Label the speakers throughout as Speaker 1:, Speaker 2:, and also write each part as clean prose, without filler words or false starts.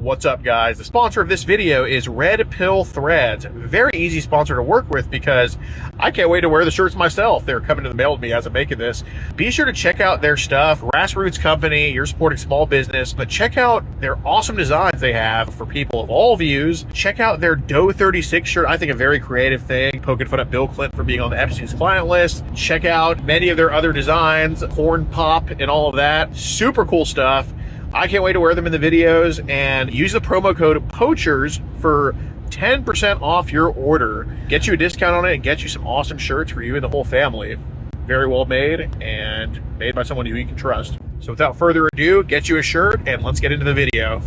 Speaker 1: What's up, guys? The sponsor of this video is Red Pill Threads. Very easy sponsor to work with because I can't wait to wear the shirts myself. They're coming to the mail to me as I'm making this. Be sure to check out their stuff. Grassroots company, you're supporting small business, but check out their awesome designs they have for people of all views. Check out their Doe 36 shirt. I think a very creative thing, poking fun at Bill Clinton for being on the Epstein's client list. Check out many of their other designs, corn pop and all of that. Super cool stuff. I can't wait to wear them in the videos, and use the promo code POACHERS for 10% off your order. Get you a discount on it and get you some awesome shirts for you and the whole family. Very well made and made by someone who you can trust. So without further ado, get you a shirt and let's get into the video.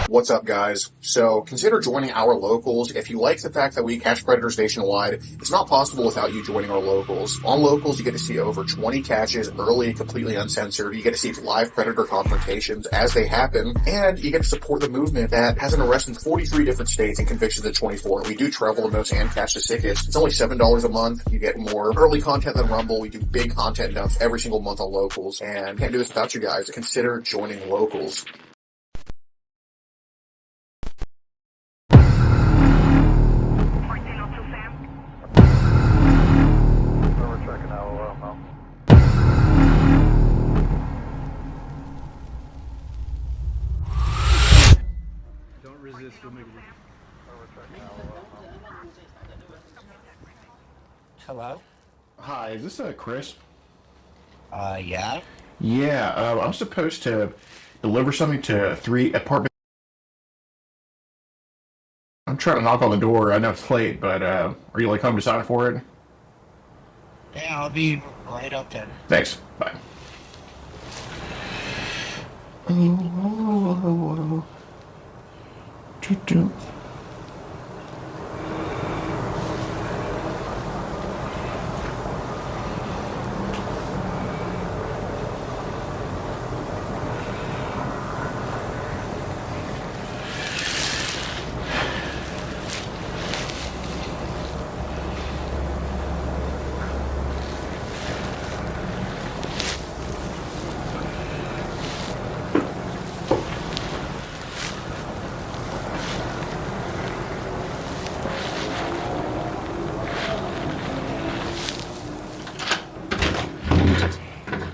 Speaker 2: What's up, guys? So consider joining our locals. If you like the fact that we catch predators nationwide, it's not possible without you joining our locals. On locals, you get to see over 20 catches early, completely uncensored. You get to see live predator confrontations as they happen, and you get to support the movement that has an arrest in 43 different states and convictions in 24. We do travel the most and catch the sickest. It's only $7 a month. You get more early content than Rumble. We do big content dumps every single month on locals, and can't do this without you guys. Consider joining locals.
Speaker 3: Hello?
Speaker 4: Hi, is this Chris?
Speaker 3: Yeah?
Speaker 4: Yeah, I'm supposed to deliver something to 3 apartments. I'm trying to knock on the door. I know it's late, but are you like home to sign for it?
Speaker 3: Yeah, I'll be right up there.
Speaker 4: Thanks. Bye. Oh.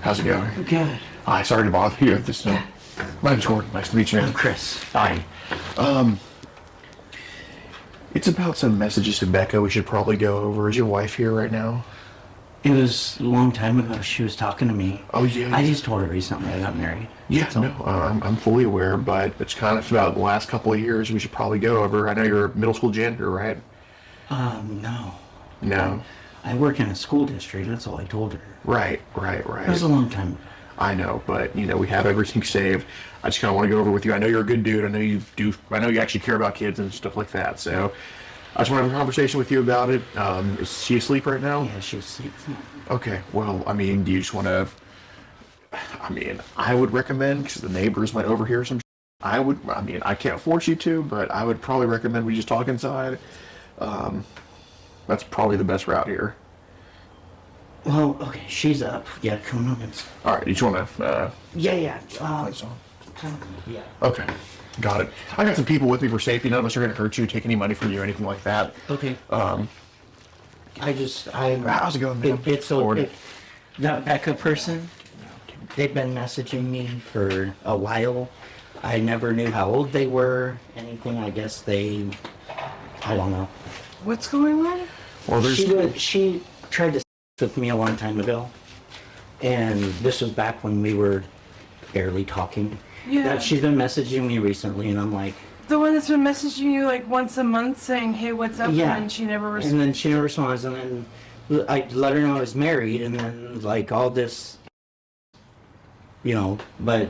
Speaker 4: How's it going?
Speaker 3: Good.
Speaker 4: Hi, sorry to bother you at this time. My name's Gordon. Nice to meet you.
Speaker 3: I'm Chris.
Speaker 4: Hi. It's about some messages to Becca we should probably go over. Is your wife here right now?
Speaker 3: It was a long time ago she was talking to me.
Speaker 4: Oh, yeah.
Speaker 3: I just told her recently I got married.
Speaker 4: Yeah, no, I'm fully aware, but it's kind of about the last couple of years we should probably go over. I know you're a middle school janitor, right?
Speaker 3: No.
Speaker 4: No.
Speaker 3: I work in a school district, that's all I told her.
Speaker 4: Right.
Speaker 3: It was a long time ago.
Speaker 4: I know, but we have everything saved. I just kind of want to go over with you. I know you're a good dude. I know you actually care about kids and stuff like that. So I just want to have a conversation with you about it. Is she asleep right now?
Speaker 3: Yeah, she was asleep.
Speaker 4: Okay. Well, do you just want to? I would recommend, because the neighbors might overhear some. I can't force you to, but I would probably recommend we just talk inside. That's probably the best route here.
Speaker 3: Well, okay, she's up. Yeah, come on.
Speaker 4: All right. You just want to?
Speaker 3: Yeah.
Speaker 4: Lights on.
Speaker 3: Yeah.
Speaker 4: Okay. Got it. I got some people with me for safety. None of us are going to hurt you, take any money from you, anything like that.
Speaker 3: Okay.
Speaker 4: How's it going, man?
Speaker 3: That Becca person, they've been messaging me for a while. I never knew how old they were, anything. I guess I don't know.
Speaker 5: What's going on?
Speaker 4: Well,
Speaker 3: She tried to with me a long time ago, and this was back when we were barely talking.
Speaker 5: Yeah.
Speaker 3: She's been messaging me recently, and I'm like...
Speaker 5: The one that's been messaging you like once a month saying, hey, what's up?
Speaker 3: Yeah.
Speaker 5: And then she never responds.
Speaker 3: And then she never responds, and then I let her know I was married, and then like all this, but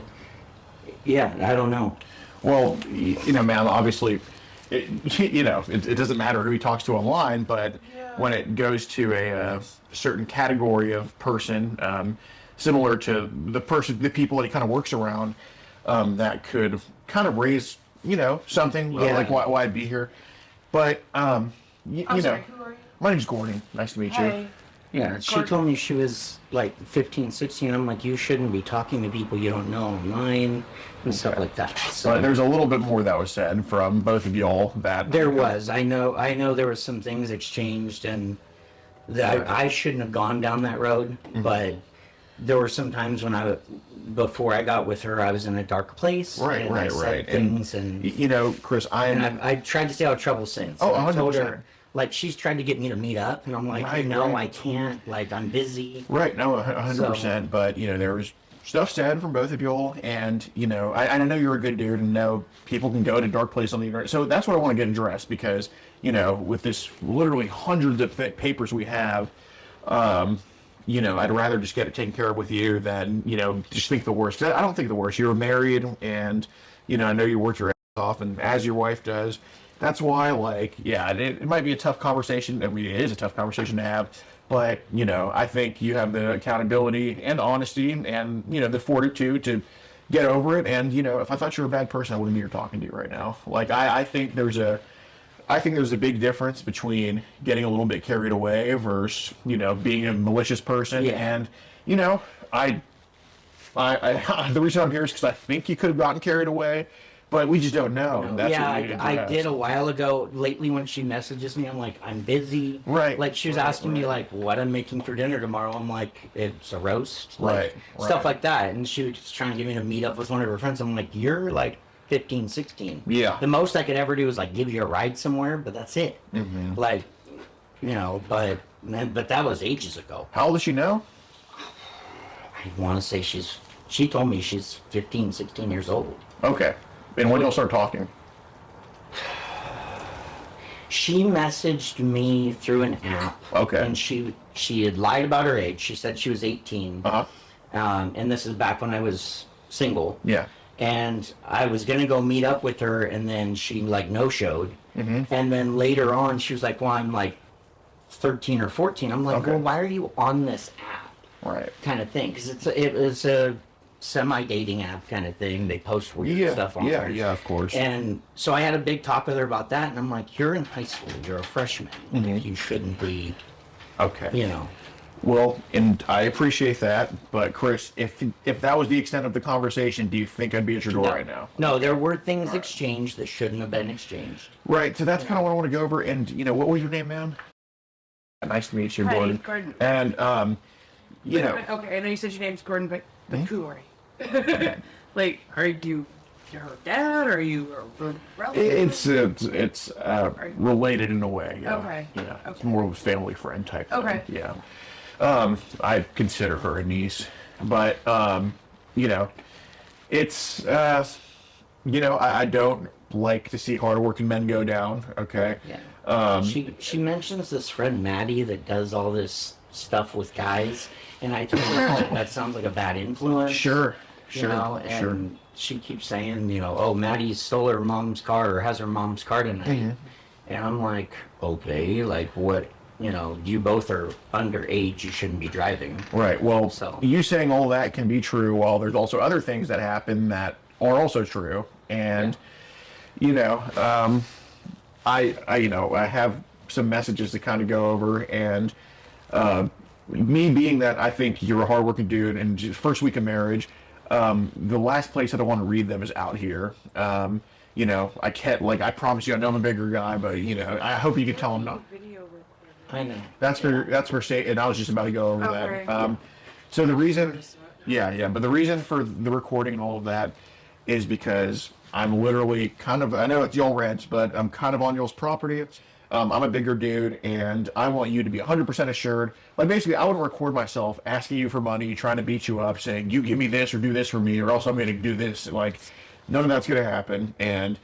Speaker 3: yeah, I don't know.
Speaker 4: Well, man, obviously, it doesn't matter who he talks to online, but when it goes to a certain category of person, similar to the people that he kind of works around, that could kind of raise something
Speaker 3: Yeah.
Speaker 4: like why I'd be here. But
Speaker 5: I'm sorry,
Speaker 4: know,
Speaker 5: who are you?
Speaker 4: my name's Gordon. Nice to meet you.
Speaker 5: Hi.
Speaker 3: Yeah, she
Speaker 5: Gordon.
Speaker 3: told me she was like 15, 16. I'm like, you shouldn't be talking to people you don't know online and stuff like that. So
Speaker 4: But there's a little bit more that was said from both of y'all that
Speaker 3: there was. I know there was some things exchanged, and that I shouldn't have gone down that road.
Speaker 4: Mm-hmm.
Speaker 3: But there were some times when before I got with her, I was in a dark place.
Speaker 4: Right,
Speaker 3: and I
Speaker 4: right,
Speaker 3: said
Speaker 4: right.
Speaker 3: Things and
Speaker 4: Chris,
Speaker 3: I tried to stay out of trouble since.
Speaker 4: Oh,
Speaker 3: I told
Speaker 4: 100%.
Speaker 3: her, like, she's tried to get me to meet up, and I'm like,
Speaker 4: Right,
Speaker 3: no,
Speaker 4: right.
Speaker 3: I can't. Like, I'm busy.
Speaker 4: Right, no, 100%. But there was stuff said from both of y'all, and I know you're a good dude, and know people can go to dark place on the internet. So that's what I want to get addressed because with this literally hundreds of papers we have, I'd rather just get it taken care of with you than just think the worst. 'Cause I don't think the worst. You're married, and I know you work your ass off, and as your wife does. That's why, it might be a tough conversation. I mean, it is a tough conversation to have, but I think you have the accountability and honesty and the fortitude to get over it. And if I thought you were a bad person, I wouldn't be here talking to you right now. Like I think there's a big difference between getting a little bit carried away versus being a malicious person.
Speaker 3: Yeah.
Speaker 4: And I the reason I'm here is because I think you could have gotten carried away. But we just don't know. And that's
Speaker 3: Yeah,
Speaker 4: what we need to
Speaker 3: I
Speaker 4: address.
Speaker 3: did a while ago. Lately, when she messages me, I'm like, I'm busy.
Speaker 4: Right,
Speaker 3: Like, she was
Speaker 4: right,
Speaker 3: asking me,
Speaker 4: right.
Speaker 3: like, what I'm making for dinner tomorrow. I'm like, it's a roast.
Speaker 4: Right,
Speaker 3: Stuff
Speaker 4: right.
Speaker 3: like that. And she was trying to get me to meet up with one of her friends. I'm like, you're like 15, 16.
Speaker 4: Yeah.
Speaker 3: The most I could ever do is, like, give you a ride somewhere, but that's it.
Speaker 4: Mm-hmm.
Speaker 3: Like, but that was ages ago.
Speaker 4: How old is she now?
Speaker 3: I want to say she told me she's 15, 16 years old.
Speaker 4: Okay. And when y'all start talking?
Speaker 3: She messaged me through an app.
Speaker 4: Okay.
Speaker 3: And she had lied about her age. She said she was 18.
Speaker 4: Uh-huh.
Speaker 3: And this is back when I was single.
Speaker 4: Yeah.
Speaker 3: And I was gonna go meet up with her, and then she no-showed.
Speaker 4: Mm-hmm.
Speaker 3: And then later on, she was like, "Well, I'm like 13 or 14." I'm like,
Speaker 4: Okay.
Speaker 3: "Well, why are you on this app?"
Speaker 4: Right.
Speaker 3: Kind of thing, because it was a semi-dating app kind of thing. They post weird stuff on there.
Speaker 4: Yeah, of course.
Speaker 3: And so I had a big talk with her about that, and I'm like, "You're in high school. You're a freshman.
Speaker 4: Mm-hmm.
Speaker 3: You shouldn't be,
Speaker 4: Okay. Well, and I appreciate that, but Chris, if that was the extent of the conversation, do you think I'd be at your door right now?
Speaker 3: No, there were things exchanged that shouldn't have been exchanged.
Speaker 4: Right. So that's kind of what I want to go over. And what was your name, man? Nice to meet you,
Speaker 5: Hi,
Speaker 4: Gordon.
Speaker 5: Gordon.
Speaker 4: And
Speaker 5: Okay, I know you said your name's Gordon, but who are you? Like, are you her dad? Or are you a relative?
Speaker 4: it's related in a way. Yeah.
Speaker 5: Okay.
Speaker 4: Yeah. It's
Speaker 5: Okay.
Speaker 4: more of a family friend type thing.
Speaker 5: Okay.
Speaker 4: Yeah. I consider her a niece, but it's I don't like to see hardworking men go down. Okay.
Speaker 3: Yeah. She mentions this friend Maddie that does all this stuff with guys, and I told her that sounds like a bad influence.
Speaker 4: Sure.
Speaker 3: You
Speaker 4: Sure.
Speaker 3: know, and
Speaker 4: Sure.
Speaker 3: she keeps saying, oh, Maddie stole her mom's car or has her mom's car tonight.
Speaker 4: Mm-hmm.
Speaker 3: And I'm like, okay, like what, you both are underage, you shouldn't be driving.
Speaker 4: Right. Well,
Speaker 3: So-
Speaker 4: you saying all that can be true, while there's also other things that happen that are also true. And, I have some messages to kind of go over. And me being that I think you're a hardworking dude and just first week of marriage, the last place that I want to read them is out here. I can't, I promise you, I know I'm a bigger guy, but, I hope you can tell I'm not.
Speaker 5: Video recording.
Speaker 3: I know.
Speaker 4: That's for say, and I was just about to go over
Speaker 5: Okay.
Speaker 4: that. So the reason, but the reason for the recording and all of that is because I'm literally I know it's y'all rents, but I'm kind of on y'all's property. I'm a bigger dude, and I want you to be 100% assured. Like, basically, I wouldn't record myself asking you for money, trying to beat you up, saying, you give me this or do this for me, or else I'm going to do this. Like, none of that's going to happen. And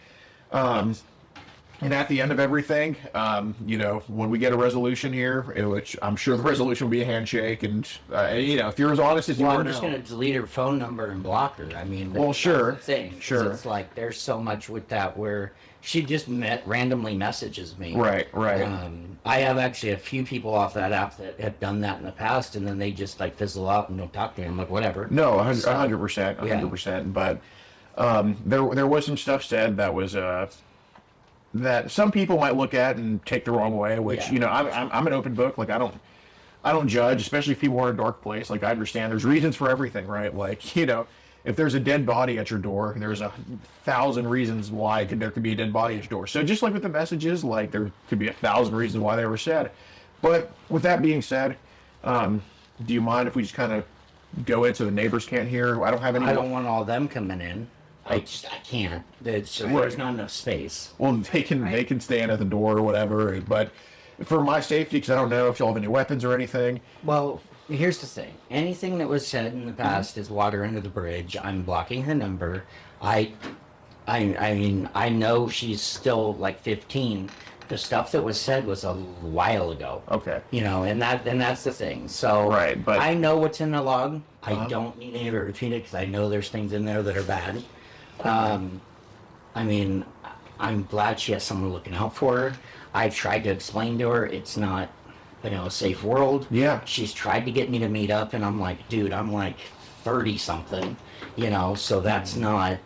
Speaker 4: at the end of everything, when we get a resolution here, which I'm sure the resolution will be a handshake, and, if you're as honest as you
Speaker 3: Well,
Speaker 4: are
Speaker 3: I'm just
Speaker 4: now.
Speaker 3: going to delete her phone number and block her. I mean,
Speaker 4: Well,
Speaker 3: that's
Speaker 4: sure,
Speaker 3: the thing. 'Cause
Speaker 4: sure.
Speaker 3: It's like there's so much with that where she just randomly messages me.
Speaker 4: Right.
Speaker 3: I have actually a few people off that app that have done that in the past, and then they just fizzle out and don't talk to me. I'm like, whatever.
Speaker 4: No,
Speaker 3: So,
Speaker 4: 100%, 100%. But There was some stuff said that was that some people might look at and take the wrong way. Which I'm an open book. Like I don't judge, especially if people are in a dark place. Like I understand there's reasons for everything, right? Like if there's a dead body at your door, there's 1,000 reasons why there could be a dead body at your door. So just like with the messages, like there could be 1,000 reasons why they were said. But with that being said, do you mind if we just kind of go in so the neighbors can't hear? I don't have any.
Speaker 3: I don't want all them coming in. I can't. There's not enough space.
Speaker 4: Well, they can stand at the door or whatever. But for my safety, because I don't know if y'all have any weapons or anything.
Speaker 3: Well, here's the thing. Anything that was said in the past is water under the bridge. I'm blocking her number. I mean, I know she's still like 15. The stuff that was said was a while ago.
Speaker 4: Okay.
Speaker 3: And that's the thing. So
Speaker 4: right, but
Speaker 3: I know what's in the log. I don't need any to repeat it because I know there's things in there that are bad. I mean, I'm glad she has someone looking out for her. I've tried to explain to her it's not, a safe world.
Speaker 4: Yeah.
Speaker 3: She's tried to get me to meet up, and I'm like, dude, I'm like 30 something, so that's not.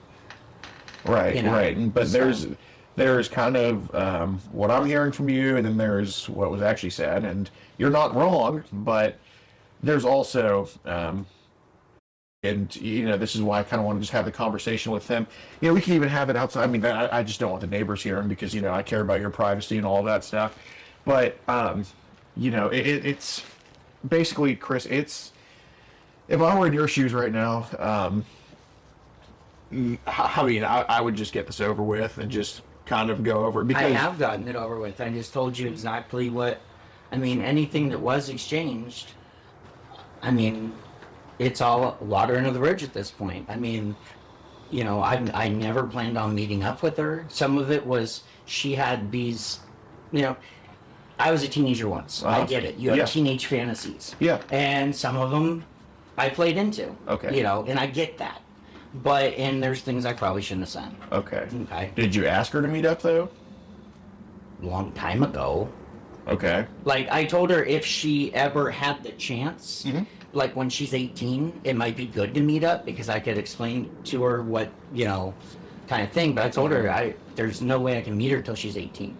Speaker 4: Right, right. But there's kind of what I'm hearing from you, and then there's what was actually said, and you're not wrong, but there's also, and this is why I kind of want to just have the conversation with them. We can even have it outside. I mean, I just don't want the neighbors hearing because I care about your privacy and all of that stuff. But it's basically, Chris. If I were in your shoes right now, I would just get this over with and just kind of go over it because
Speaker 3: I have gotten it over with. I just told you exactly anything that was exchanged. It's all water under the bridge at this point. I never planned on meeting up with her. Some of it was she had these, I was a teenager once. I get it. You have teenage fantasies.
Speaker 4: Yeah.
Speaker 3: And some of them I played into.
Speaker 4: Okay.
Speaker 3: And I get that. And there's things I probably shouldn't have said.
Speaker 4: Okay.
Speaker 3: Okay.
Speaker 4: Did you ask her to meet up though?
Speaker 3: Long time ago.
Speaker 4: Okay.
Speaker 3: Like I told her if she ever had the chance, like when she's 18, it might be good to meet up because I could explain to her what, kind of thing. But I told her there's no way I can meet her till she's 18.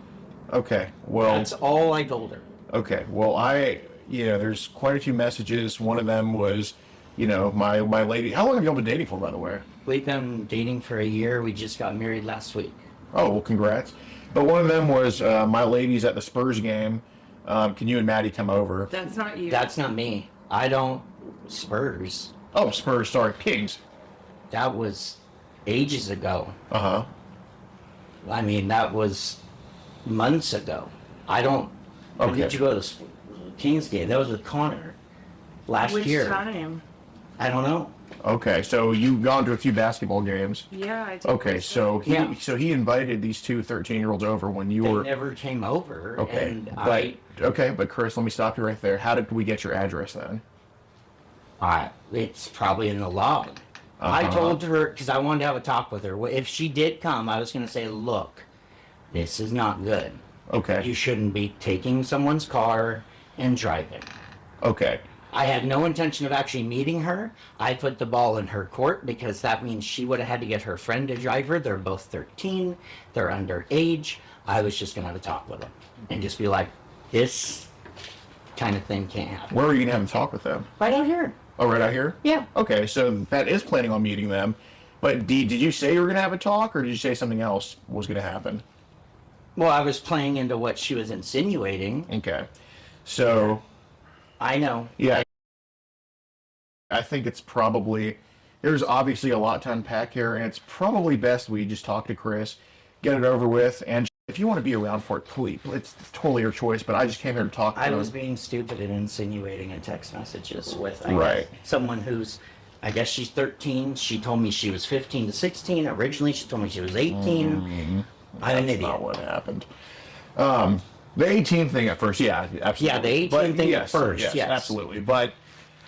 Speaker 4: Okay. Well,
Speaker 3: that's all I told her.
Speaker 4: Okay. Well, there's quite a few messages. One of them was, my lady. How long have y'all been dating for, by the way?
Speaker 3: We've been dating for a year. We just got married last week.
Speaker 4: Oh, well, congrats. But one of them was, my lady's at the Spurs game. Can you and Maddie come over?
Speaker 5: That's not you.
Speaker 3: That's not me. I don't. Spurs.
Speaker 4: Oh, Spurs. Sorry, Kings.
Speaker 3: That was ages ago.
Speaker 4: Uh-huh.
Speaker 3: That was months ago. I don't.
Speaker 4: Okay.
Speaker 3: When did you go to the Kings game? That was with Connor last year.
Speaker 5: Which time?
Speaker 3: I don't know.
Speaker 4: Okay, so you've gone to a few basketball games.
Speaker 5: Yeah, I did.
Speaker 4: Okay, so he invited these two 13-year-olds over when you were.
Speaker 3: They never came over.
Speaker 4: Okay, but Chris, let me stop you right there. How did we get your address then?
Speaker 3: It's probably in the log. I told her because I wanted to have a talk with her. If she did come, I was going to say, look, this is not good.
Speaker 4: Okay.
Speaker 3: You shouldn't be taking someone's car and driving.
Speaker 4: Okay.
Speaker 3: I had no intention of actually meeting her. I put the ball in her court because that means she would have had to get her friend to drive her. They're both 13. They're underage. I was just going to have a talk with them and just be like, this kind of thing can't happen.
Speaker 4: Where are you going to have a talk with them?
Speaker 3: Right out here.
Speaker 4: Oh, right out here?
Speaker 3: Yeah.
Speaker 4: Okay, so that is planning on meeting them. But did you say you were going to have a talk, or did you say something else was going to happen?
Speaker 3: Well, I was playing into what she was insinuating.
Speaker 4: Okay. So...
Speaker 3: I know.
Speaker 4: Yeah. I think it's probably... There's obviously a lot to unpack here, and it's probably best we just talk to Chris, get it over with, and if you want to be around for it, please. It's totally your choice, but I just came here to talk to him.
Speaker 3: I was being stupid and insinuating in text messages with someone who's, I guess she's 13. She told me she was 15 to 16. Originally, she told me she was 18. I'm an idiot.
Speaker 4: That's not what happened. The 18 thing at first, yeah, absolutely.
Speaker 3: Yeah, the 18 thing at first, yes.
Speaker 4: Absolutely. But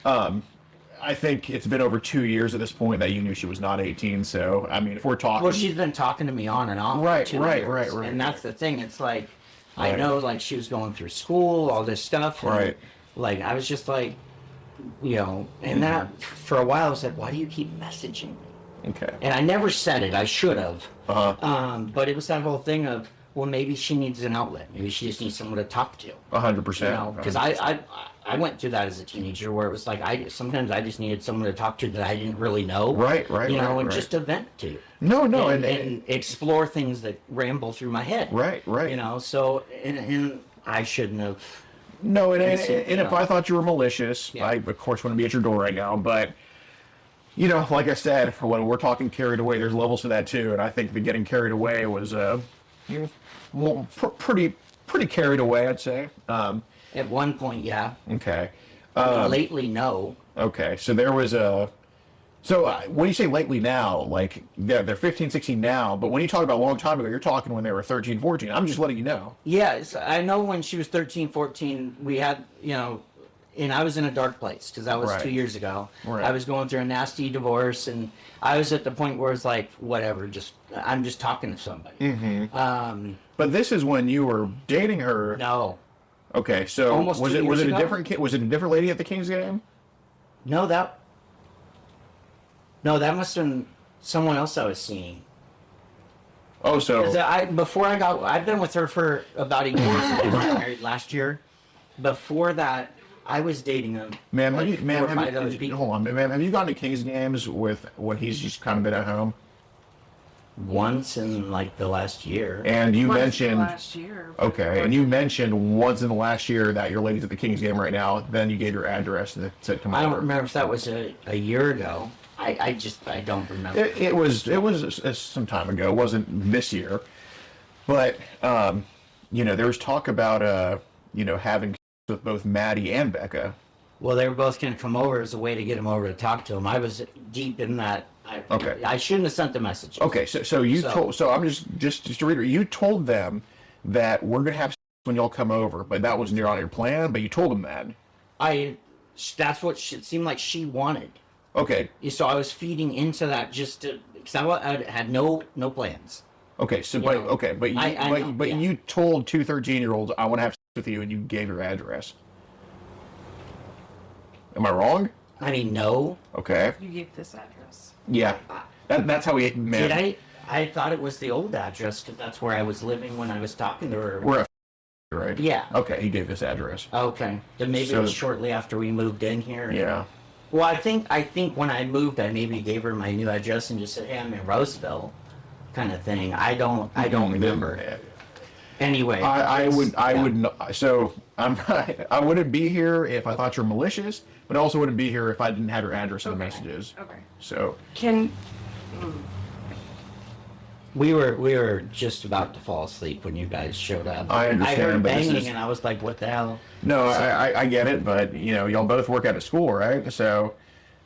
Speaker 4: I think it's been over 2 years at this point that you knew she was not 18. So, I mean, if we're talking...
Speaker 3: Well, she's been talking to me on and off for 2 years. Right. And that's the thing. It's like, I know, like, she was going through school, all this stuff. And, like, I was just like, and that, for a while, I said, why do you keep messaging me?
Speaker 4: Okay.
Speaker 3: And I never said it. I should have.
Speaker 4: Uh-huh.
Speaker 3: But it was that whole thing of, well, maybe she needs an outlet. Maybe she just needs someone to talk to.
Speaker 4: 100%.
Speaker 3: You know, because I went through that as a teenager, where it was like sometimes I just needed someone to talk to that I didn't really know.
Speaker 4: Right.
Speaker 3: You know,
Speaker 4: right,
Speaker 3: and
Speaker 4: right.
Speaker 3: just to vent to.
Speaker 4: No,
Speaker 3: and explore things that ramble through my head.
Speaker 4: Right.
Speaker 3: You know, so and I shouldn't have.
Speaker 4: No, and
Speaker 3: you
Speaker 4: if
Speaker 3: know.
Speaker 4: I thought you were malicious,
Speaker 3: Yeah.
Speaker 4: I of course wouldn't be at your door right now. But you know, like I said, when we're talking carried away, there's levels to that too. And I think the getting carried away was pretty carried away, I'd say.
Speaker 3: At one point, yeah.
Speaker 4: Okay.
Speaker 3: Lately, no.
Speaker 4: Okay. So there was a. So when you say lately now, like they're 15, 16 now, but when you talk about a long time ago, you're talking when they were 13, 14. I'm just letting you know.
Speaker 3: Yes, I know when she was 13, 14, we had, you know, and I was in a dark place because that was
Speaker 4: Right.
Speaker 3: 2 years ago.
Speaker 4: Right.
Speaker 3: I was going through a nasty divorce, and I was at the point where it's like, whatever, I'm just talking to somebody.
Speaker 4: Mm-hmm. But this is when you were dating her.
Speaker 3: No,
Speaker 4: Okay, so
Speaker 3: Almost
Speaker 4: was
Speaker 3: 2
Speaker 4: it
Speaker 3: years
Speaker 4: a
Speaker 3: ago?
Speaker 4: different kid? Was it a different lady at the Kings game?
Speaker 3: no, that must have been someone else I was seeing.
Speaker 4: Oh, so
Speaker 3: 'Cause I've been with her for about a year. Since we got married last year. Before that, I was dating him.
Speaker 4: ma'am,
Speaker 3: like,
Speaker 4: have you, ma'am,
Speaker 3: 4 or 5 other
Speaker 4: have you,
Speaker 3: people.
Speaker 4: hold on, ma'am, have you gone to Kings games with when he's just kind of been at home?
Speaker 3: Once in like the last year.
Speaker 4: And you
Speaker 5: Once
Speaker 4: mentioned
Speaker 5: last year.
Speaker 4: okay, and you mentioned once in the last year that your lady's at the Kings game right now. Then you gave your address and said come
Speaker 3: I don't
Speaker 4: over.
Speaker 3: remember if that was a year ago. I don't remember.
Speaker 4: It was some time ago. It wasn't this year, but you know, there was talk about you know, having with both Maddie and Becca.
Speaker 3: Well, they were both going to come over as a way to get him over to talk to him. I was deep in that.
Speaker 4: Okay.
Speaker 3: I shouldn't have sent the message.
Speaker 4: Okay, so you told, so I'm just to reiterate, you told them that we're gonna have sex when y'all come over, but that wasn't on your plan, but you told them that.
Speaker 3: That's what it seemed like she wanted.
Speaker 4: Okay,
Speaker 3: So I was feeding into that just to, because I had no plans.
Speaker 4: okay, so
Speaker 3: You
Speaker 4: but
Speaker 3: know,
Speaker 4: okay, but you,
Speaker 3: I know,
Speaker 4: but
Speaker 3: yeah.
Speaker 4: you told two 13-year-olds I want to have sex with you, and you gave your address. Am I wrong?
Speaker 3: I mean, no.
Speaker 4: Okay,
Speaker 5: You gave this address.
Speaker 4: yeah, that's how we met.
Speaker 3: Did I? I thought it was the old address because that's where I was living when I was talking to her.
Speaker 4: We're a right?
Speaker 3: Yeah.
Speaker 4: Okay, he gave this address.
Speaker 3: Okay. Then maybe it was
Speaker 4: So-
Speaker 3: shortly after we moved in here.
Speaker 4: Yeah.
Speaker 3: Well, I think when I moved, I maybe gave her my new address and just said, "Hey, I'm in Roseville," kind of thing. I don't remember. Anyway,
Speaker 4: I would
Speaker 3: yeah.
Speaker 4: not, so I wouldn't be here if I thought you're malicious, but I also wouldn't be here if I didn't have your address in the messages.
Speaker 5: Okay.
Speaker 4: So
Speaker 3: We were just about to fall asleep when you guys showed up.
Speaker 4: I understand,
Speaker 3: I heard
Speaker 4: but this
Speaker 3: banging
Speaker 4: is-
Speaker 3: and I was like, "What the hell?"
Speaker 4: no, I get it, but you know, y'all both work at a school, right? So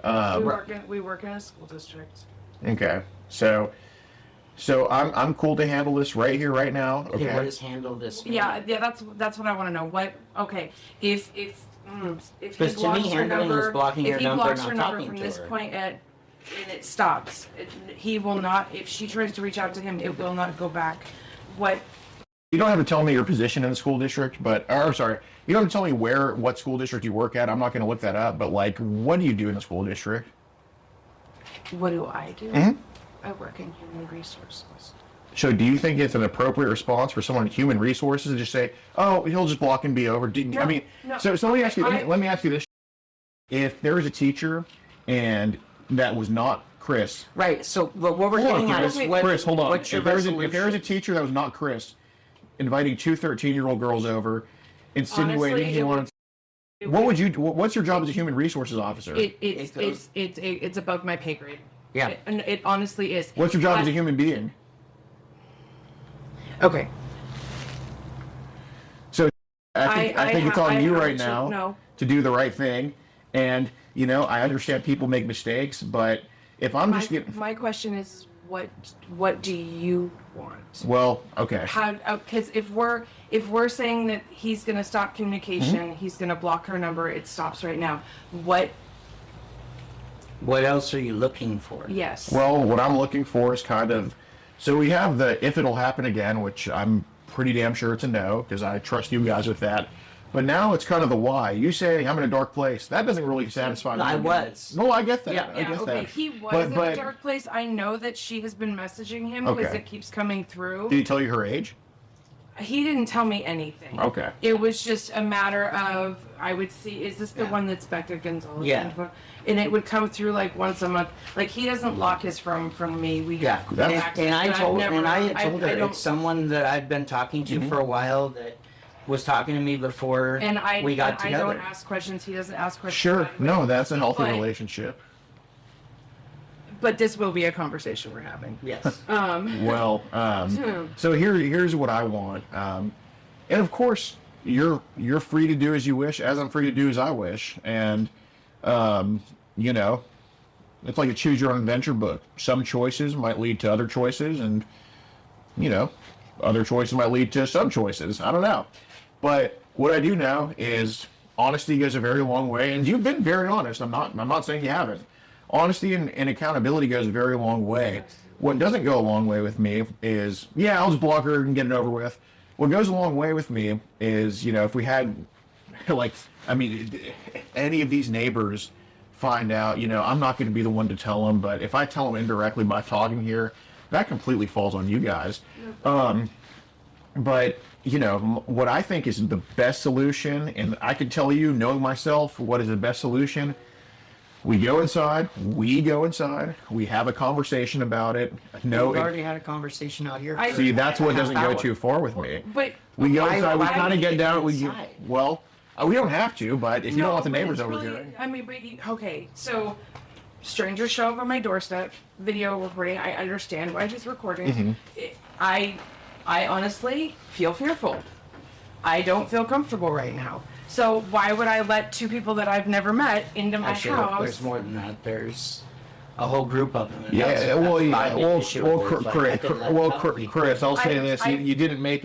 Speaker 5: we work in a school district.
Speaker 4: okay, so I'm cool to handle this right here, right now.
Speaker 3: Okay,
Speaker 4: Okay.
Speaker 3: what does handle this? mean?
Speaker 5: Yeah, that's what I want to know. What? Okay, if he
Speaker 3: Because to me,
Speaker 5: blocks her
Speaker 3: handling is
Speaker 5: number,
Speaker 3: blocking
Speaker 5: if
Speaker 3: her
Speaker 5: he
Speaker 3: number,
Speaker 5: blocks
Speaker 3: not
Speaker 5: her number
Speaker 3: talking
Speaker 5: from
Speaker 3: to
Speaker 5: this
Speaker 3: her.
Speaker 5: point and it stops, he will not. If she tries to reach out to him, it will not go back. What?
Speaker 4: You don't have to tell me your position in the school district, but or sorry, you don't have to tell me what school district you work at. I'm not going to look that up, but like, what do you do in the school district?
Speaker 5: What do I do?
Speaker 4: Mhm.
Speaker 5: I work in human resources.
Speaker 4: So do you think it's an appropriate response for someone in human resources to just say, "Oh, he'll just block and be over"? I mean,
Speaker 5: no.
Speaker 4: so let me ask you. Let me ask you this: if there was a teacher and that was not Chris,
Speaker 3: Right. So, but what we're
Speaker 4: hold
Speaker 3: getting
Speaker 4: on,
Speaker 3: at is
Speaker 4: Chris,
Speaker 3: what?
Speaker 4: Chris, hold on.
Speaker 3: What's your
Speaker 4: If there was
Speaker 3: resolution?
Speaker 4: a teacher that was not Chris, inviting two 13-year-old girls over, insinuating
Speaker 5: Honestly,
Speaker 4: he
Speaker 5: it
Speaker 4: wanted. What would you? What's your job as a human resources officer?
Speaker 5: It's above my pay grade.
Speaker 3: Yeah.
Speaker 5: It honestly is.
Speaker 4: What's your job as a
Speaker 5: I-
Speaker 4: human being?
Speaker 5: Okay.
Speaker 4: So I think it's on you right
Speaker 5: actually-
Speaker 4: now
Speaker 5: no.
Speaker 4: to do the right thing. And, you know, I understand people make mistakes, but if I'm just getting,
Speaker 5: My question is, what do you want?
Speaker 4: well, okay.
Speaker 5: How? Because if we're saying that he's gonna stop communication,
Speaker 4: Mm-hmm.
Speaker 5: he's gonna block her number, it stops right now. What?
Speaker 3: What else are you looking for?
Speaker 5: Yes.
Speaker 4: Well, what I'm looking for is kind of, so we have the if it'll happen again, which I'm pretty damn sure it's a no, because I trust you guys with that. But now it's kind of the why. You say I'm in a dark place. That doesn't really satisfy me.
Speaker 3: I was.
Speaker 4: No, I get that.
Speaker 3: Yeah,
Speaker 4: I get
Speaker 5: Okay,
Speaker 4: that.
Speaker 5: he was
Speaker 4: But-
Speaker 5: in
Speaker 4: but-
Speaker 5: a dark place. I know that she has been messaging him because
Speaker 4: Okay.
Speaker 5: it keeps coming through.
Speaker 4: Did he tell you her age?
Speaker 5: He didn't tell me anything.
Speaker 4: Okay.
Speaker 5: It was just a matter of, I would see, is this the one that's Becca Gonzalez?
Speaker 3: Yeah.
Speaker 5: And it would come through like once a month. Like he doesn't lock his phone from me. We
Speaker 3: Yeah,
Speaker 5: have
Speaker 4: That's-
Speaker 5: access,
Speaker 3: and I
Speaker 5: but I've
Speaker 3: told
Speaker 5: never-
Speaker 3: and I had told
Speaker 5: I
Speaker 3: her
Speaker 5: don't-
Speaker 3: it's someone that I've been talking to for a while that was talking to me before
Speaker 5: and
Speaker 3: we got
Speaker 5: I
Speaker 3: together.
Speaker 5: don't ask questions. He doesn't ask questions.
Speaker 4: Sure. No, that's a healthy
Speaker 5: But-
Speaker 4: relationship.
Speaker 5: But this will be a conversation we're having.
Speaker 3: Yes.
Speaker 4: Well, so here's what I want. And of course, you're free to do as you wish, as I'm free to do as I wish. And you know, it's like a choose your own adventure book. Some choices might lead to other choices, and you know, other choices might lead to some choices. I don't know. But what I do know is honesty goes a very long way, and you've been very honest. I'm not saying you haven't. Honesty and accountability goes a very long way. What doesn't go a long way with me is, yeah, I'll just block her and get it over with. What goes a long way with me is, you know, if we had, like, I mean, if any of these neighbors find out, you know, I'm not going to be the one to tell them, but if I tell them indirectly by talking here, that completely falls on you guys. But, you know, what I think is the best solution, and I can tell you, knowing myself, what is the best solution. We go inside, we have a conversation about it. No,
Speaker 3: We've already had a conversation out here.
Speaker 4: see, that's what doesn't go
Speaker 3: Half
Speaker 4: too
Speaker 3: hour.
Speaker 4: far with me.
Speaker 5: But
Speaker 4: We go
Speaker 3: Why-
Speaker 4: inside, we
Speaker 3: why
Speaker 4: kind
Speaker 3: would
Speaker 4: of
Speaker 3: you
Speaker 4: get down,
Speaker 3: inside?
Speaker 4: we don't have to, but if you don't want the
Speaker 5: but
Speaker 4: neighbors
Speaker 5: it's
Speaker 4: over
Speaker 5: really-
Speaker 4: here.
Speaker 5: I mean, okay, so strangers show up on my doorstep, video recording. I understand why he's recording.
Speaker 4: Mm-hmm.
Speaker 5: I honestly feel fearful. I don't feel comfortable right now. So why would I let two people that I've never met into my
Speaker 3: Actually,
Speaker 5: house?
Speaker 3: there's more than that. There's a whole group of them. and
Speaker 4: Yeah,
Speaker 3: that's
Speaker 4: well,
Speaker 3: my
Speaker 4: yeah,
Speaker 3: big
Speaker 4: well,
Speaker 3: issue
Speaker 4: well,
Speaker 3: with it. Like, I
Speaker 4: Chris,
Speaker 3: could let
Speaker 4: well,
Speaker 3: other people-
Speaker 4: Chris, I'll say this:
Speaker 5: I-
Speaker 4: you didn't make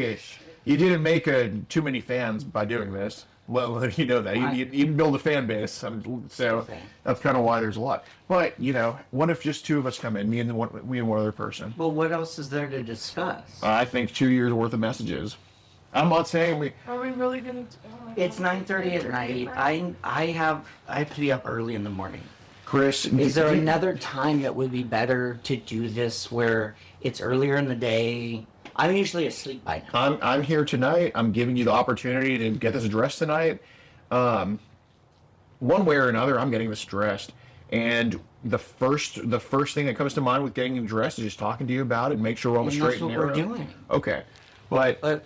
Speaker 4: too many fans by doing this. Well, you know that you didn't build a fan base, so
Speaker 3: Okay.
Speaker 4: that's kind of why there's a lot. But you know, what if just two of us come in, me and one other person?
Speaker 3: Well, what else is there to discuss?
Speaker 4: I think 2 years worth of messages. I'm not saying we.
Speaker 5: Are we really gonna? Oh my
Speaker 3: It's
Speaker 5: God.
Speaker 3: 9:30 at night. I have to be up early in the morning.
Speaker 4: Chris,
Speaker 3: Is there another time that would be better to do this where it's earlier in the day? I'm usually asleep by now.
Speaker 4: I'm here tonight. I'm giving you the opportunity to get this addressed tonight. One way or another, I'm getting this addressed. And the first thing that comes to mind with getting it addressed is just talking to you about it and make sure we're on the
Speaker 3: And
Speaker 4: straight
Speaker 3: that's
Speaker 4: and
Speaker 3: what
Speaker 4: narrow.
Speaker 3: we're doing.
Speaker 4: Okay, but
Speaker 3: But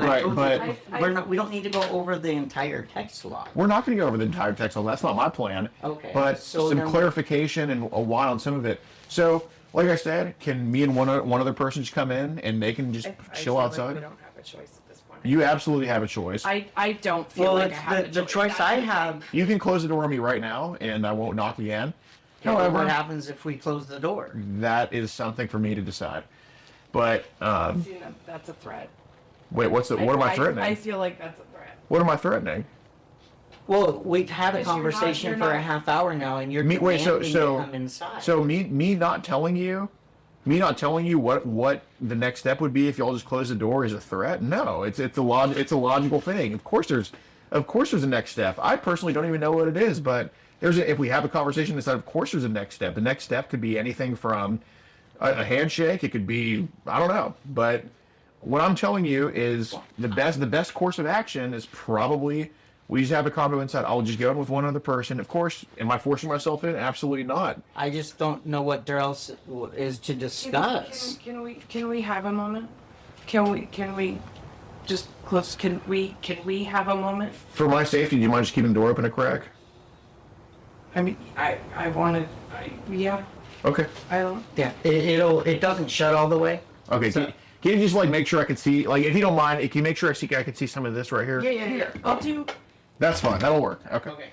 Speaker 3: I
Speaker 4: Right,
Speaker 3: told you,
Speaker 4: but-
Speaker 3: we don't need to go over the entire text log.
Speaker 4: we're not going to go over the entire text. That's not my plan.
Speaker 3: Okay,
Speaker 4: But
Speaker 3: so
Speaker 4: some
Speaker 3: then-
Speaker 4: clarification and a while on some of it. So, like I said, can me and one other person just come in and they can just
Speaker 5: I
Speaker 4: chill
Speaker 5: feel like
Speaker 4: outside?
Speaker 5: we don't have a choice at this point.
Speaker 4: You absolutely have a choice.
Speaker 5: I don't feel
Speaker 3: Well,
Speaker 5: like I
Speaker 3: it's
Speaker 5: have
Speaker 3: the choice I have.
Speaker 4: You can close the door on me right now, and I won't knock again.
Speaker 3: What
Speaker 4: However,
Speaker 3: happens if we close the door?
Speaker 4: that is something for me to decide. But
Speaker 5: See, that's a threat.
Speaker 4: wait, what am I threatening?
Speaker 5: I feel like that's a threat.
Speaker 4: What am I threatening?
Speaker 3: Well, we've had a
Speaker 5: Because you're not-
Speaker 3: conversation
Speaker 5: you're
Speaker 3: for a
Speaker 5: not-
Speaker 3: half hour now, and you're
Speaker 4: Wait, so
Speaker 3: demanding to come inside.
Speaker 4: me not telling you what the next step would be if y'all just close the door is a threat? No, it's a logical thing. Of course there's a next step. I personally don't even know what it is, but if we have a conversation that said, of course there's a next step. The next step could be anything from a handshake. It could be, I don't know, but what I'm telling you is the best course of action is probably we just have a convo inside. I'll just go in with one other person. Of course, am I forcing myself in? Absolutely not.
Speaker 3: I just don't know what there else is to discuss.
Speaker 5: Can we have a moment? Can we just close? Can we have a moment?
Speaker 4: For my safety, do you mind just keeping the door open a crack?
Speaker 5: I mean, I wanted. Yeah.
Speaker 4: Okay.
Speaker 5: I don't.
Speaker 3: Yeah, it doesn't shut all the way.
Speaker 4: Okay.
Speaker 3: So-
Speaker 4: Can you just like make sure I can see? Like, if you don't mind, can you make sure I can see some of this right here?
Speaker 5: Yeah. I'll do.
Speaker 4: That's fine. That'll work. Okay.
Speaker 5: Okay.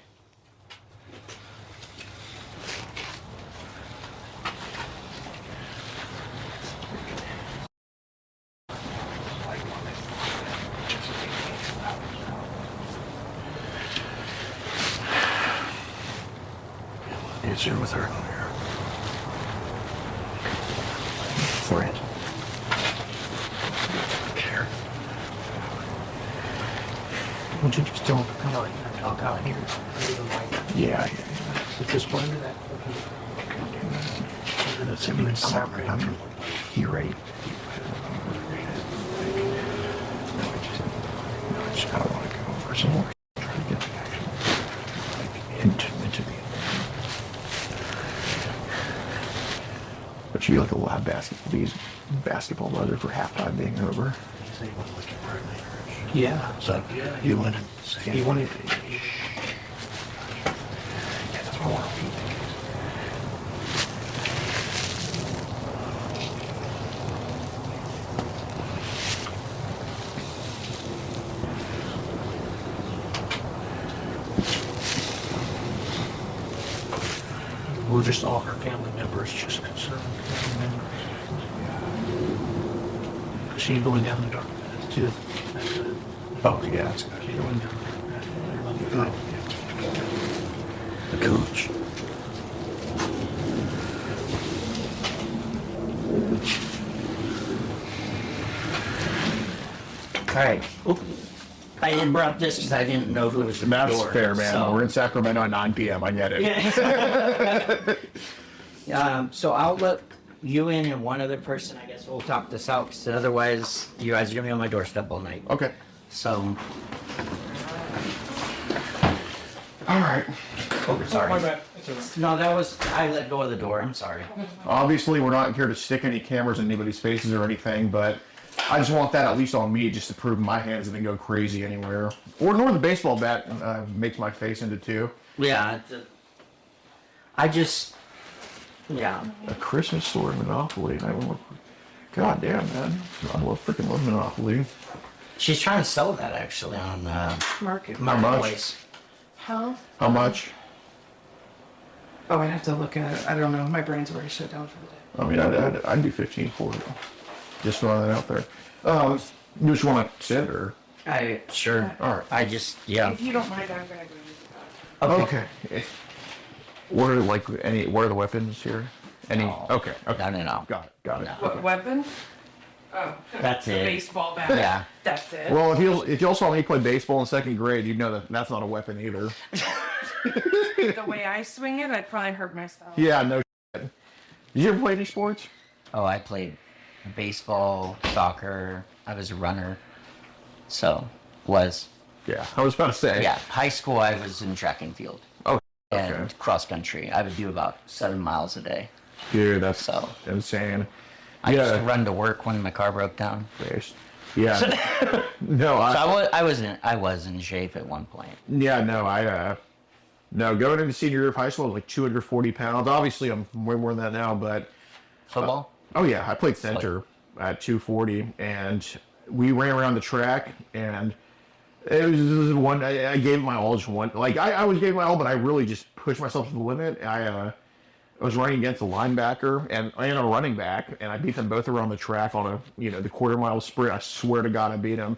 Speaker 4: It's in with her. For it. Care.
Speaker 6: Would you just don't kind of like talk out here?
Speaker 4: Yeah.
Speaker 6: Just blend that.
Speaker 4: That's a good summer. You ready? No, I just kind of want to go over some more. Try to get the actual hint into the. But should be like a lab basketball buzzer for halftime being over.
Speaker 6: Yeah.
Speaker 4: So
Speaker 6: You wanted.
Speaker 4: Yeah, that's what I want to read.
Speaker 6: We're just all her family members, just concerned family members. She's going down the dark path too. That's good.
Speaker 4: Oh yeah, that's good.
Speaker 6: She's going down the dark path. I love you.
Speaker 4: The coach.
Speaker 3: All right. Oop. I had brought this because I didn't know who was at the
Speaker 4: That's
Speaker 3: door.
Speaker 4: fair, man.
Speaker 3: So,
Speaker 4: We're in Sacramento at 9 p.m. I get it.
Speaker 3: so I'll let you in and one other person. I guess we'll talk this out because otherwise you guys are gonna be on my doorstep all night.
Speaker 4: Okay.
Speaker 3: So,
Speaker 4: All right.
Speaker 3: oh, sorry. No, that was I let go of the door. I'm sorry.
Speaker 4: Obviously, we're not here to stick any cameras in anybody's faces or anything, but I just want that at least on me, just to prove my hands didn't go crazy anywhere. Or nor the baseball bat makes my face into two.
Speaker 3: Yeah. I just. Yeah.
Speaker 4: A Christmas store Monopoly. God damn, man. I freaking love Monopoly.
Speaker 3: She's trying to sell that actually on
Speaker 5: Market.
Speaker 4: How much?
Speaker 3: Marketplace.
Speaker 5: How?
Speaker 4: How much?
Speaker 5: Oh, I'd have to look at it. I don't know. My brain's already shut down for the day.
Speaker 4: I mean, I'd do 15 for it. Just throwing that out there. You just want to sit or?
Speaker 3: Sure.
Speaker 4: All right.
Speaker 3: I just yeah.
Speaker 5: If you don't mind, I'm gonna go use the bathroom.
Speaker 4: Okay. What are the weapons here? Any?
Speaker 3: No.
Speaker 4: Okay. Okay.
Speaker 3: No.
Speaker 4: Got it.
Speaker 5: What weapon? Oh,
Speaker 3: That's
Speaker 5: the
Speaker 3: it.
Speaker 5: baseball bat.
Speaker 3: Yeah.
Speaker 5: That's it.
Speaker 4: Well, if y'all saw me play baseball in second grade, you'd know that that's not a weapon either.
Speaker 5: The way I swing it, I'd probably hurt myself.
Speaker 4: Yeah, no shit. Did you ever play any sports?
Speaker 3: Oh, I played baseball, soccer. I was a runner. So,
Speaker 4: Yeah, I was about to say.
Speaker 3: yeah. High school, I was in track and field
Speaker 4: Oh,
Speaker 3: and
Speaker 4: okay.
Speaker 3: cross country. I would do about 7 miles a day.
Speaker 4: Dude, that's
Speaker 3: So.
Speaker 4: insane.
Speaker 3: I used to
Speaker 4: Yeah.
Speaker 3: run to work when my car broke down.
Speaker 4: Yeah. No,
Speaker 3: So I was in shape at one point.
Speaker 4: No, going into senior year of high school, I was like 240 pounds. Obviously, I'm way more than that now, but
Speaker 3: Football?
Speaker 4: oh yeah, I played center at 240, and we ran around the track, and it was one. I gave my all, just one. Like I was giving my all, but I really just pushed myself to the limit. I was running against a linebacker and a running back, and I beat them both around the track on the quarter mile sprint. I swear to God, I beat them,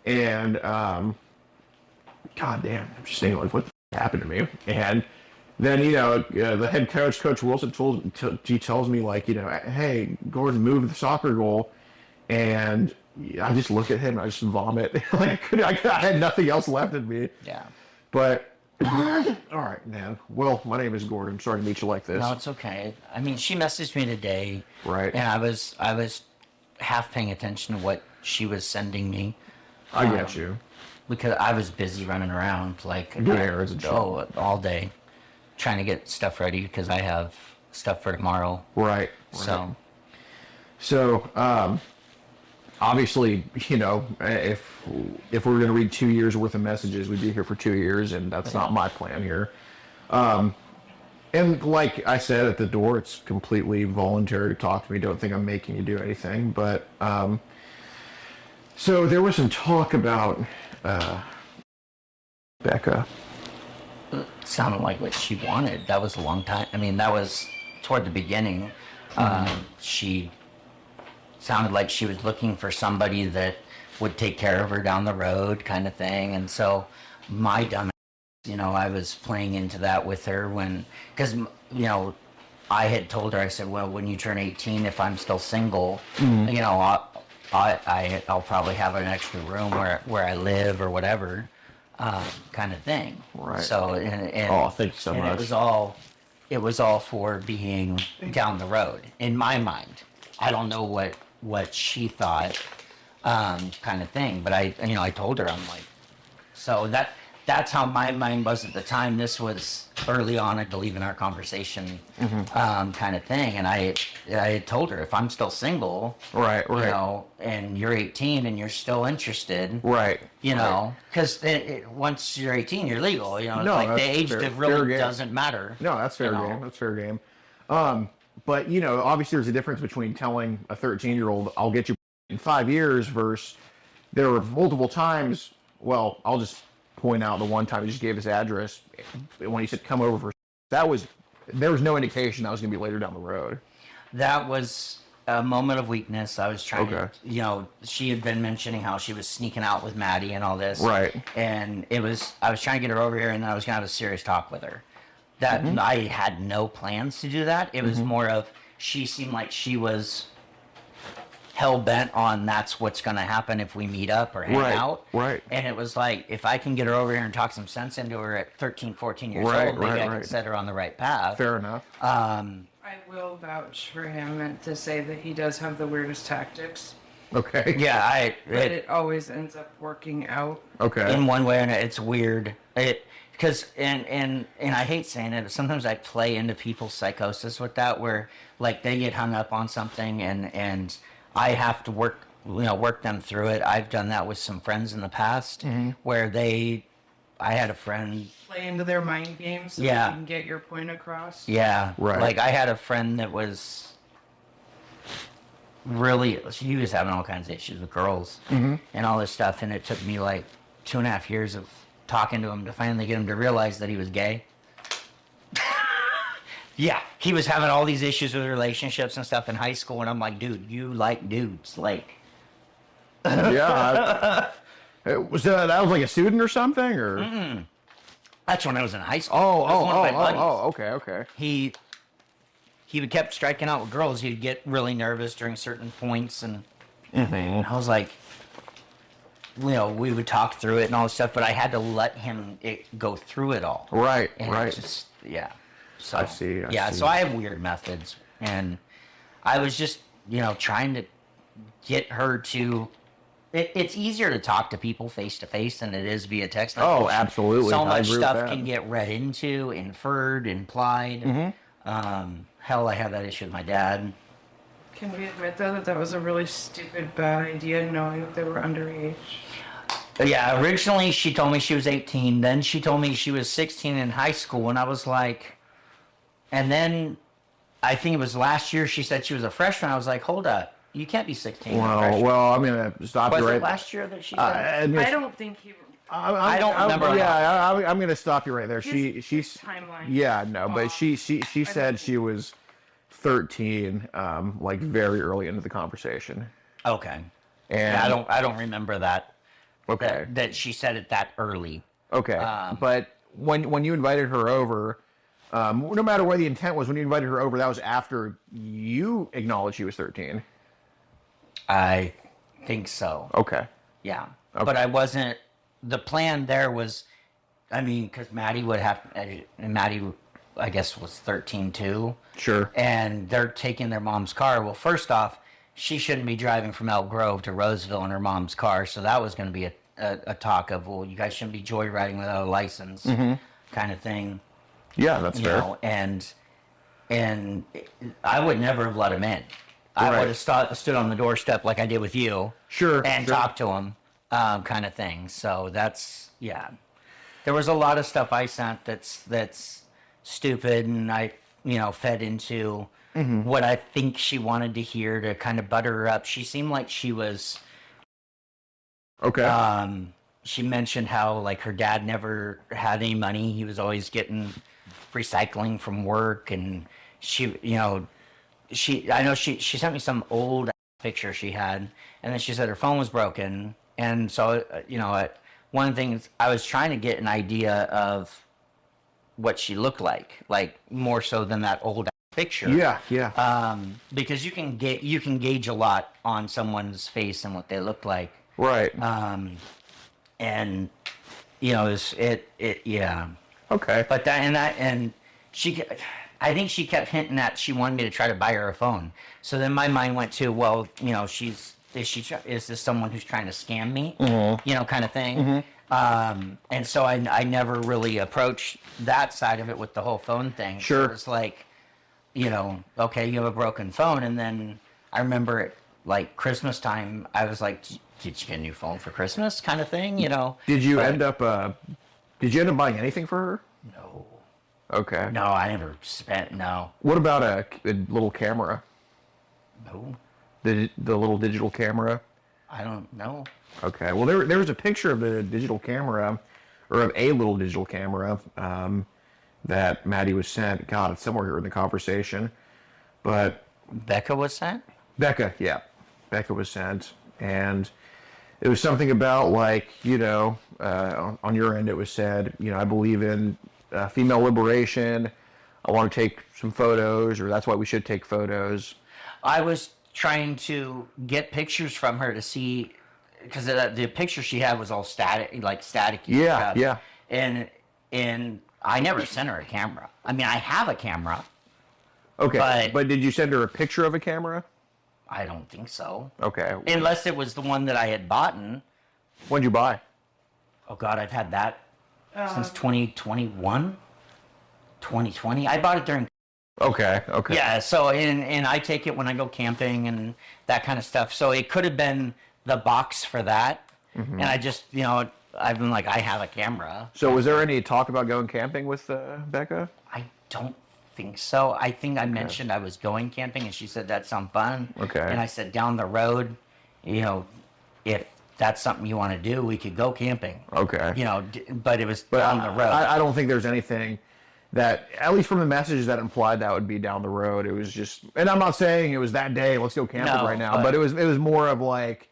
Speaker 4: and God damn, I'm just saying, like, what the happened to me? And then the head coach, Coach Wilson, tells me, like, hey, Gordon, move the soccer goal, and I just look at him and I just vomit. Like I had nothing else left in me.
Speaker 3: Yeah.
Speaker 4: But all right, man. Well, my name is Gordon. I'm sorry to meet you like this.
Speaker 3: No, it's okay. I mean, she messaged me today.
Speaker 4: Right.
Speaker 3: And I was half paying attention to what she was sending me.
Speaker 4: I get you.
Speaker 3: Because I was busy running around like
Speaker 4: Doing errands and shit.
Speaker 3: all day, trying to get stuff ready because I have stuff for tomorrow.
Speaker 4: Right.
Speaker 3: So,
Speaker 4: Obviously, if we were going to read 2 years worth of messages, we'd be here for 2 years, and that's not my plan here. And like I said at the door, it's completely voluntary to talk to me. Don't think I'm making you do anything. But so there was some talk about Becca.
Speaker 3: it sounded like what she wanted. That was a long time. I mean, that was toward the beginning. She sounded like she was looking for somebody that would take care of her down the road, kind of thing. And so my dumb, I was playing into that with her because I had told her, I said, well, when you turn 18, if I'm still single, I'll probably have an extra room where I live or whatever. kind of thing.
Speaker 4: Right.
Speaker 3: So, and
Speaker 4: Oh, thank you so
Speaker 3: and
Speaker 4: much.
Speaker 3: it was all for being down the road in my mind. I don't know what she thought, kind of thing. But I told her, I'm like, so that's how my mind was at the time. This was early on, I believe, in our conversation, kind of thing. And I had told her, if I'm still single,
Speaker 4: Right.
Speaker 3: you know, and you're 18 and you're still interested,
Speaker 4: Right.
Speaker 3: you know, because once you're 18, you're legal. You know,
Speaker 4: No,
Speaker 3: like the
Speaker 4: that's
Speaker 3: age
Speaker 4: fair
Speaker 3: really
Speaker 4: game.
Speaker 3: doesn't matter.
Speaker 4: No, that's fair
Speaker 3: you know?
Speaker 4: game. That's fair game. But you know, obviously there's a difference between telling a 13-year-old, "I'll get you in 5 years," versus there were multiple times. Well, I'll just point out the one time he just gave his address when he said, "Come over for." There was no indication that was going to be later down the road.
Speaker 3: That was a moment of weakness. I was trying
Speaker 4: Okay.
Speaker 3: to, you know, she had been mentioning how she was sneaking out with Maddie and all this.
Speaker 4: Right.
Speaker 3: And I was trying to get her over here, and I was going to have a serious talk with her. That I had no plans to do that. It was more of, she seemed like she was hell bent on that's what's going to happen if we meet up or hang out.
Speaker 4: Right.
Speaker 3: And it was like, if I can get her over here and talk some sense into her at 13, 14 years
Speaker 4: Right,
Speaker 3: old, maybe
Speaker 4: right,
Speaker 3: I can
Speaker 4: right.
Speaker 3: set her on the right path.
Speaker 4: Fair enough.
Speaker 5: I will vouch for him and to say that he does have the weirdest tactics,
Speaker 4: Okay.
Speaker 3: Yeah,
Speaker 5: but it always ends up working out.
Speaker 4: Okay.
Speaker 3: in one way, and it's weird. Because and I hate saying it, but sometimes I play into people's psychosis with that, where like they get hung up on something, and I have to work them through it. I've done that with some friends in the past, where I had a friend.
Speaker 5: Play into their mind games so
Speaker 3: Yeah.
Speaker 5: that you can get your point across.
Speaker 3: Yeah,
Speaker 4: Right.
Speaker 3: Like I had a friend that was really, he was having all kinds of issues with girls and all this stuff, and it took me like 2.5 years of talking to him to finally get him to realize that he was gay. Yeah, he was having all these issues with relationships and stuff in high school, and I'm like, dude, you like dudes, like.
Speaker 4: Yeah. That was like a student or something, or?
Speaker 3: That's when I was in high school. That was one of my buddies.
Speaker 4: Okay.
Speaker 3: He would kept striking out with girls. He'd get really nervous during certain points, and I was like, we would talk through it and all this stuff, but I had to let him go through it all.
Speaker 4: Right,
Speaker 3: And
Speaker 4: right.
Speaker 3: Just, yeah. So,
Speaker 4: I see.
Speaker 3: So I have weird methods, and I was just, trying to get her to. It's easier to talk to people face to face than it is via text message.
Speaker 4: Oh, absolutely.
Speaker 3: So
Speaker 4: I
Speaker 3: much
Speaker 4: agree with
Speaker 3: stuff
Speaker 4: that.
Speaker 3: can get read into, inferred, implied. Hell, I had that issue with my dad.
Speaker 5: Can we admit though that was a really stupid, bad idea, knowing that they were underage?
Speaker 3: Yeah, originally she told me she was 18. Then she told me she was 16 in high school, and I was like, and then I think it was last year she said she was a freshman. I was like, hold up, you can't be 16. and a freshman.
Speaker 4: Well, I'm gonna stop
Speaker 3: Was
Speaker 4: you
Speaker 3: it
Speaker 4: right.
Speaker 3: last year that she said?
Speaker 5: I don't think he.
Speaker 3: I don't remember.
Speaker 4: Yeah, I'm gonna stop you right there.
Speaker 5: His
Speaker 4: She's
Speaker 5: timeline.
Speaker 4: Yeah, no, but she said she was 13, like very early into the conversation.
Speaker 3: Okay.
Speaker 4: And
Speaker 3: Yeah, I don't remember that.
Speaker 4: Okay.
Speaker 3: That she said it that early.
Speaker 4: Okay. But when you invited her over, no matter what the intent was, when you invited her over, that was after you acknowledged she was 13.
Speaker 3: I think so.
Speaker 4: Okay.
Speaker 3: Yeah.
Speaker 4: Okay.
Speaker 3: But I wasn't. The plan there was, because Maddie I guess, was 13 too.
Speaker 4: Sure.
Speaker 3: And they're taking their mom's car. Well, first off, she shouldn't be driving from Elk Grove to Roseville in her mom's car. So that was going to be a talk of, well, you guys shouldn't be joyriding without a license, kind of thing.
Speaker 4: Yeah, that's fair.
Speaker 3: And I would never have let him in. I
Speaker 4: Right.
Speaker 3: would have stood on the doorstep like I did with you.
Speaker 4: Sure.
Speaker 3: And
Speaker 4: sure.
Speaker 3: talked to him, kind of thing. So that's, yeah. There was a lot of stuff I sent that's stupid, and I, fed into what I think she wanted to hear to kind of butter her up. She seemed like she was,
Speaker 4: Okay.
Speaker 3: she mentioned how, like, her dad never had any money. He was always getting recycling from work, and she, I know she sent me some old picture she had, and then she said her phone was broken. And so, one of the things I was trying to get an idea of what she looked like more so than that old picture.
Speaker 4: Yeah.
Speaker 3: Because you can gauge a lot on someone's face and what they look like.
Speaker 4: Right.
Speaker 3: And yeah.
Speaker 4: Okay.
Speaker 3: But and I think she kept hinting that she wanted me to try to buy her a phone. So then my mind went to, well, is this someone who's trying to scam me? Kind of thing. And so I never really approached that side of it with the whole phone thing.
Speaker 4: Sure.
Speaker 3: So it was like, okay, you have a broken phone. And then I remember it, like Christmas time, I was like, did you get a new phone for Christmas kind of thing,
Speaker 4: Did you end up buying anything for her?
Speaker 3: No.
Speaker 4: Okay.
Speaker 3: No, I never spent, no.
Speaker 4: What about a little camera?
Speaker 3: No.
Speaker 4: The little digital camera?
Speaker 3: I don't know.
Speaker 4: Okay. Well, there was a picture of the digital camera, or of a little digital camera, that Maddie was sent. God, it's somewhere here in the conversation. But
Speaker 3: Becca was sent?
Speaker 4: Becca, yeah. Becca was sent. And it was something about, like, on your end it was said, I believe in female liberation. I want to take some photos, or that's why we should take photos.
Speaker 3: I was trying to get pictures from her to see, because the picture she had was all static, like staticky.
Speaker 4: Yeah,
Speaker 3: stuff.
Speaker 4: yeah.
Speaker 3: And I never sent her a camera. I mean, I have a camera.
Speaker 4: Okay, but did you send her a picture of a camera?
Speaker 3: I don't think so.
Speaker 4: Okay.
Speaker 3: Unless it was the one that I had bought.
Speaker 4: When'd you buy?
Speaker 3: Oh, God, I've had that since 2021, 2020. I bought it during...
Speaker 4: Okay.
Speaker 3: Yeah, so, and I take it when I go camping and that kind of stuff. So it could have been the box for that. And I just, I've been like, I have a camera.
Speaker 4: So was there any talk about going camping with Becca?
Speaker 3: I don't think so. I think I mentioned I was going camping, and she said that sounds fun.
Speaker 4: Okay.
Speaker 3: And I said, down the road, if that's something you want to do, we could go camping.
Speaker 4: Okay.
Speaker 3: But it was down the road.
Speaker 4: I don't think there's anything that, at least from the messages, that implied that would be down the road. It was just, and I'm not saying it was that day, let's go camping right now, but it was more of like,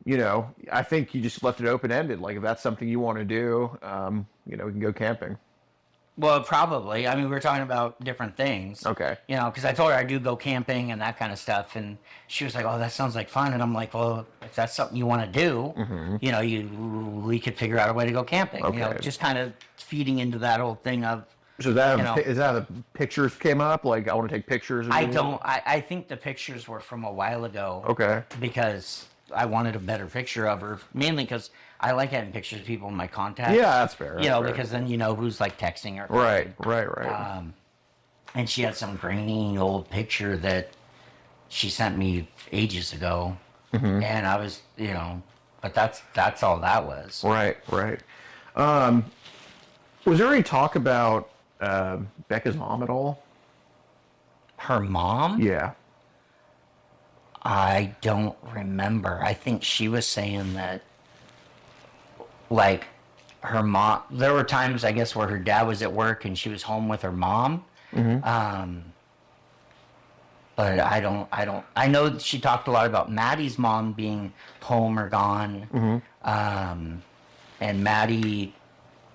Speaker 4: I think you just left it open-ended. Like, if that's something you want to do, we can go camping.
Speaker 3: Well, probably. I mean, we were talking about different things.
Speaker 4: Okay.
Speaker 3: Because I told her I do go camping and that kind of stuff, and she was like, "Oh, that sounds like fun." And I'm like, "Well, if that's something you want to do, we could figure out a way to go camping."
Speaker 4: Okay.
Speaker 3: Just kind of feeding into that whole thing of.
Speaker 4: So is that the pictures came up? Like, I want to take pictures.
Speaker 3: I think the pictures were from a while ago.
Speaker 4: Okay.
Speaker 3: Because I wanted a better picture of her, mainly because I like having pictures of people in my contacts.
Speaker 4: Yeah, that's fair.
Speaker 3: Because then you know who's like texting her.
Speaker 4: Right.
Speaker 3: And she had some grainy old picture that she sent me ages ago, and I was, but that's all that was.
Speaker 4: Right. Was there any talk about Becca's mom at all?
Speaker 3: Her mom?
Speaker 4: Yeah.
Speaker 3: I don't remember. I think she was saying that, like, her mom, there were times, I guess, where her dad was at work and she was home with her mom. But I know she talked a lot about Maddie's mom being home or gone. And Maddie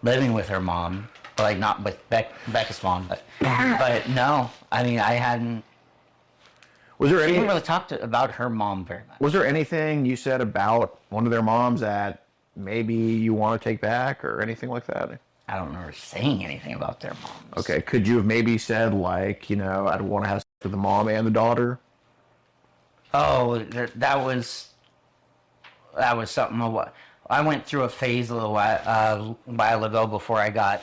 Speaker 3: living with her mom, like, not with Becca's mom, but no, I mean, I hadn't.
Speaker 4: Was there
Speaker 3: She didn't really talk about her mom very much.
Speaker 4: Was there anything you said about one of their moms that maybe you want to take back, or anything like that?
Speaker 3: I don't remember saying anything about their moms.
Speaker 4: Okay, could you have maybe said, like, I'd want to have sex with the mom and the daughter?
Speaker 3: Oh, that was something. I went through a phase a little while ago before I got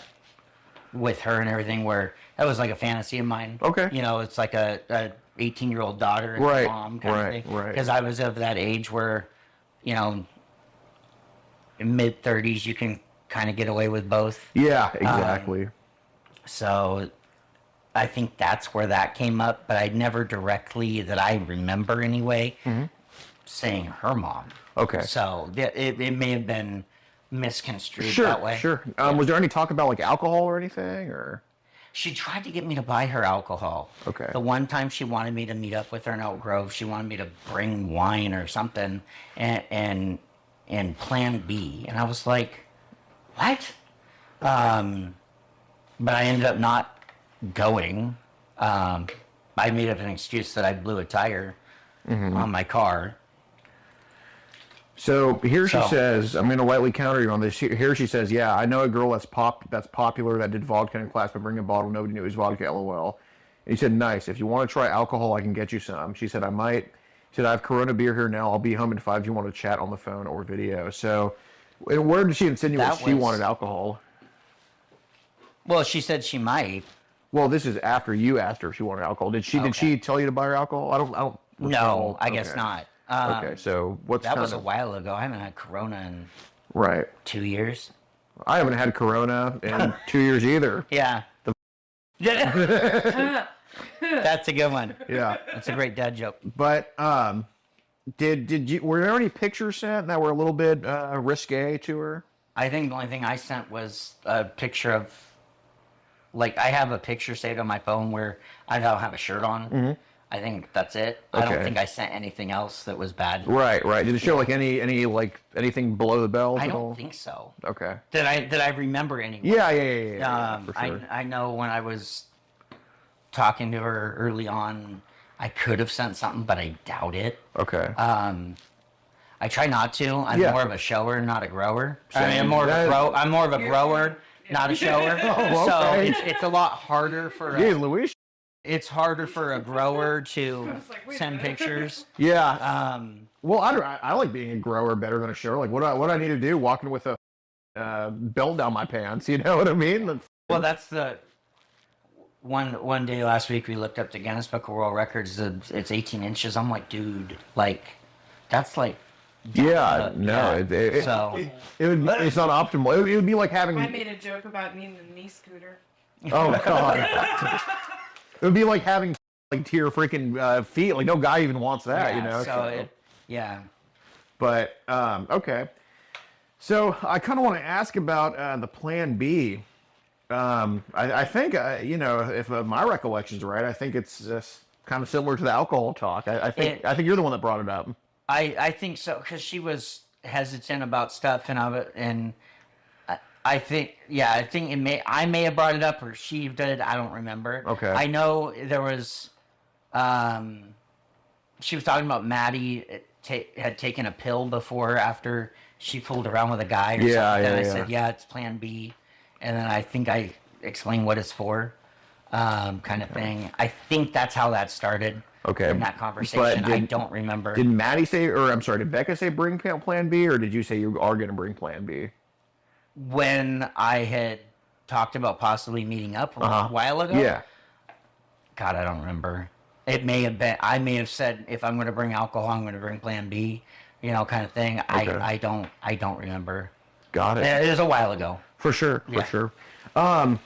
Speaker 3: with her and everything, where that was like a fantasy of mine.
Speaker 4: Okay.
Speaker 3: It's like a 18-year-old daughter and
Speaker 4: Right,
Speaker 3: mom kind of thing.
Speaker 4: right.
Speaker 3: Because I was of that age where, in mid-30s, you can kind of get away with both.
Speaker 4: Yeah, exactly.
Speaker 3: So I think that's where that came up, but I never directly, that I remember anyway, saying her mom.
Speaker 4: Okay.
Speaker 3: So it may have been misconstrued that way.
Speaker 4: Sure. Was there any talk about, like, alcohol or anything, or?
Speaker 3: She tried to get me to buy her alcohol.
Speaker 4: Okay.
Speaker 3: The one time she wanted me to meet up with her in Elk Grove, she wanted me to bring wine or something, and Plan B, and I was like, what? But I ended up not going. I made up an excuse that I blew a tire on my car.
Speaker 4: So here she
Speaker 3: So-
Speaker 4: says, I'm going to lightly counter you on this. Here she says, yeah, I know a girl that's popular that did vodka in class, but bring a bottle. Nobody knew it was vodka, LOL. And he said, nice. If you want to try alcohol, I can get you some. She said, I might. She said, I have Corona beer here now. I'll be home in 5 if you want to chat on the phone or video. So where did she insinuate
Speaker 3: That
Speaker 4: she
Speaker 3: was-
Speaker 4: wanted alcohol?
Speaker 3: Well, she said she might.
Speaker 4: Well, this is after you asked her if she wanted alcohol. Did she tell you to buy her alcohol? I don't
Speaker 3: No,
Speaker 4: recall.
Speaker 3: I guess
Speaker 4: Okay.
Speaker 3: not.
Speaker 4: Okay, so what's
Speaker 3: That
Speaker 4: kind
Speaker 3: was a
Speaker 4: of
Speaker 3: while ago. I haven't had Corona in
Speaker 4: right?
Speaker 3: 2 years.
Speaker 4: I haven't had Corona in 2 years either.
Speaker 3: Yeah. That's a good one.
Speaker 4: Yeah,
Speaker 3: That's a great dad joke.
Speaker 4: but did you were there any pictures sent that were a little bit risque to her?
Speaker 3: I think the only thing I sent was a picture of, like, I have a picture saved on my phone where I don't have a shirt on. Mm-hmm. I think that's it. I don't
Speaker 4: Okay.
Speaker 3: think I sent anything else that was bad.
Speaker 4: Right. Did it show like any like anything below the belt
Speaker 3: I
Speaker 4: at
Speaker 3: don't
Speaker 4: all?
Speaker 3: think so.
Speaker 4: Okay.
Speaker 3: Did I remember anyone?
Speaker 4: Yeah, for sure.
Speaker 3: I know when I was talking to her early on, I could have sent something, but I doubt it.
Speaker 4: Okay.
Speaker 3: I try not to. I'm
Speaker 4: Yeah.
Speaker 3: more of a shower, not a grower. I mean,
Speaker 4: Same.
Speaker 3: I'm more of
Speaker 4: That-
Speaker 3: a grower, not a shower.
Speaker 4: Oh,
Speaker 3: So
Speaker 4: okay.
Speaker 3: it's a lot harder for
Speaker 4: Geez, Luis.
Speaker 3: it's harder for a grower to send pictures.
Speaker 4: Yeah. Well, I like being a grower better than a shower. Like, what I need to do? Walking with a belt down my pants. You know what I mean?
Speaker 3: Well, that's the one day last week we looked up the Guinness Book of World Records. It's 18 inches. I'm like, dude, like that's like
Speaker 4: Yeah. No.
Speaker 3: yeah. So
Speaker 4: It's not optimal. It would be like having.
Speaker 5: I made a joke about needing a knee scooter.
Speaker 4: Oh God. It would be like having like to your freaking feet. Like no guy even wants that.
Speaker 3: yeah,
Speaker 4: You know.
Speaker 3: So yeah.
Speaker 4: But okay. So I kind of want to ask about the Plan B. I think if my recollection's right, I think it's kind of similar to the alcohol talk. I think you're the one that brought it up.
Speaker 3: I think so because she was hesitant about stuff and I think I may have brought it up or she did. I don't remember.
Speaker 4: Okay.
Speaker 3: I know there was she was talking about Maddie had taken a pill before or after she fooled around with a guy or something. And I said, yeah, it's Plan B. And then I think I explained what it's for, kind of thing. I think that's how that started.
Speaker 4: Okay.
Speaker 3: In that conversation,
Speaker 4: But
Speaker 3: I don't remember.
Speaker 4: Did Maddie say, or I'm sorry, did Becca say bring Plan B, or did you say you are going to bring Plan B?
Speaker 3: When I had talked about possibly meeting up a while ago.
Speaker 4: Yeah.
Speaker 3: God, I don't remember. It may have been. I may have said if I'm going to bring alcohol, I'm going to bring Plan B, kind of thing.
Speaker 4: Okay.
Speaker 3: I don't remember.
Speaker 4: Got it.
Speaker 3: It was a while ago.
Speaker 4: For sure.
Speaker 3: Yeah.
Speaker 4: For sure.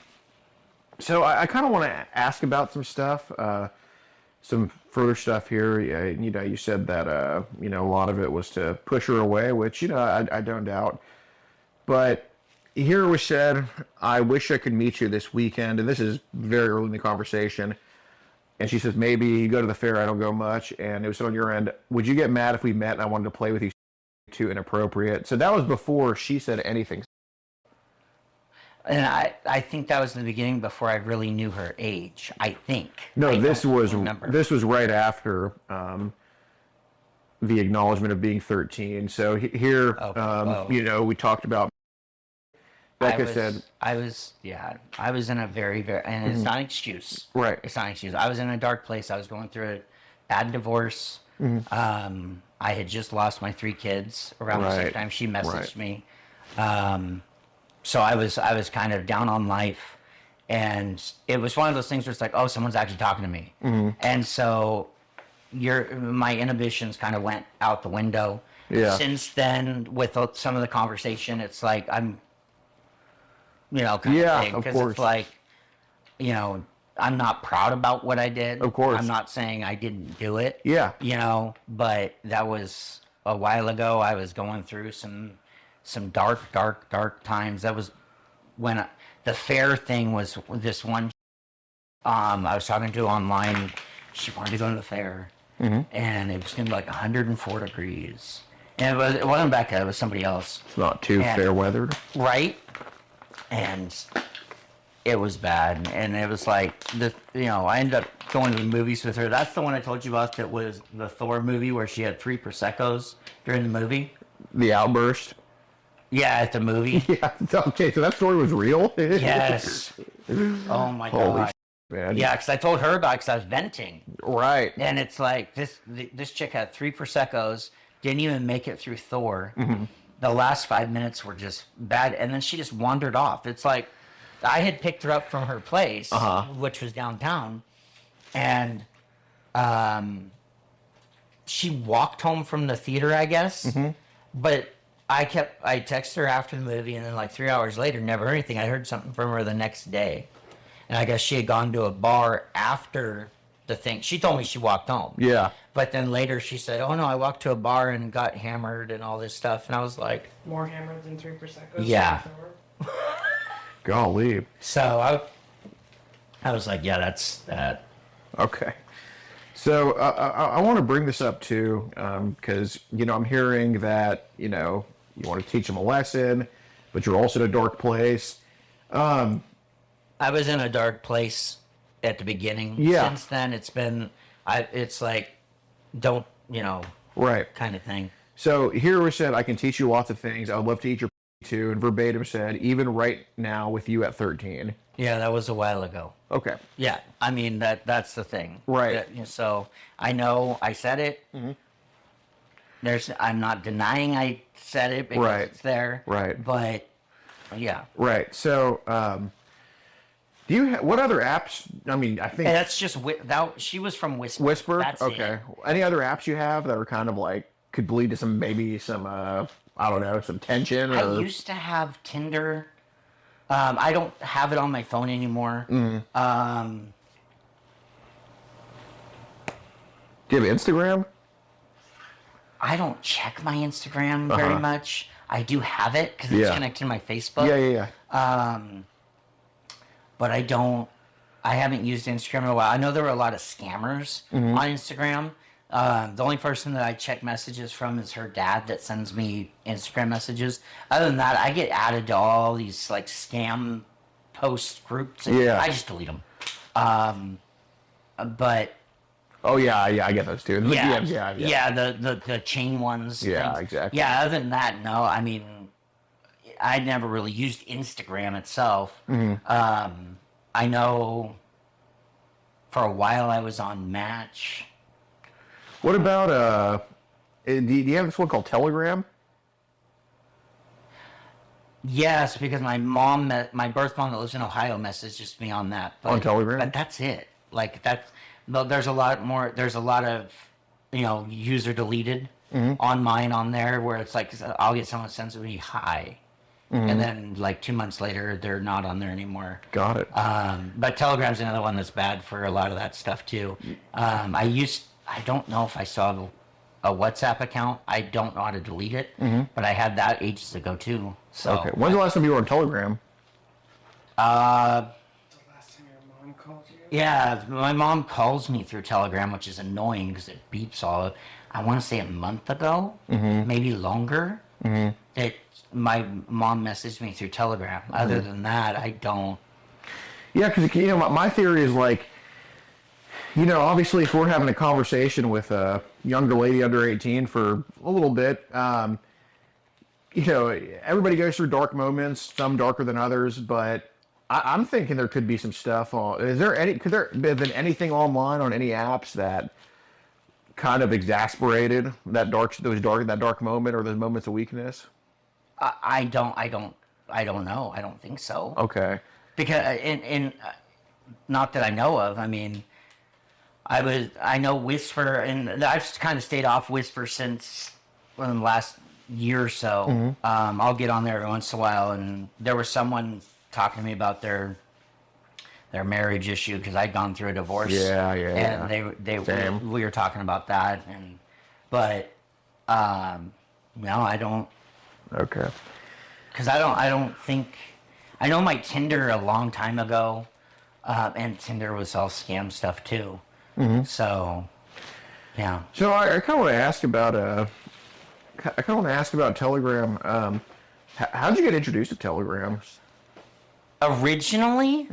Speaker 4: So I kind of want to ask about some stuff, some further stuff here. You said that a lot of it was to push her away, which I don't doubt. But here it was said, I wish I could meet you this weekend, and this is very early in the conversation. And she says, maybe you go to the fair, I don't go much. And it was on your end, would you get mad if we met and I wanted to play with you too inappropriate? So that was before she said anything.
Speaker 3: And I think that was in the beginning before I really knew her age. I think.
Speaker 4: No,
Speaker 3: this
Speaker 4: was right after the acknowledgement of being 13. So here, we talked about. Becca said,
Speaker 3: I was in a very, very, and it's not an excuse.
Speaker 4: Right.
Speaker 3: It's not an excuse. I was in a dark place. I was going through a bad divorce. I had just lost my 3 kids around the same time she messaged me. So I was kind of down on life, and it was one of those things where it's like, oh, someone's actually talking to me. And so my inhibitions kind of went out the window.
Speaker 4: Yeah.
Speaker 3: Since then, with some of the conversation, it's like I'm, kind of thing.
Speaker 4: Of
Speaker 3: Because
Speaker 4: course.
Speaker 3: it's like, I'm not proud about what I did.
Speaker 4: Of course.
Speaker 3: I'm not saying I didn't do it.
Speaker 4: Yeah.
Speaker 3: But that was a while ago. I was going through some dark times. That was when the fair thing was this one. I was talking to online. She wanted to go to the fair, and it was going to be like 104 degrees. And it wasn't Becca. It was somebody else.
Speaker 4: It's not too fair weathered.
Speaker 3: Right. And it was bad. And it was like, I ended up going to the movies with her. That's the one I told you about that was the Thor movie where she had 3 Prosecco's during the movie.
Speaker 4: The outburst.
Speaker 3: Yeah, at the movie.
Speaker 4: Yeah. Okay, so that story was real.
Speaker 3: Yes. Oh my
Speaker 4: Holy
Speaker 3: god.
Speaker 4: man.
Speaker 3: Yeah, because I told her about it because I was venting.
Speaker 4: Right.
Speaker 3: And it's like this chick had 3 Prosecco's, didn't even make it through Thor.
Speaker 4: Mm-hmm.
Speaker 3: The last 5 minutes were just bad, and then she just wandered off. It's like I had picked her up from her place, which was downtown, and she walked home from the theater, I guess.
Speaker 4: Mm-hmm.
Speaker 3: But I texted her after the movie, and then like 3 hours later, never heard anything. I heard something from her the next day, and I guess she had gone to a bar after the thing. She told me she walked home.
Speaker 4: Yeah.
Speaker 3: But then later she said, "Oh no, I walked to a bar and got hammered and all this stuff." And I was like,
Speaker 5: More hammered than 3 Prosecco's.
Speaker 3: Yeah.
Speaker 4: Golly.
Speaker 3: So I was like, yeah, that's that.
Speaker 4: Okay. So I want to bring this up too, because I'm hearing that you want to teach them a lesson, but you're also in a dark place.
Speaker 3: I was in a dark place at the beginning.
Speaker 4: Yeah.
Speaker 3: Since then, it's like, don't
Speaker 4: Right.
Speaker 3: kind of thing.
Speaker 4: So here we said, I can teach you lots of things. I would love to eat your too, and verbatim said, even right now with you at 13.
Speaker 3: Yeah, that was a while ago.
Speaker 4: Okay.
Speaker 3: Yeah, I mean that's the thing.
Speaker 4: Right.
Speaker 3: So I know I said it.
Speaker 4: Mm-hmm.
Speaker 3: I'm not denying I said it because
Speaker 4: Right.
Speaker 3: it's there.
Speaker 4: Right.
Speaker 3: But yeah.
Speaker 4: Right. So, do you what other apps? I mean, I think
Speaker 3: And that's just she was from Whisper.
Speaker 4: Whisper.
Speaker 3: That's
Speaker 4: Okay.
Speaker 3: it.
Speaker 4: Any other apps you have that are kind of like could lead to some I don't know, some tension?
Speaker 3: I
Speaker 4: Or...
Speaker 3: used to have Tinder. I don't have it on my phone anymore.
Speaker 4: Do you have Instagram?
Speaker 3: I don't check my Instagram very much. I do have it because it's
Speaker 4: Yeah.
Speaker 3: connected to my Facebook.
Speaker 4: Yeah.
Speaker 3: But I haven't used Instagram in a while. I know there were a lot of scammers on Instagram. The only person that I check messages from is her dad that sends me Instagram messages. Other than that, I get added to all these like scam post groups. And
Speaker 4: Yeah.
Speaker 3: I just delete them. But
Speaker 4: Oh yeah, I get those too. The
Speaker 3: yeah,
Speaker 4: DMs, yeah.
Speaker 3: yeah, the chain ones.
Speaker 4: Yeah,
Speaker 3: things.
Speaker 4: exactly.
Speaker 3: Yeah, other than that, no. I mean, I never really used Instagram itself. I know for a while I was on Match.
Speaker 4: What about do you have this one called Telegram?
Speaker 3: Yes, because my birth mom that lives in Ohio messages me on that. But,
Speaker 4: On Telegram?
Speaker 3: But that's it. Like there's a lot more. There's a lot of user deleted on mine on there where it's like I'll get someone sends me hi, and then like 2 months later they're not on there anymore.
Speaker 4: Got it.
Speaker 3: But Telegram's another one that's bad for a lot of that stuff too. I don't know if I still have a WhatsApp account. I don't know how to delete it, but I had that ages ago too. So
Speaker 4: Okay. When's the last time you were on Telegram?
Speaker 5: The last time your mom called you?
Speaker 3: Yeah, my mom calls me through Telegram, which is annoying because it beeps all. I want to say a month ago, maybe longer. That my mom messaged me through Telegram. Other than that, I don't.
Speaker 4: Yeah, because my theory is like, obviously if we're having a conversation with a younger lady under 18 for a little bit, everybody goes through dark moments, some darker than others, but I'm thinking there could be some stuff on. Could there have been anything online on any apps that kind of exasperated that dark moment or those moments of weakness?
Speaker 3: I don't know. I don't think so.
Speaker 4: Okay.
Speaker 3: Because not that I know of. I mean, I know Whisper, and I've kind of stayed off Whisper since the last year or so. I'll get on there every once in a while, and there was someone talking to me about their marriage issue because I'd gone through a divorce.
Speaker 4: Yeah.
Speaker 3: And we were talking about that, but no, I don't.
Speaker 4: Okay.
Speaker 3: Because I don't think I know my Tinder a long time ago, and Tinder was all scam stuff too. So, yeah.
Speaker 4: So I kind of want to ask about Telegram. How did you get introduced to Telegram?
Speaker 3: Originally,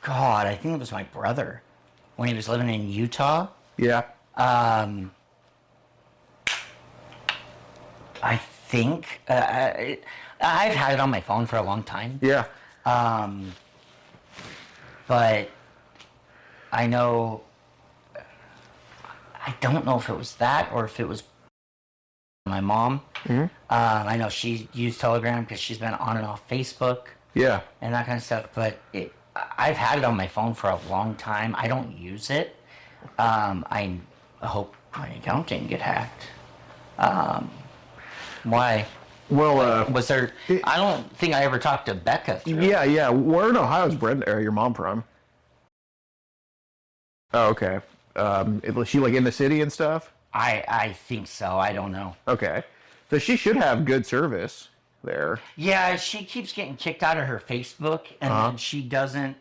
Speaker 3: God, I think it was my brother when he was living in Utah.
Speaker 4: Yeah.
Speaker 3: I think I've had it on my phone for a long time.
Speaker 4: Yeah.
Speaker 3: But I know, I don't know if it was that or if it was my mom. I know she used Telegram because she's been on and off Facebook
Speaker 4: Yeah.
Speaker 3: and that kind of stuff. But I've had it on my phone for a long time. I don't use it. I hope my account didn't get hacked. Why?
Speaker 4: Well,
Speaker 3: Was there? I don't think I ever talked to Becca. Through it.
Speaker 4: yeah. Where in Ohio is Brenda, your mom from? Oh, okay. Was she like in the city and stuff?
Speaker 3: I think so. I don't know.
Speaker 4: Okay. So she should have good service there.
Speaker 3: Yeah, she keeps getting kicked out of her Facebook, and then she doesn't.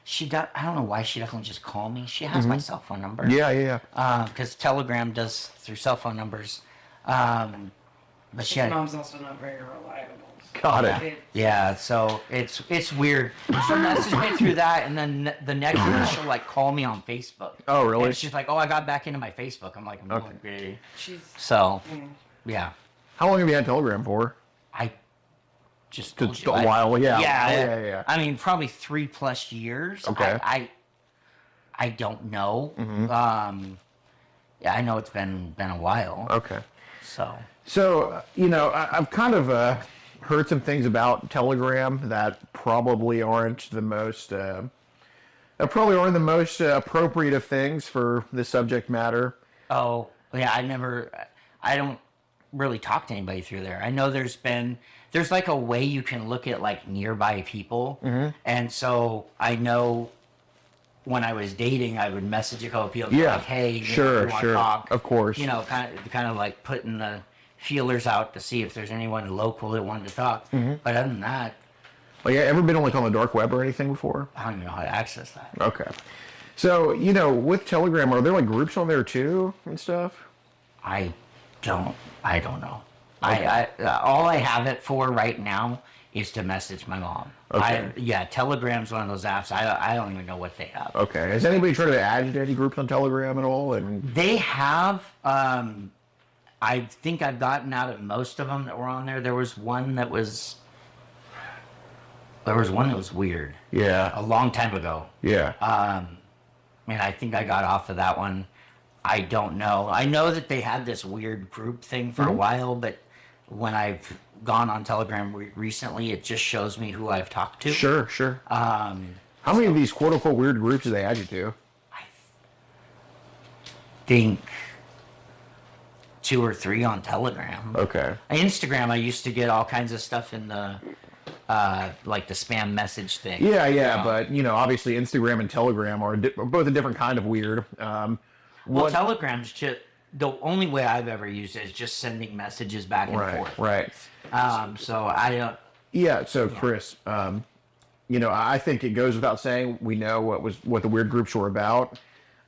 Speaker 3: She does. I don't know why she doesn't just call me. She has my cell phone number.
Speaker 4: Yeah.
Speaker 3: Because Telegram does through cell phone numbers. But she
Speaker 5: His
Speaker 3: had,
Speaker 5: mom's also not very reliable.
Speaker 4: Got it.
Speaker 3: yeah, so it's weird. She'll message me through that, and then the next week she'll like call me on Facebook.
Speaker 4: Oh, really?
Speaker 3: And she's like, "Oh, I got back into my Facebook." I'm like, "Okay."
Speaker 5: She's
Speaker 3: So, yeah,
Speaker 4: How long have you had Telegram for?
Speaker 3: I just
Speaker 4: Just
Speaker 3: told you,
Speaker 4: a while, yeah.
Speaker 3: yeah. I mean, probably 3+ years.
Speaker 4: Okay.
Speaker 3: I don't know. Yeah, I know it's been a while.
Speaker 4: Okay.
Speaker 3: So
Speaker 4: I've kind of heard some things about Telegram that probably aren't the most appropriate of things for this subject matter.
Speaker 3: Oh, yeah, I don't really talk to anybody through there. I know there's like a way you can look at like nearby people. And so I know when I was dating, I would message a couple of people
Speaker 4: Yeah,
Speaker 3: like, "Hey, you
Speaker 4: sure,
Speaker 3: want to
Speaker 4: sure,
Speaker 3: talk?"
Speaker 4: of course.
Speaker 3: Kind of like putting the feelers out to see if there's anyone local that wanted to talk. But other than that,
Speaker 4: Like, ever been like on the dark web or anything before?
Speaker 3: I don't even know how to access that.
Speaker 4: Okay. So, with Telegram, are there like groups on there too and stuff?
Speaker 3: I don't know. I all I have it for right now is to message my mom.
Speaker 4: Okay.
Speaker 3: Telegram's one of those apps. I don't even know what they have.
Speaker 4: Okay. Has anybody tried to add you to any groups on Telegram at all? And
Speaker 3: They have. I think I've gotten out of most of them that were on there. There was one that was weird.
Speaker 4: yeah,
Speaker 3: A long time ago.
Speaker 4: yeah.
Speaker 3: And I think I got off of that one. I don't know. I know that they had this weird group thing for a while, but when I've gone on Telegram recently, it just shows me who I've talked to.
Speaker 4: Sure. How many of these quote unquote weird groups do they add you to?
Speaker 3: I think 2 or 3 on Telegram.
Speaker 4: Okay.
Speaker 3: Instagram, I used to get all kinds of stuff in the like the spam message thing.
Speaker 4: Yeah, but obviously Instagram and Telegram are both a different kind of weird.
Speaker 3: Well, Telegram's just the only way I've ever used it is just sending messages back and forth.
Speaker 4: Right.
Speaker 3: So I don't.
Speaker 4: Yeah. So Chris, I think it goes without saying we know what the weird groups were about.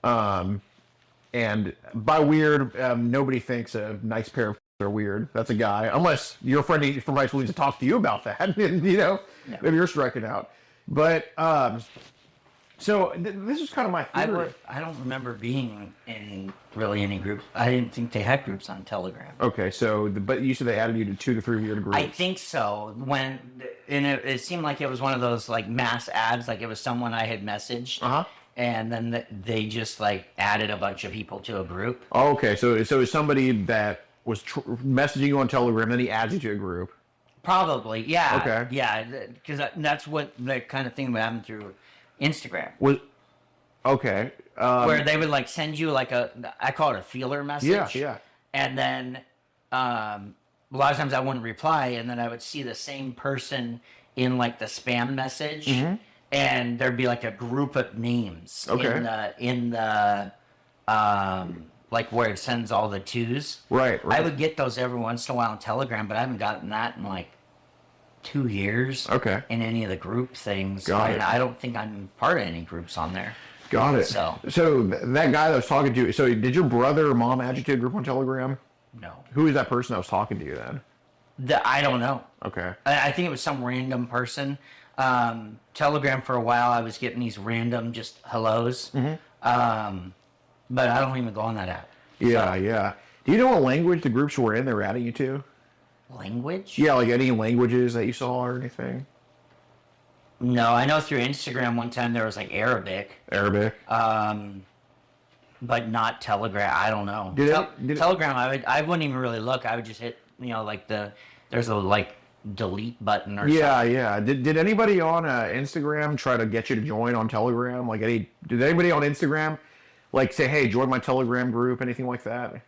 Speaker 4: And by weird, nobody thinks a nice pair of are weird. That's a guy, unless your friend from high school needs to talk to you about that. Maybe you're striking out. But so this is kind of my theory.
Speaker 3: I don't remember being in really any groups. I didn't think they had groups on Telegram.
Speaker 4: Okay, so but you said they added you to 2 to 3 weird groups.
Speaker 3: I think so. It seemed like it was one of those like mass ads, like it was someone I had messaged. And then they just like added a bunch of people to a group.
Speaker 4: Okay, so it's somebody that was messaging you on Telegram, then he adds you to a group.
Speaker 3: Probably, yeah.
Speaker 4: Okay.
Speaker 3: Yeah, because that's what the kind of thing would happen through Instagram.
Speaker 4: Okay.
Speaker 3: Where they would like send you like I call it a feeler message.
Speaker 4: Yeah.
Speaker 3: And then a lot of times I wouldn't reply, and then I would see the same person in like the spam message, and there'd be like a group of names in the like where it sends all the twos.
Speaker 4: Right.
Speaker 3: I would get those every once in a while on Telegram, but I haven't gotten that in like 2 years.
Speaker 4: Okay.
Speaker 3: In any of the group things.
Speaker 4: Got it.
Speaker 3: I don't think I'm part of any groups on there.
Speaker 4: Got it.
Speaker 3: So
Speaker 4: that guy that was talking to you, so did your brother or mom add you to a group on Telegram?
Speaker 3: No.
Speaker 4: Who is that person that was talking to you then?
Speaker 3: I don't know.
Speaker 4: Okay.
Speaker 3: I think it was some random person. Telegram for a while, I was getting these random just hellos. But I don't even go on that app.
Speaker 4: Yeah. Do you know what language the groups were in they were adding you to?
Speaker 3: Language?
Speaker 4: Yeah, like any languages that you saw or anything?
Speaker 3: No, I know through Instagram one time there was like Arabic,
Speaker 4: Arabic?
Speaker 3: but not Telegram. I don't know.
Speaker 4: Did it-
Speaker 3: Telegram, I wouldn't even really look. I would just hit, like there's a like delete button or
Speaker 4: Yeah,
Speaker 3: something.
Speaker 4: yeah. Did anybody on Instagram try to get you to join on Telegram? Like, did anybody on Instagram like say, "Hey, join my Telegram group," anything like that?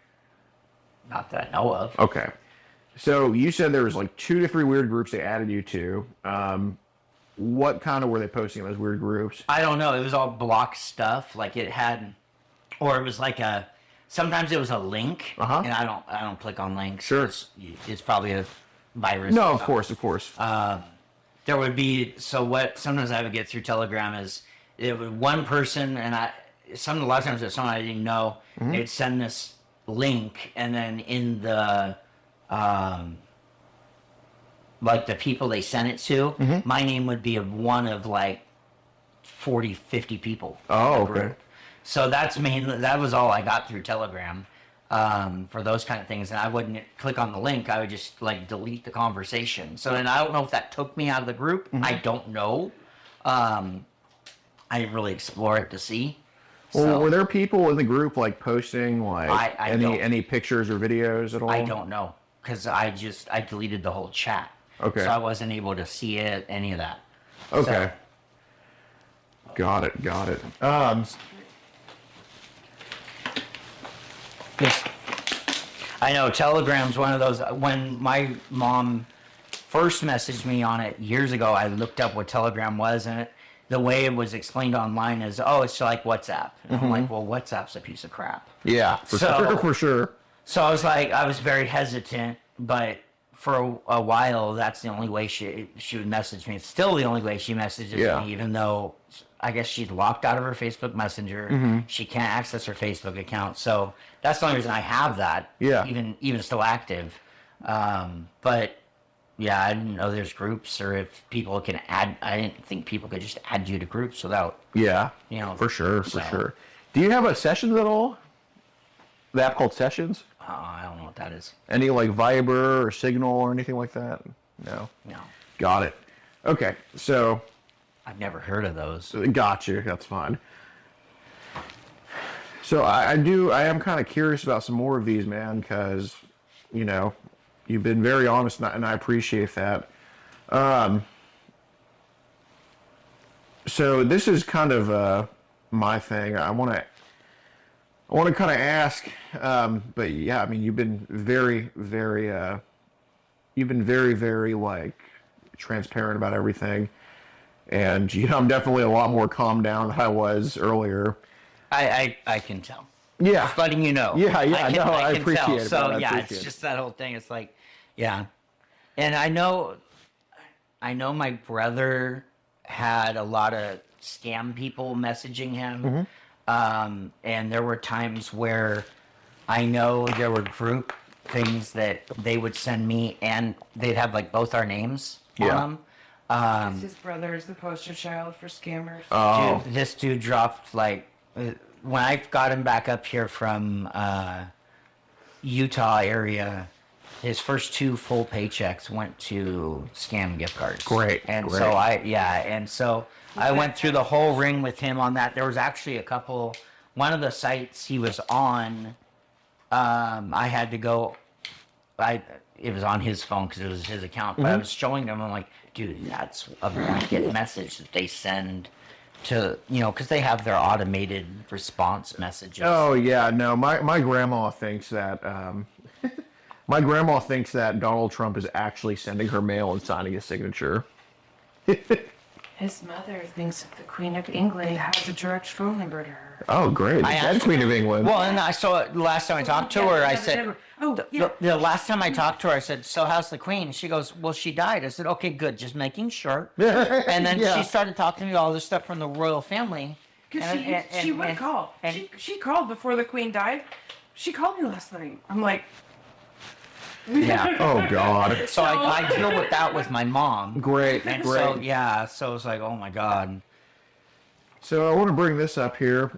Speaker 3: Not that I know of.
Speaker 4: Okay. So you said there was like 2 different weird groups they added you to. What kind of were they posting in those weird groups?
Speaker 3: I don't know. It was all block stuff. Like it had, or it was like sometimes it was a link,
Speaker 4: Uh-huh.
Speaker 3: and I don't click on links.
Speaker 4: Sure.
Speaker 3: It's probably a virus.
Speaker 4: No,
Speaker 3: or
Speaker 4: of
Speaker 3: something.
Speaker 4: course.
Speaker 3: There would be, so what sometimes I would get through Telegram is it would one person, and a lot of times it's someone I didn't know, they'd send this link, and then in the like the people they sent it to, my name would be one of like 40, 50 people.
Speaker 4: Oh,
Speaker 3: in the
Speaker 4: okay.
Speaker 3: group. So that was all I got through Telegram for those kind of things. And I wouldn't click on the link. I would just like delete the conversation. So then I don't know if that took me out of the group. I don't know. I didn't really explore it to see.
Speaker 4: Well,
Speaker 3: So,
Speaker 4: were there people in the group like posting like
Speaker 3: I don't-
Speaker 4: any pictures or videos at all?
Speaker 3: I don't know because I deleted the whole chat.
Speaker 4: Okay.
Speaker 3: So I wasn't able to see it, any of that.
Speaker 4: Okay. Got it.
Speaker 3: Yes. I know Telegram's one of those. When my mom first messaged me on it years ago, I looked up what Telegram was, and the way it was explained online is, it's like WhatsApp. And I'm like, well, WhatsApp's a piece of crap.
Speaker 4: Yeah, for sure.
Speaker 3: So I was very hesitant, but for a while, that's the only way she would message me. It's still the only way she messages me, even though I guess she's locked out of her Facebook Messenger. She can't access her Facebook account. So that's the only reason I have that.
Speaker 4: Yeah.
Speaker 3: Even still active. But yeah, I didn't know there's groups or if people can add. I didn't think people could just add you to groups without.
Speaker 4: Yeah. For sure. Do you have a Sessions at all? The app called Sessions?
Speaker 3: I don't know what that is.
Speaker 4: Any like Viber or Signal or anything like that? No.
Speaker 3: No,
Speaker 4: Got it. Okay, so
Speaker 3: I've never heard of those.
Speaker 4: got you. That's fine. So I am kind of curious about some more of these, man, because you've been very honest, and I appreciate that. So this is kind of my thing. I want to kind of ask, but yeah, I mean, you've been very, very like transparent about everything, and I'm definitely a lot more calmed down than I was earlier.
Speaker 3: I can tell.
Speaker 4: Yeah,
Speaker 3: Just letting you know.
Speaker 4: Yeah,
Speaker 3: I can
Speaker 4: appreciate
Speaker 3: tell.
Speaker 4: it.
Speaker 3: So
Speaker 4: man. I
Speaker 3: yeah,
Speaker 4: appreciate
Speaker 3: it's
Speaker 4: it.
Speaker 3: just that whole thing. It's like, yeah, and I know my brother had a lot of scam people messaging him, and there were times where I know there were group things that they would send me, and they'd have like both our names on them.
Speaker 5: His brother is the poster child for scammers.
Speaker 4: Oh,
Speaker 3: Dude, this dude dropped like when I got him back up here from Utah area. His first 2 full paychecks went to scam gift cards.
Speaker 4: Great,
Speaker 3: And
Speaker 4: great.
Speaker 3: so I went through the whole ring with him on that. There was actually one of the sites he was on. I had to go. It was on his phone because it was his account. But I was showing him. I'm like, dude, that's a blanket message that they send to because they have their automated response messages.
Speaker 4: Oh yeah, no. My grandma thinks that my grandma thinks that Donald Trump is actually sending her mail and signing his signature.
Speaker 5: His mother thinks that the Queen of England has a direct phone number to her.
Speaker 4: Oh great, the
Speaker 3: I
Speaker 4: dead
Speaker 3: asked-
Speaker 4: Queen of England.
Speaker 3: Well, and I saw the last time I talked to her, I said.
Speaker 5: yeah.
Speaker 3: The last time I talked to her, I said, "So how's the queen?" She goes, "Well, she died." I said, "Okay, good, just making sure." And then
Speaker 4: Yeah.
Speaker 3: she started talking to me all this stuff from the royal family.
Speaker 5: Because she would call.
Speaker 3: and-
Speaker 5: She called before the Queen died. She called me last night. I'm like,
Speaker 3: Yeah.
Speaker 4: Oh God.
Speaker 3: So I deal with that with my mom.
Speaker 4: Great,
Speaker 3: And
Speaker 4: great.
Speaker 3: so yeah, so it's like, oh my god.
Speaker 4: So I want to bring this up here.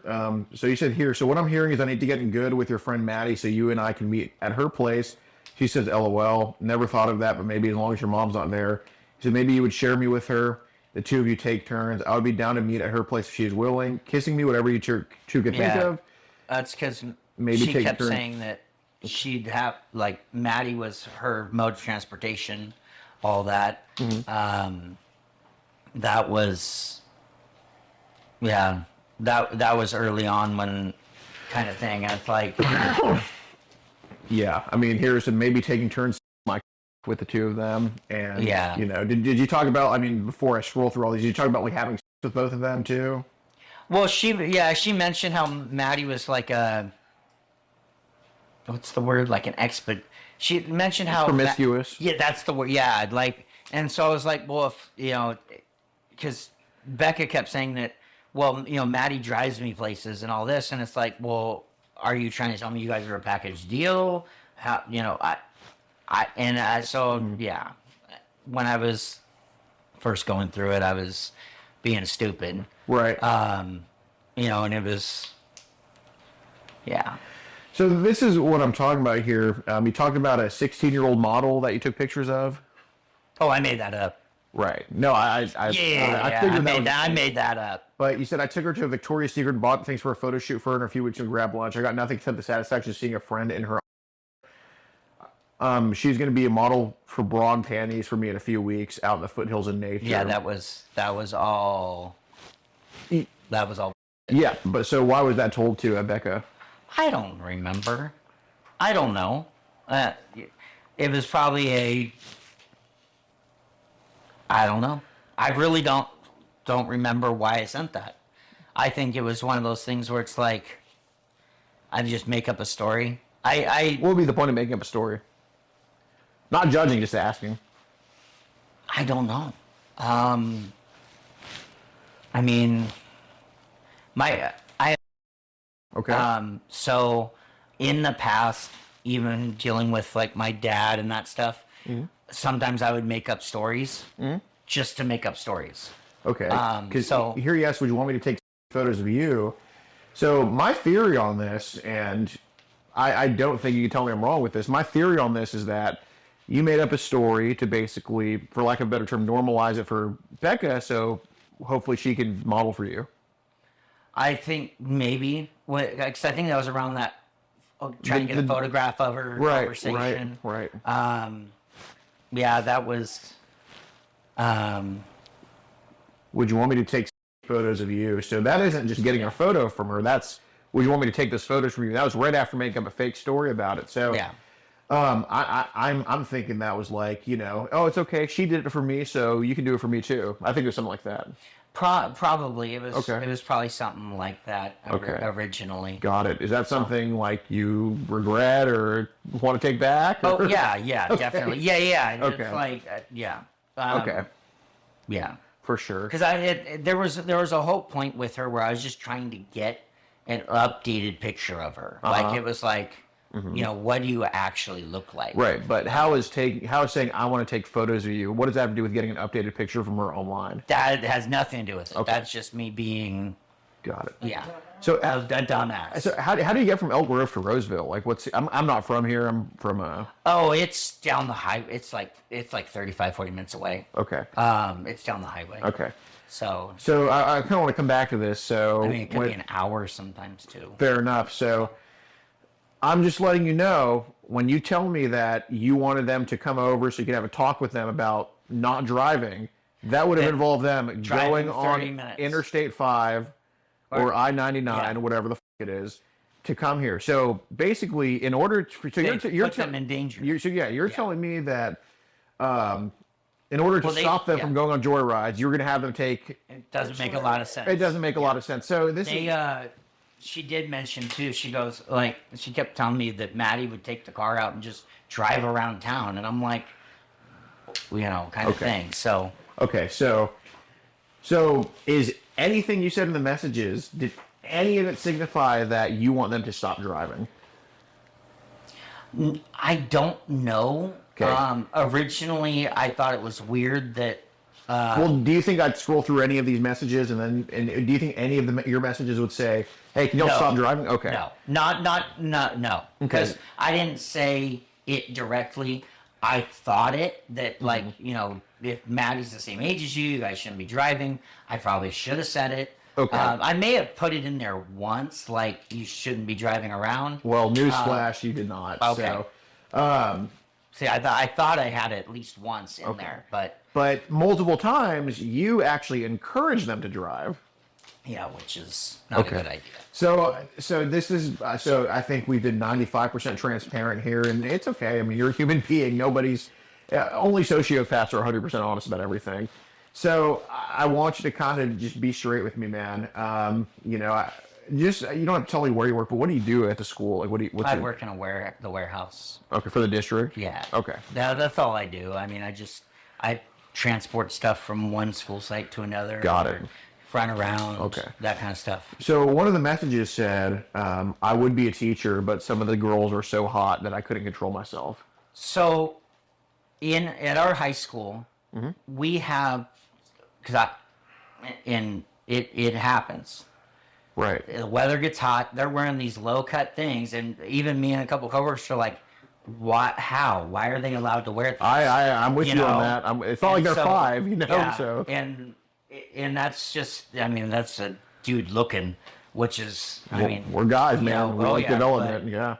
Speaker 4: So you said here. So what I'm hearing is I need to get in good with your friend Maddie, so you and I can meet at her place She says, LOL. Never thought of that, but maybe as long as your mom's not there. He said, maybe you would share me with her. The two of you take turns. I would be down to meet at her place if she is willing. Kissing me, whatever you two could think of.
Speaker 3: That's because
Speaker 4: Maybe
Speaker 3: she
Speaker 4: take
Speaker 3: kept
Speaker 4: turns.
Speaker 3: saying that she'd have, like, Maddie was her mode of transportation, all that. That was, yeah, that was early on when kind of thing. And it's like,
Speaker 4: Yeah, I mean, here's maybe taking turns like with the two of them, and
Speaker 3: Yeah.
Speaker 4: you know, did you talk about? I mean, before I scroll through all these, did you talk about like having sex with both of them too?
Speaker 3: well, she mentioned how Maddie was like a, what's the word? Like an expert. She mentioned how
Speaker 4: Promiscuous.
Speaker 3: yeah, that's the word. Yeah, like, and so I was like, well, if you know, because Becca kept saying that, well, you know, Maddie drives me places and all this, and it's like, well, are you trying to tell me you guys are a package deal? How, you know, yeah, when I was first going through it, I was being stupid,
Speaker 4: Right.
Speaker 3: you know, and it was, yeah.
Speaker 4: So this is what I'm talking about here. You talked about a 16-year-old model that you took pictures of.
Speaker 3: Oh, I made that up.
Speaker 4: Right. No, I figured
Speaker 3: I made that up.
Speaker 4: But you said I took her to a Victoria's Secret and bought things for a photo shoot for her in a few weeks to grab lunch. I got nothing except the satisfaction of seeing a friend in her. She's going to be a model for bra and panties for me in a few weeks out in the foothills of nature.
Speaker 3: Yeah, that was all. That was all.
Speaker 4: Yeah, but so why was that told to Becca?
Speaker 3: I don't remember. I don't know. It was probably I don't know. I really don't remember why I sent that. I think it was one of those things where it's like I just make up a story.
Speaker 4: What would be the point of making up a story? Not judging, just asking.
Speaker 3: I don't know. I mean,
Speaker 4: Okay.
Speaker 3: so in the past, even dealing with like my dad and that stuff, sometimes I would make up stories just to make up stories.
Speaker 4: Okay. Because
Speaker 3: so-
Speaker 4: here you asked, would you want me to take photos of you? So my theory on this, and I don't think you can tell me I'm wrong with this. My theory on this is that you made up a story to basically, for lack of a better term, normalize it for Becca, so hopefully she can model for you.
Speaker 3: I think maybe, because I think that was around that, trying to get a photograph of her conversation.
Speaker 4: Right.
Speaker 3: Yeah, that was.
Speaker 4: Would you want me to take photos of you? So that isn't just getting a photo from her. That's, would you want me to take those photos from you? That was right after making up a fake story about it. So
Speaker 3: Yeah.
Speaker 4: I'm thinking that was like, you know, oh, it's okay. She did it for me, so you can do it for me too. I think it was something like that.
Speaker 3: Probably it was.
Speaker 4: Okay.
Speaker 3: It was probably something like that.
Speaker 4: Okay.
Speaker 3: Originally.
Speaker 4: Got it. Is that something like you regret or want to take back?
Speaker 3: Oh
Speaker 4: or-
Speaker 3: yeah,
Speaker 4: Okay.
Speaker 3: definitely. Yeah.
Speaker 4: Okay.
Speaker 3: It's like yeah.
Speaker 4: Okay,
Speaker 3: Yeah.
Speaker 4: for sure.
Speaker 3: Because there was a whole point with her where I was just trying to get an updated picture of her. Like it was like, you know, what do you actually look like?
Speaker 4: Right, but how is saying I want to take photos of you? What does that have to do with getting an updated picture from her online?
Speaker 3: That has nothing to do with it.
Speaker 4: Okay.
Speaker 3: That's just me being,
Speaker 4: Got it.
Speaker 3: yeah,
Speaker 4: So,
Speaker 3: a dumbass.
Speaker 4: so how do you get from Elk Grove to Roseville? Like, I'm not from here. I'm from
Speaker 3: Oh, it's down the highway. It's like 35, 40 minutes away.
Speaker 4: Okay.
Speaker 3: It's down the highway.
Speaker 4: Okay.
Speaker 3: So
Speaker 4: I kind of want to come back to this. So
Speaker 3: I mean, it could be an hour sometimes too.
Speaker 4: fair enough. So I'm just letting you know, when you tell me that you wanted them to come over so you could have a talk with them about not driving, that would have involved them
Speaker 3: Driving
Speaker 4: going
Speaker 3: 30
Speaker 4: on
Speaker 3: minutes.
Speaker 4: Interstate 5 or I-99
Speaker 3: Yeah.
Speaker 4: or whatever the it is to come here. So basically, in order to, so
Speaker 3: They put them in danger.
Speaker 4: You're telling me that in order to
Speaker 3: Well,
Speaker 4: stop them from going on joyrides, you're going to have them take.
Speaker 3: It doesn't make a lot of sense.
Speaker 4: It doesn't make a lot of sense. So this is.
Speaker 3: She did mention too. She goes like, she kept telling me that Maddie would take the car out and just drive around town, and I'm like, you know, kind of thing. So
Speaker 4: Okay, so is anything you said in the messages, did any of it signify that you want them to stop driving?
Speaker 3: I don't know.
Speaker 4: Okay.
Speaker 3: Originally, I thought it was weird that.
Speaker 4: Well, do you think I'd scroll through any of these messages and do you think any of your messages would say, "Hey, can y'all
Speaker 3: No.
Speaker 4: stop driving?" Okay.
Speaker 3: No, no. Because I didn't say it directly. I thought it that like, you know, if Maddie's the same age as you guys shouldn't be driving. I probably should have said it.
Speaker 4: Okay.
Speaker 3: I may have put it in there once, like you shouldn't be driving around.
Speaker 4: Well, newsflash, you did not.
Speaker 3: Okay.
Speaker 4: So,
Speaker 3: See, I thought I had it at least once in there,
Speaker 4: but multiple times you actually encourage them to drive.
Speaker 3: yeah, which is not a good idea.
Speaker 4: So this is so I think we've been 95% transparent here, and it's okay. I mean, you're a human being. Nobody's only sociopaths are 100% honest about everything. So I want you to kind of just be straight with me, man. You know, you don't have to tell me where you work, but what do you do at the school? Like,
Speaker 3: I work in the warehouse.
Speaker 4: Okay, for the district.
Speaker 3: Yeah.
Speaker 4: Okay.
Speaker 3: That's all I do. I mean, I transport stuff from one school site to another.
Speaker 4: Got it.
Speaker 3: Run around.
Speaker 4: Okay.
Speaker 3: That kind of stuff.
Speaker 4: So one of the messages said, I would be a teacher, but some of the girls were so hot that I couldn't control myself.
Speaker 3: So, at our high school, we have, it happens.
Speaker 4: Right.
Speaker 3: The weather gets hot. They're wearing these low cut things, and even me and a couple coworkers are like, "What? How? Why are they allowed to wear this?"
Speaker 4: I'm with you on that. It's not like they're 5, you know.
Speaker 3: Yeah,
Speaker 4: so
Speaker 3: and that's just, I mean, that's a dude looking, which is, I mean,
Speaker 4: we're guys,
Speaker 3: you
Speaker 4: man.
Speaker 3: know,
Speaker 4: We like development.
Speaker 3: but,
Speaker 4: yeah.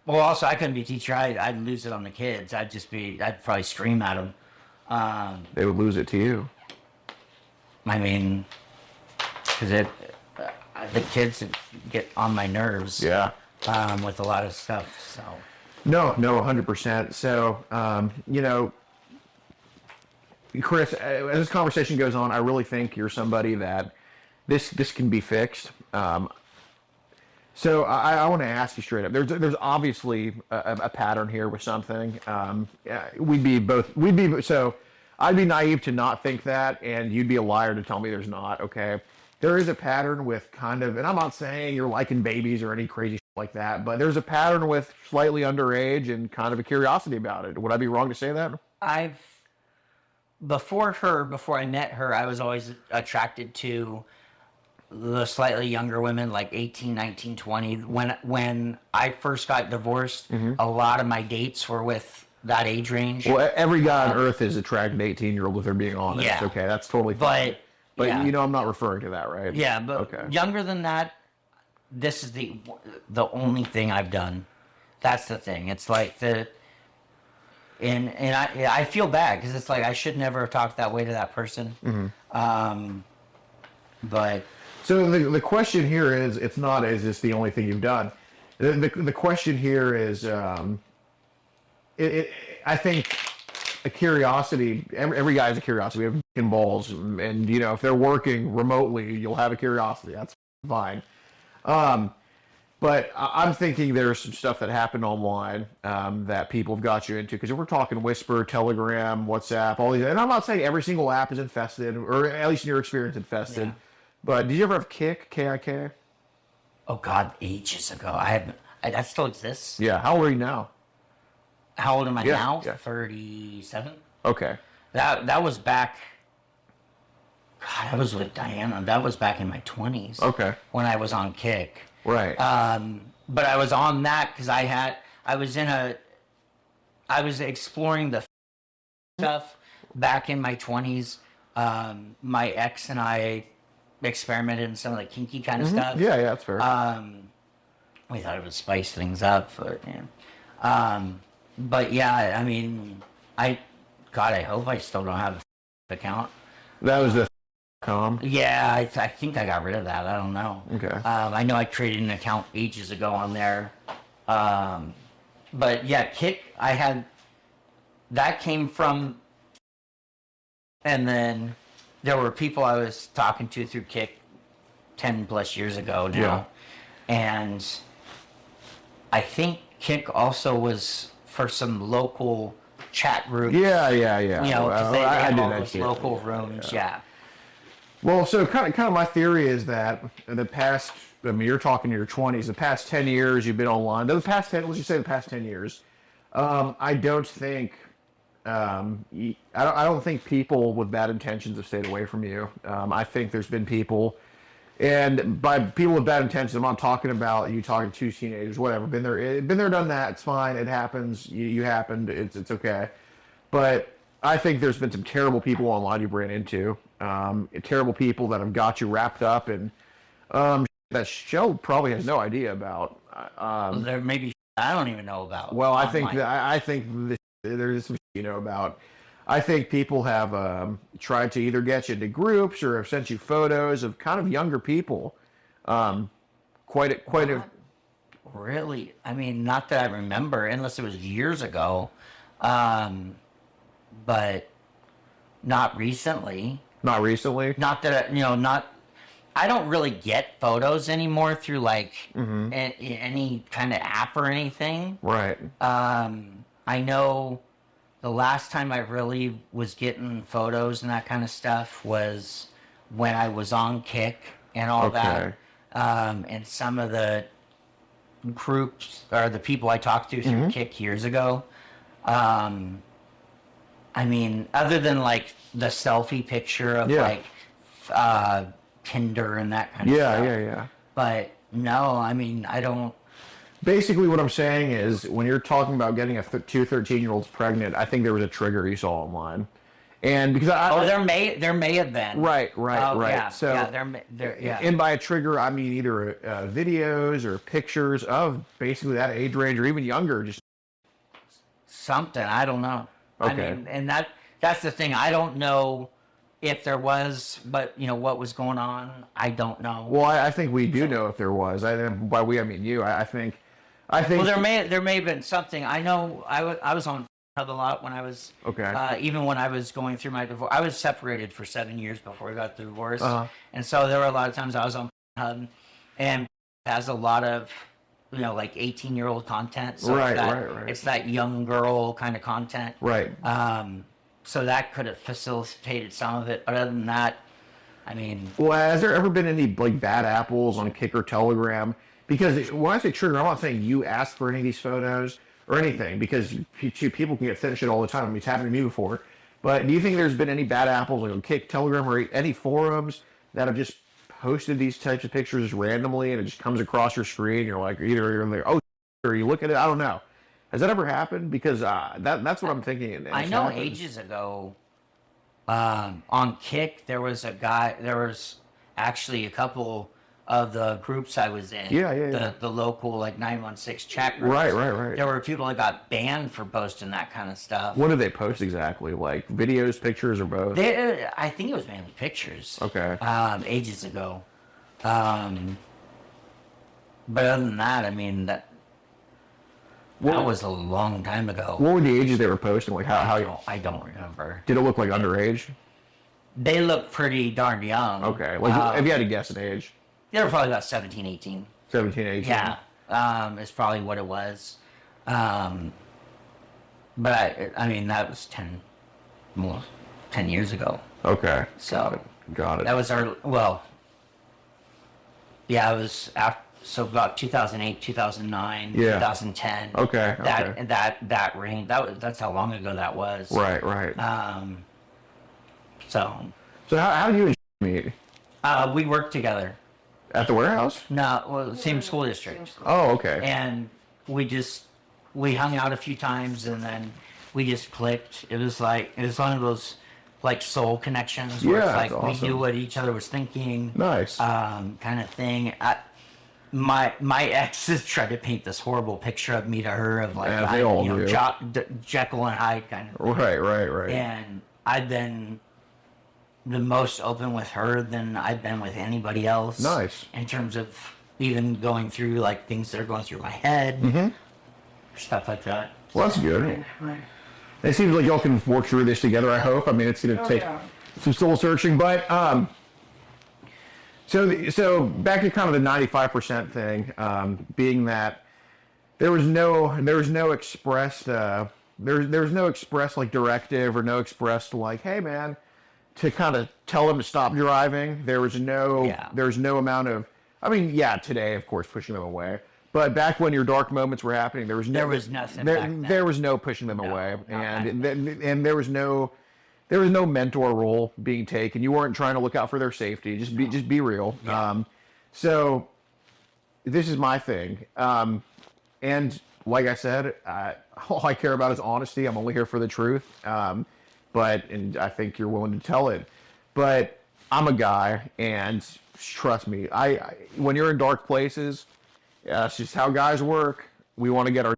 Speaker 3: Well, also, I couldn't be a teacher. I'd lose it on the kids. I'd probably scream at them.
Speaker 4: They would lose it to you.
Speaker 3: I mean, because the kids get on my nerves.
Speaker 4: Yeah.
Speaker 3: With a lot of stuff. So.
Speaker 4: No, 100%. So, you know, Chris, as this conversation goes on, I really think you're somebody that this can be fixed. So I want to ask you straight up. There's obviously a pattern here with something. So I'd be naive to not think that, and you'd be a liar to tell me there's not. Okay, there is a pattern with kind of, and I'm not saying you're liking babies or any crazy shit like that, but there's a pattern with slightly underage and kind of a curiosity about it. Would I be wrong to say that?
Speaker 3: Before I met her, I was always attracted to the slightly younger women, like 18, 19, 20. When I first got divorced, a lot of my dates were with that age range.
Speaker 4: Well, every guy on earth is attracted to 18-year-old if they're being honest.
Speaker 3: Yeah.
Speaker 4: Okay, that's totally fine. But
Speaker 3: yeah.
Speaker 4: you know, I'm not referring to that, right?
Speaker 3: Yeah, but
Speaker 4: okay.
Speaker 3: Younger than that, this is the only thing I've done. That's the thing. It's like and I feel bad because it's like I should never have talked that way to that person. But
Speaker 4: so the question here is, it's not is this the only thing you've done? The question here is, I think a curiosity. Every guy has a curiosity. We have fucking balls, and you know, if they're working remotely, you'll have a curiosity. That's fine. But I'm thinking there's some stuff that happened online that people have got you into. Because if we're talking Whisper, Telegram, WhatsApp, all these, and I'm not saying every single app is infested, or at least in your experience, infested. Yeah. But did you ever have Kik, K-I-K?
Speaker 3: Oh God, ages ago. That still exists.
Speaker 4: Yeah. How old are you now?
Speaker 3: How old am I now?
Speaker 4: Yeah.
Speaker 3: 37.
Speaker 4: Okay.
Speaker 3: That was back. God, I was with Diana. That was back in my 20s.
Speaker 4: Okay.
Speaker 3: When I was on Kik.
Speaker 4: Right.
Speaker 3: But I was on that because I was exploring the stuff back in my 20s. My ex and I experimented in some of the kinky kind of stuff.
Speaker 4: Yeah, that's fair.
Speaker 3: We thought it would spice things up, but yeah, I mean, I hope I still don't have an account.
Speaker 4: That was the .com?
Speaker 3: Yeah, I think I got rid of that. I don't know.
Speaker 4: Okay.
Speaker 3: I know I created an account ages ago on there. But yeah, Kik, that came from, and then there were people I was talking to through Kik 10 plus years ago now.
Speaker 4: Yeah.
Speaker 3: And I think Kik also was for some local chat groups.
Speaker 4: Yeah.
Speaker 3: You know, because they have all those
Speaker 4: shit.
Speaker 3: local rooms. Yeah.
Speaker 4: Well, so kind of my theory is that in the past, I mean, you're talking in your 20s, the past 10 years you've been online. Let's just say the past 10 years. I don't think I don't think people with bad intentions have stayed away from you. I think there's been people And by people with bad intentions, I'm not talking about you talking to teenagers, whatever. Been there, done that. It's fine. It happens. You happened. It's okay. But I think there's been some terrible people online you've ran into. Terrible people that have got you wrapped up in that Shell probably has no idea about.
Speaker 3: There may be I don't even know about.
Speaker 4: Well, I
Speaker 3: online.
Speaker 4: think there's some about. I think people have tried to either get you into groups or have sent you photos of kind of younger people. Quite a.
Speaker 3: Really, I mean, not that I remember, unless it was years ago, but not recently.
Speaker 4: Not recently.
Speaker 3: Not that not. I don't really get photos anymore through like any kind of app or anything.
Speaker 4: Right.
Speaker 3: I know the last time I really was getting photos and that kind of stuff was when I was on Kick and all that. And some of the groups or the people I talked to through Kick years ago. I mean, other than like the selfie picture of like Tinder and that kind of stuff.
Speaker 4: Yeah.
Speaker 3: But no, I mean, I don't.
Speaker 4: Basically, what I'm saying is, when you're talking about getting two 13-year-olds pregnant, I think there was a trigger you saw online, and because
Speaker 3: there may have been.
Speaker 4: Right.
Speaker 3: Yeah,
Speaker 4: so
Speaker 3: yeah.
Speaker 4: And by a trigger, I mean either videos or pictures of basically that age range or even younger. Just
Speaker 3: something, I don't know.
Speaker 4: Okay.
Speaker 3: I mean, and that's the thing. I don't know if there was, but what was going on, I don't know.
Speaker 4: Well, I think we do know if there was. By we, I mean you. I think.
Speaker 3: Well, there may have been something. I know. I was on a lot when I was even when I was going through my divorce. I was separated for 7 years before I got the divorce, and so there were a lot of times I was on Hub, and has a lot of like 18-year-old content. So
Speaker 4: right.
Speaker 3: It's that young girl kind of content.
Speaker 4: Right.
Speaker 3: So that could have facilitated some of it, but other than that, I mean.
Speaker 4: Well, has there ever been any like bad apples on Kick or Telegram? Because when I say trigger, I'm not saying you asked for any of these photos or anything, because people can get thin shit all the time. I mean, it's happened to me before. But do you think there's been any bad apples like on Kick, Telegram, or any forums that have just posted these types of pictures randomly, and it just comes across your screen? You're like, either you're like, oh, or you look at it. I don't know. Has that ever happened? Because that's what I'm thinking.
Speaker 3: I know ages ago on Kick, there was actually a couple of the groups I was in.
Speaker 4: Yeah.
Speaker 3: The local like 916 chat groups.
Speaker 4: Right.
Speaker 3: There were people that got banned for posting that kind of stuff.
Speaker 4: What did they post exactly? Like videos, pictures, or both?
Speaker 3: I think it was mainly pictures.
Speaker 4: Okay.
Speaker 3: Ages ago. But other than that, I mean that was a long time ago.
Speaker 4: What were the ages they were posting? Like how?
Speaker 3: I don't remember.
Speaker 4: Did it look like underage?
Speaker 3: They look pretty darn young.
Speaker 4: Okay. Like if you had to guess an age.
Speaker 3: They were probably about 17, 18.
Speaker 4: 17, 18.
Speaker 3: Yeah. Is probably what it was. But I mean, that was 10 years ago.
Speaker 4: Okay.
Speaker 3: So.
Speaker 4: Got it.
Speaker 3: That was it was after, so about 2008, 2009, 2010.
Speaker 4: Okay.
Speaker 3: That range. That's how long ago that was.
Speaker 4: Right.
Speaker 3: So
Speaker 4: how do you meet?
Speaker 3: We worked together.
Speaker 4: At the warehouse?
Speaker 3: No, well, same school district.
Speaker 4: Oh, okay.
Speaker 3: And we hung out a few times, and then we just clicked. It was one of those like soul connections where it's like awesome. We knew what each other was thinking.
Speaker 4: Nice.
Speaker 3: Kind of thing. My exes tried to paint this horrible picture of me to her of like Jekyll and Hyde kind of.
Speaker 4: Right.
Speaker 3: And I've been the most open with her than I've been with anybody else.
Speaker 4: Nice.
Speaker 3: In terms of even going through like things that are going through my head, stuff like that.
Speaker 4: Well, that's good. Right. It seems like y'all can work through this together. I hope. I mean, it's going to take some soul searching, but so back to kind of the 95% thing, being that there was no expressed like directive or no expressed like, hey man, to kind of tell them to stop driving. There was no amount of, I mean, today, of course, pushing them away. But back when your dark moments were happening, there was nothing. There was no pushing them away, and there was no there was no mentor role being taken. You weren't trying to look out for their safety. Just be real.
Speaker 3: Yeah.
Speaker 4: So this is my thing. And like I said, all I care about is honesty. I'm only here for the truth. And I think you're willing to tell it. But I'm a guy, and trust me, when you're in dark places, it's just how guys work. We want to get our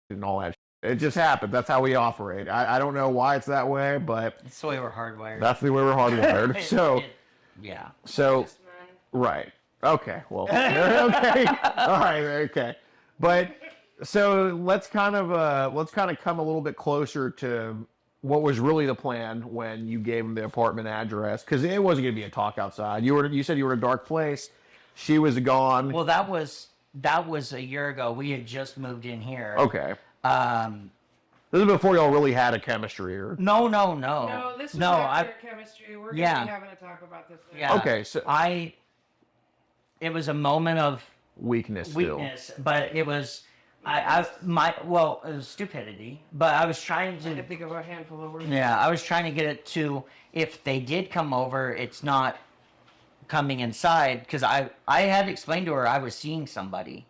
Speaker 4: and all that. It just happens. That's how we operate. I don't know why it's that way, but
Speaker 3: That's the way we're hardwired.
Speaker 4: that's the way we're hardwired. So,
Speaker 3: Yeah.
Speaker 4: so, right. Okay. Well, okay. All right. Okay. But so let's kind of come a little bit closer to what was really the plan when you gave him the apartment address, because it wasn't going to be a talk outside. You said you were in a dark place. She was gone.
Speaker 3: Well, that was a year ago. We had just moved in here.
Speaker 4: Okay. This is before y'all really had a chemistry, or
Speaker 3: No.
Speaker 5: No, this was after chemistry. We're
Speaker 3: Yeah.
Speaker 5: gonna be having a talk about this later.
Speaker 3: Yeah.
Speaker 4: Okay, so
Speaker 3: It was a moment of
Speaker 4: weakness still.
Speaker 3: but it was it was stupidity. But I was trying
Speaker 5: I can
Speaker 3: to
Speaker 5: think of a handful of words.
Speaker 3: I was trying to get it to, if they did come over, it's not coming inside, because I had explained to her I was seeing somebody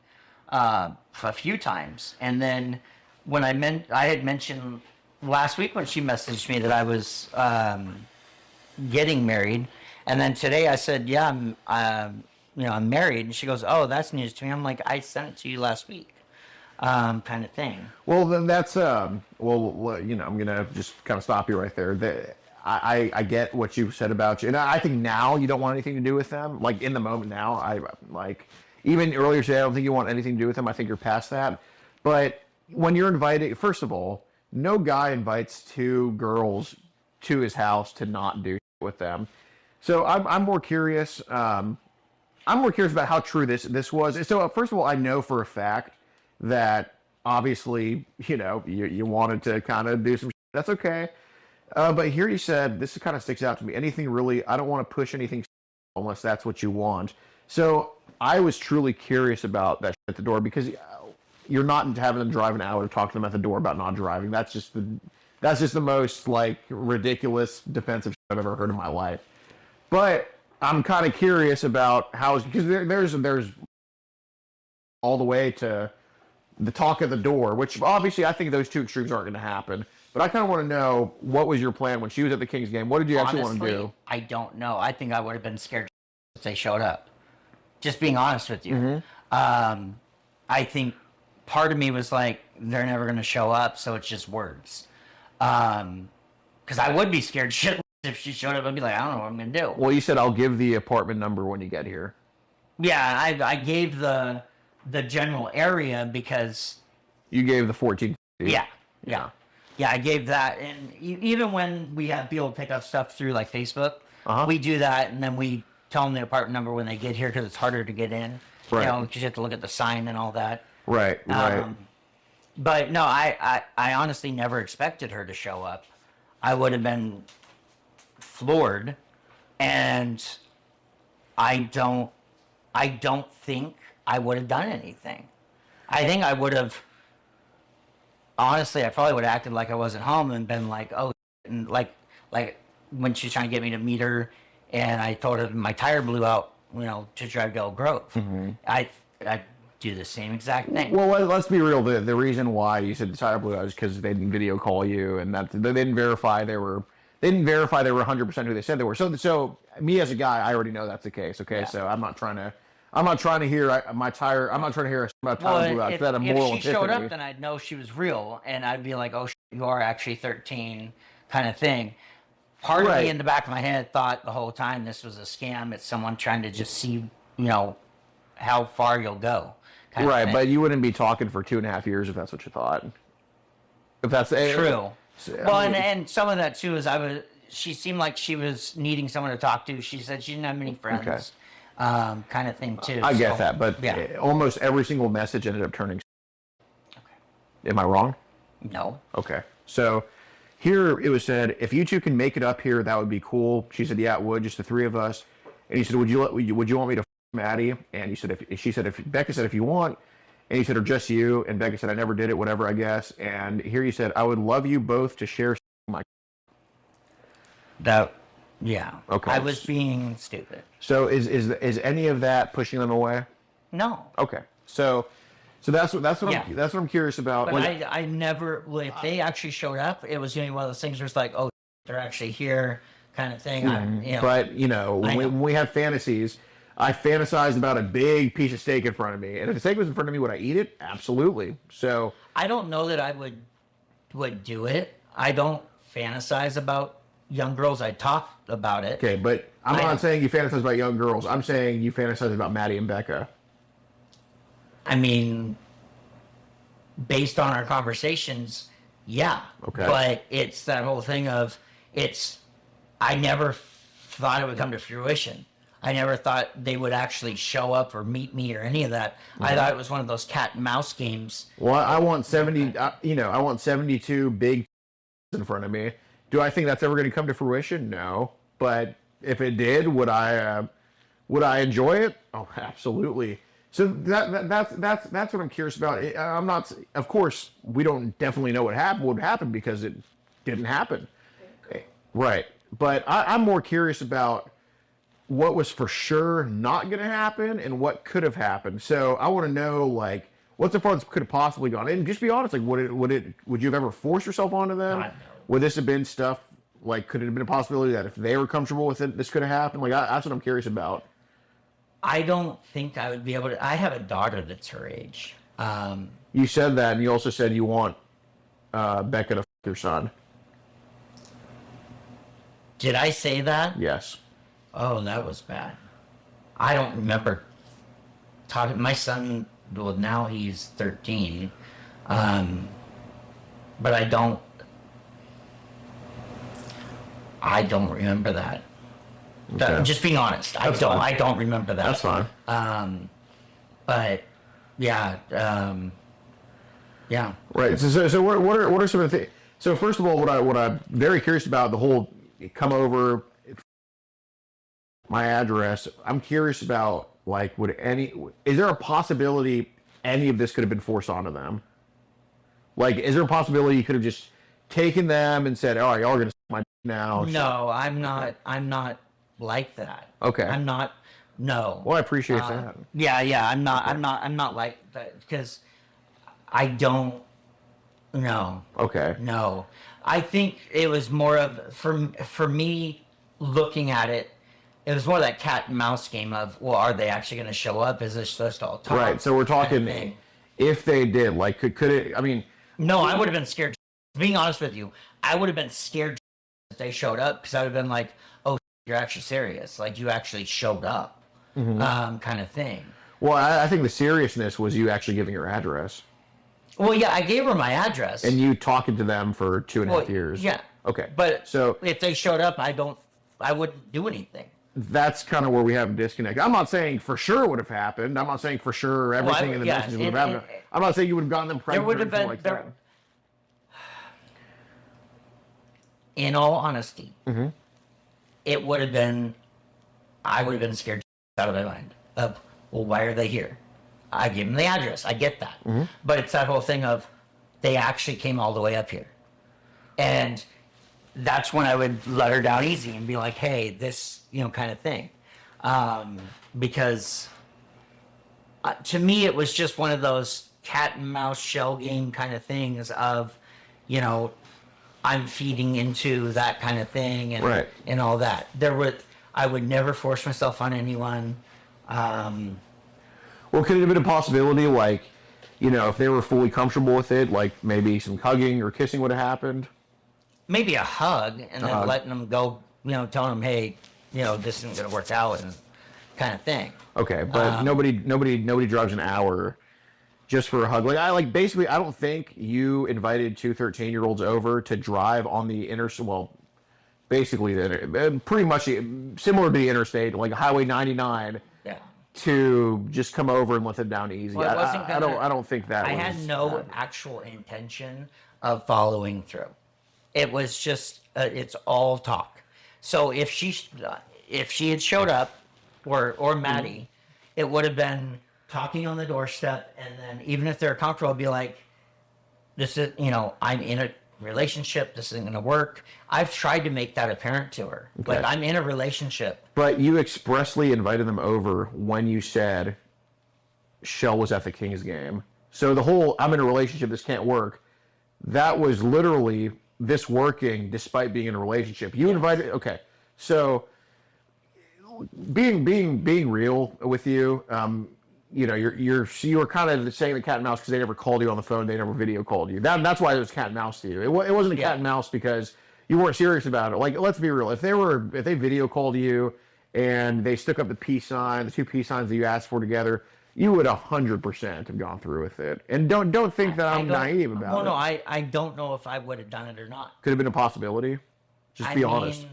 Speaker 3: a few times, and then when I had mentioned last week when she messaged me that I was getting married, and then today I said, yeah, I'm married, and she goes, oh, that's news to me. I'm like, I sent it to you last week, kind of thing.
Speaker 4: Well, then that's I'm gonna just kind of stop you right there. I get what you said about you, and I think now you don't want anything to do with them. Like in the moment now, I like even earlier today, I don't think you want anything to do with them. I think you're past that. But when you're invited, first of all, no guy invites two girls to his house to not do with them. So I'm more curious. I'm more curious about how true this was. So first of all, I know for a fact that obviously you wanted to kind of do some. That's okay. But here you said, this kind of sticks out to me. Anything really, I don't want to push anything unless that's what you want. So I was truly curious about that at the door, because you're not having them drive an hour to talk to them at the door about not driving. That's just the most like ridiculous defensive I've ever heard in my life. But I'm kind of curious about how, because there's all the way to the talk at the door, which obviously I think those two extremes aren't going to happen. But I kind of want to know, what was your plan when she was at the Kings game? What did you actually want to do?
Speaker 3: I don't know. I think I would have been scared if they showed up. Just being honest with you.
Speaker 4: Mm-hmm.
Speaker 3: I think part of me was like, they're never going to show up, so it's just words. Because I would be scared shit if she showed up. I'd be like, I don't know what I'm going to do.
Speaker 4: Well, you said, I'll give the apartment number when you get here.
Speaker 3: Yeah, I gave the general area because...
Speaker 4: You gave the 14.
Speaker 3: Yeah. I gave that, and even when we have people pick up stuff through like Facebook, we do that, and then we tell them the apartment number when they get here, because it's harder to get in.
Speaker 4: Right.
Speaker 3: Because you have to look at the sign and all that.
Speaker 4: Right.
Speaker 3: But no, I honestly never expected her to show up. I would have been floored, and I don't think I would have done anything. I think I would have. Honestly, I probably would have acted like I wasn't home and been like, oh, and like when she was trying to get me to meet her, and I told her my tire blew out, to drive to Elk Grove. Mm-hmm. I do the same exact thing.
Speaker 4: Well, let's be real. The reason why you said the tire blew out is because they didn't video call you, and that they didn't verify they were 100% who they said they were. So me as a guy, I already know that's the case. Okay, so I'm not trying to hear my tire. I'm not trying to hear my tire blew out.
Speaker 3: If she showed up, then I'd know she was real, and I'd be like, "Oh, you are actually 13," kind of thing. Part of me in the back of my head thought the whole time this was a scam. It's someone trying to just see, how far you'll go.
Speaker 4: Right, but you wouldn't be talking for 2.5 years if that's what you thought. If that's
Speaker 3: true. Well, and some of that too is she seemed like she was needing someone to talk to. She said she didn't have many friends.
Speaker 4: Okay.
Speaker 3: Kind of thing too.
Speaker 4: I get that, but almost every single message ended up turning. Okay. Am I wrong?
Speaker 3: No.
Speaker 4: Okay. So here it was said, if you two can make it up here, that would be cool. She said, yeah, it would, just the three of us. And he said, would you want me to Maddie? And she said, Becca said, if you want. And he said, or just you. And Becca said, I never did it, whatever, I guess. And here you said, I would love you both to share my.
Speaker 3: That, yeah.
Speaker 4: Okay.
Speaker 3: I was being stupid.
Speaker 4: So is any of that pushing them away?
Speaker 3: No.
Speaker 4: Okay. So that's what
Speaker 3: Yeah.
Speaker 4: that's what I'm curious about.
Speaker 3: But
Speaker 4: Like,
Speaker 3: I never, well, if they actually showed up, it was going to be one of those things where it's like, oh, they're actually here kind of thing.
Speaker 4: but
Speaker 3: I know.
Speaker 4: when we have fantasies, I fantasize about a big piece of steak in front of me, and if the steak was in front of me, would I eat it? Absolutely. So
Speaker 3: I don't know that I would do it. I don't fantasize about young girls. I talk about it.
Speaker 4: okay, but I'm
Speaker 3: I know.
Speaker 4: not saying you fantasize about young girls. I'm saying you fantasize about Maddie and Becca.
Speaker 3: I mean, based on our conversations, yeah.
Speaker 4: Okay.
Speaker 3: But it's that whole thing of I never thought it would come to fruition. I never thought they would actually show up or meet me or any of that. I thought it was one of those cat and mouse games.
Speaker 4: Well, I want 70. I want 72 big in front of me. Do I think that's ever going to come to fruition? No. But if it did, would I enjoy it? Oh, absolutely. So that's what I'm curious about. I'm not. Of course, we don't definitely know what would happen because it didn't happen. Right. But I'm more curious about what was for sure not going to happen and what could have happened. So I want to know, like, what's the farthest could have possibly gone. And just be honest, like, would you have ever forced yourself onto them?
Speaker 3: God, no.
Speaker 4: Would this have been stuff, like, could it have been a possibility that if they were comfortable with it, this could have happened? Like, that's what I'm curious about.
Speaker 3: I don't think I would be able to. I have a daughter that's her age.
Speaker 4: You said that, and you also said you want Becca to f your son.
Speaker 3: Did I say that?
Speaker 4: Yes.
Speaker 3: Oh, that was bad. I don't remember talking. My son, well, now he's 13, but I don't remember that.
Speaker 4: Okay.
Speaker 3: Just being honest,
Speaker 4: That's fine.
Speaker 3: I don't remember that.
Speaker 4: That's fine.
Speaker 3: But yeah, yeah.
Speaker 4: Right. So what are some of the things? So first of all, what I'm very curious about the whole come over my address. I'm curious about, like, is there a possibility any of this could have been forced onto them? Like, is there a possibility you could have just taken them and said, "All right, y'all are gonna suck my dick now"?
Speaker 3: No, I'm not like that.
Speaker 4: Okay.
Speaker 3: I'm not. No.
Speaker 4: Well, I appreciate that.
Speaker 3: Yeah. I'm not like that because I don't. No.
Speaker 4: Okay.
Speaker 3: No. I think it was more of for me looking at it. It was more that cat and mouse game of, well, are they actually going to show up? Is this just all talk?
Speaker 4: Right. So we're talking
Speaker 3: thing.
Speaker 4: if they did, like, could it? I mean,
Speaker 3: No, I would have been scared. Being honest with you, I would have been scared if they showed up because I would have been like, oh, you're actually serious. Like, you actually showed up, kind of thing.
Speaker 4: well, I think the seriousness was you actually giving your address
Speaker 3: Well, yeah, I gave her my address.
Speaker 4: and you talking to them for 2.5
Speaker 3: Well,
Speaker 4: years.
Speaker 3: Yeah.
Speaker 4: Okay.
Speaker 3: But
Speaker 4: so
Speaker 3: if they showed up, I wouldn't do anything.
Speaker 4: that's kind of where we have a disconnect. I'm not saying for sure would have happened. I'm not saying for sure everything in the messages would have happened. I'm not saying you would have gotten them pregnant
Speaker 3: would
Speaker 4: or
Speaker 3: have
Speaker 4: anything
Speaker 3: been
Speaker 4: like that.
Speaker 3: In all honesty, it would have been. I would have been scared out of my mind of, well, why are they here? I gave them the address. I get that, but it's that whole thing of they actually came all the way up here, and that's when I would let her down easy and be like, hey, this, kind of thing. Because to me, it was just one of those cat and mouse shell game kind of things of, I'm feeding into that kind of thing and,
Speaker 4: Right.
Speaker 3: and all that. I would never force myself on anyone.
Speaker 4: Well, could it have been a possibility, like, if they were fully comfortable with it, like maybe some hugging or kissing would have happened?
Speaker 3: Maybe a hug and then letting them go, telling them, hey, this isn't going to work out and kind of thing.
Speaker 4: Okay, but nobody drives an hour just for a hug. Like, basically, I don't think you invited two 13-year-olds over to drive on the basically pretty much similar to the interstate, like Highway 99.
Speaker 3: Yeah.
Speaker 4: To just come over and let them down easy.
Speaker 3: Well,
Speaker 4: I don't think that
Speaker 3: I
Speaker 4: was...
Speaker 3: had no actual intention of following through. It was just, it's all talk. So if she had showed up, or Maddie, it would have been talking on the doorstep, and then even if they're comfortable, I'd be like, this is, I'm in a relationship. This isn't going to work. I've tried to make that apparent to her. Okay. Like, I'm in a relationship.
Speaker 4: But you expressly invited them over when you said Shell was at the Kings game. So the whole, I'm in a relationship, this can't work, that was literally this working despite being in a relationship. You invited, okay. So being real with you, you know, you were kind of saying the cat and mouse because they never called you on the phone, they never video called you. That's why it was cat and mouse to you. It wasn't a cat and mouse because you weren't serious about it. Like, let's be real. If they video called you and they stuck up the peace sign, the two peace signs that you asked for together, you would 100% have gone through with it. And don't think that I'm naive about it.
Speaker 3: Well, no, I don't know if I would have done it or not.
Speaker 4: Could have been a possibility. Just be honest.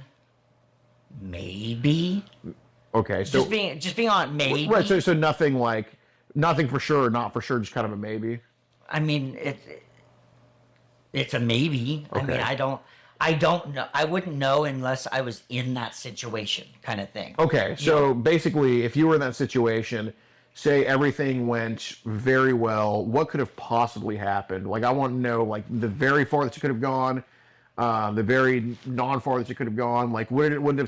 Speaker 3: Maybe.
Speaker 4: Okay, so
Speaker 3: just being on maybe.
Speaker 4: Right, so nothing for sure, not for sure, just kind of a maybe.
Speaker 3: I mean, it's a maybe. Okay. I mean, I don't know. I wouldn't know unless I was in that situation, kind of thing.
Speaker 4: Okay, so basically, if you were in that situation, say everything went very well, what could have possibly happened? Like, I want to know, like, the very far that you could have gone, the very non-far that you could have gone. Like, it would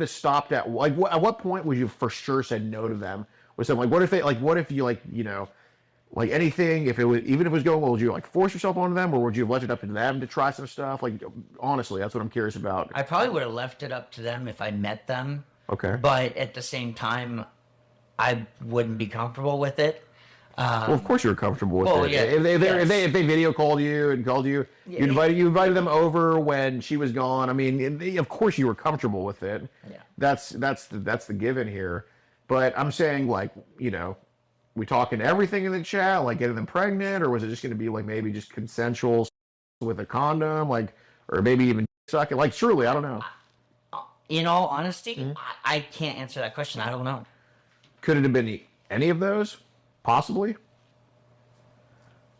Speaker 4: have stopped at, like, at what point would you for sure said no to them? Was something like, what if you, like, you know, like anything, if it was, even if it was going well, would you like force yourself onto them, or would you have left it up to them to try some stuff? Like, honestly, that's what I'm curious about.
Speaker 3: I probably would have left it up to them if I met them.
Speaker 4: Okay.
Speaker 3: But at the same time, I wouldn't be comfortable with it.
Speaker 4: Well, of course you were comfortable with it.
Speaker 3: Yeah,
Speaker 4: if they video called you and called you, you invited them over when she was gone. I mean, of course you were comfortable with it.
Speaker 3: Yeah.
Speaker 4: That's the given here. But I'm saying, like, you know, we talking everything in the chat, like getting them pregnant, or was it just going to be like maybe just consensual with a condom, like, or maybe even sucking? Like, truly, I don't know.
Speaker 3: In all honesty, I can't answer that question. I don't know.
Speaker 4: Could it have been any of those? Possibly?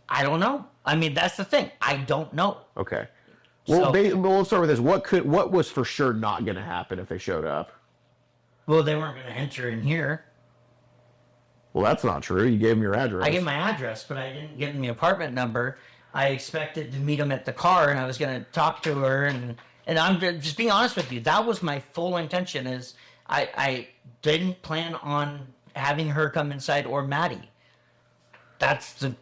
Speaker 3: I don't know. I mean, that's the thing. I don't know.
Speaker 4: Okay. Well, let's start with this. What was for sure not going to happen if they showed up?
Speaker 3: Well, they weren't going to enter in here.
Speaker 4: Well, that's not true. You gave them your address.
Speaker 3: I gave my address, but I didn't give them the apartment number. I expected to meet them at the car, and I was going to talk to her, and I'm just being honest with you. That was my full intention. Is I didn't plan on having her come inside or Maddie. That's the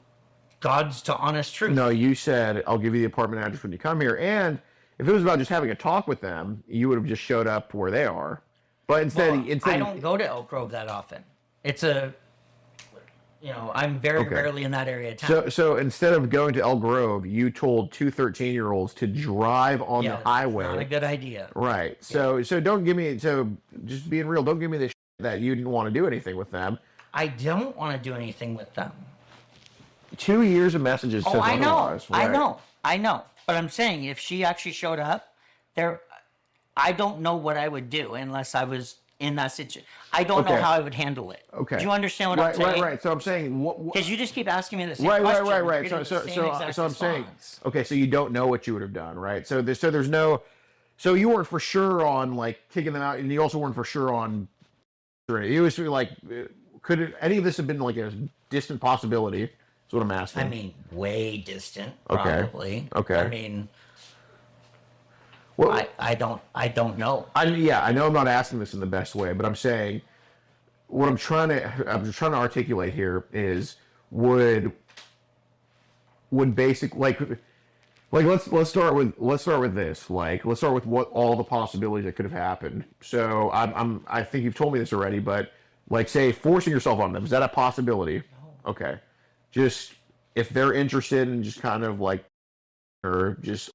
Speaker 3: God's to honest truth.
Speaker 4: No, you said, I'll give you the apartment address when you come here. And if it was about just having a talk with them, you would have just showed up where they are. But instead,
Speaker 3: I don't go to Elk Grove that often. It's I'm very rarely in that area of town.
Speaker 4: So instead of going to Elk Grove, you told two 13-year-olds to drive on the highway.
Speaker 3: Not a good idea.
Speaker 4: Right. So don't give me, just being real, don't give me this that you didn't want to do anything with them.
Speaker 3: I don't want to do anything with them.
Speaker 4: 2 years of messages says otherwise. Right?
Speaker 3: I know. But I'm saying, if she actually showed up, I don't know what I would do unless I was in that situation. I don't know how I would handle it. Okay. Do you understand what I'm saying?
Speaker 4: Right. So I'm saying,
Speaker 3: because you just keep asking me the same question.
Speaker 4: Right. So I'm saying, okay, so you don't know what you would have done, right? So there's no, so you weren't for sure on like kicking them out, and you also weren't for sure on. It was like, could any of this have been like a distant possibility? Is what I'm asking.
Speaker 3: I mean, way distant, probably.
Speaker 4: Okay.
Speaker 3: I mean, well, I don't know.
Speaker 4: I know I'm not asking this in the best way, but I'm saying what I'm trying to articulate here is would basic like let's start with this. Like, let's start with what all the possibilities that could have happened. So I think you've told me this already, but like, say forcing yourself on them, is that a possibility? No. Okay. Just if they're interested in just kind of like, or just,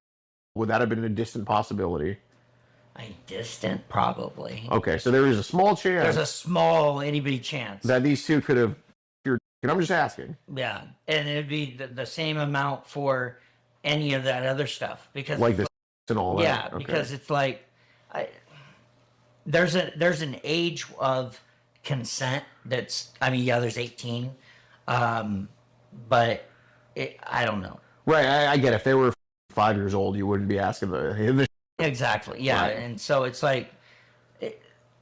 Speaker 4: would that have been a distant possibility?
Speaker 3: Distant, probably.
Speaker 4: Okay, so there is a small chance.
Speaker 3: There's a small itty-bitty chance
Speaker 4: that these two could have. And I'm just asking.
Speaker 3: Yeah, and it'd be the same amount for any of that other stuff, because
Speaker 4: like this and all that.
Speaker 3: Yeah, because it's like, there's an age of consent that's. I mean, there's 18, but I don't know.
Speaker 4: Right, I get it. If they were 5 years old, you wouldn't be asking the
Speaker 3: exactly. Yeah, right. And so it's like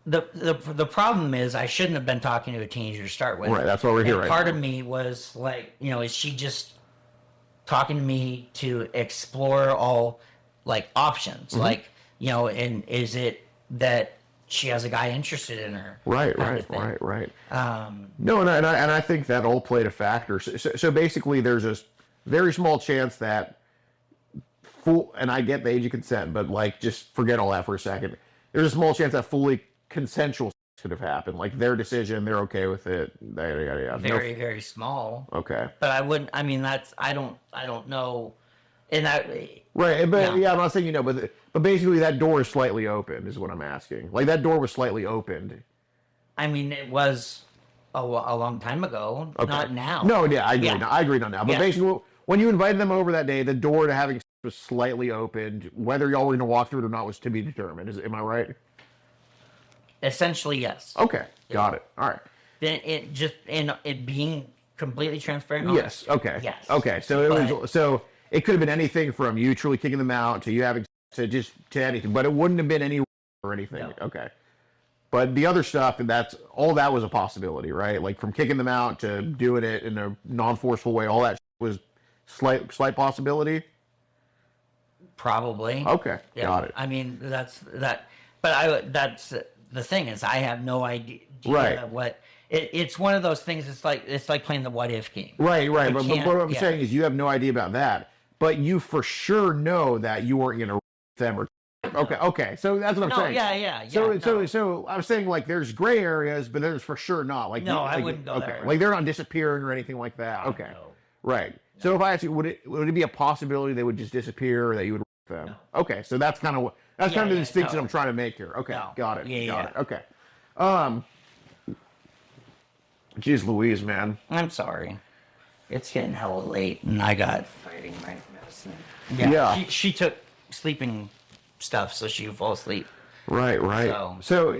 Speaker 3: the problem is I shouldn't have been talking to a teenager to start with.
Speaker 4: Right, that's what we're here. Right.
Speaker 3: Part of me was like, is she just talking to me to explore all like options, like, you know, and is it that she has a guy interested in her?
Speaker 4: Right. No, and I think that all played a factor. So basically, there's a very small chance that and I get the age of consent, but like, just forget all that for a second. There's a small chance that fully consensual could have happened. Like their decision, they're okay with it. Yada, yada, yada.
Speaker 3: Very, very small.
Speaker 4: Okay.
Speaker 3: But I wouldn't. I mean, I don't know. And that.
Speaker 4: Right, but yeah, I'm not saying but basically that door is slightly open, is what I'm asking. Like that door was slightly opened.
Speaker 3: I mean, it was a long time ago, not now.
Speaker 4: No, yeah, I agree. I agree on that. But basically, when you invited them over that day, the door to having sex was slightly opened. Whether y'all were going to walk through it or not was to be determined. Am I right?
Speaker 3: Essentially, yes.
Speaker 4: Okay, got it. All right.
Speaker 3: Then it being completely transparent.
Speaker 4: Yes. Okay.
Speaker 3: Yes.
Speaker 4: Okay. So it could have been anything from you truly kicking them out to you having to anything, but it wouldn't have been any or anything.
Speaker 3: No.
Speaker 4: Okay. But the other stuff, that was a possibility, right? Like from kicking them out to doing it in a non-forceful way, all that was slight possibility.
Speaker 3: Probably.
Speaker 4: Okay.
Speaker 3: Yeah.
Speaker 4: Got it.
Speaker 3: I mean, that's that's the thing is I have no idea
Speaker 4: Right.
Speaker 3: what it's one of those things. It's like playing the what if game.
Speaker 4: Right. But what I'm saying is you have no idea about that, but you for sure know that you weren't going to them or. Okay. So that's what I'm saying.
Speaker 3: Yeah.
Speaker 4: So I was saying like there's gray areas, but there's for sure not like.
Speaker 3: No, I wouldn't go there.
Speaker 4: Like they're not disappearing or anything like that. Okay.
Speaker 3: No.
Speaker 4: Right. No. So if I asked you, would it be a possibility they would just disappear or that you would them? No. Okay. So that's kind of the distinction I'm trying to make here. Okay.
Speaker 3: No.
Speaker 4: Got it.
Speaker 3: Yeah.
Speaker 4: Got it. Okay. Jeez Louise, man.
Speaker 3: I'm sorry. It's getting hella late, and I got
Speaker 5: Fighting my medicine.
Speaker 4: Yeah.
Speaker 3: She took sleeping stuff so she would fall asleep.
Speaker 4: Right. So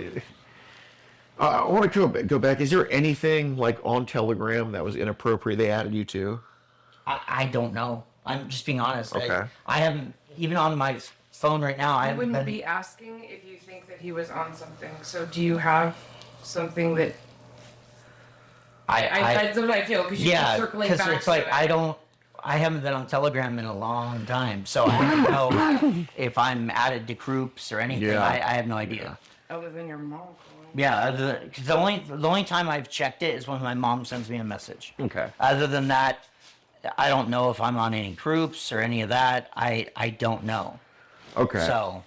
Speaker 4: I want to go back. Is there anything like on Telegram that was inappropriate they added you to?
Speaker 3: I don't know. I'm just being honest.
Speaker 4: Okay.
Speaker 3: I haven't, even on my phone right now,
Speaker 5: I wouldn't be asking if you think that he was on something. So do you have something that that's what I feel, because you keep circling back. Yeah, because it's like I haven't been on Telegram in a long time, so I don't know if I'm added to groups or anything.
Speaker 4: Yeah.
Speaker 3: I have no idea.
Speaker 5: Other than your mom.
Speaker 3: Yeah, the only time I've checked it is when my mom sends me a message.
Speaker 4: Okay.
Speaker 3: Other than that, I don't know if I'm on any groups or any of that. I don't know.
Speaker 4: Okay.
Speaker 3: So.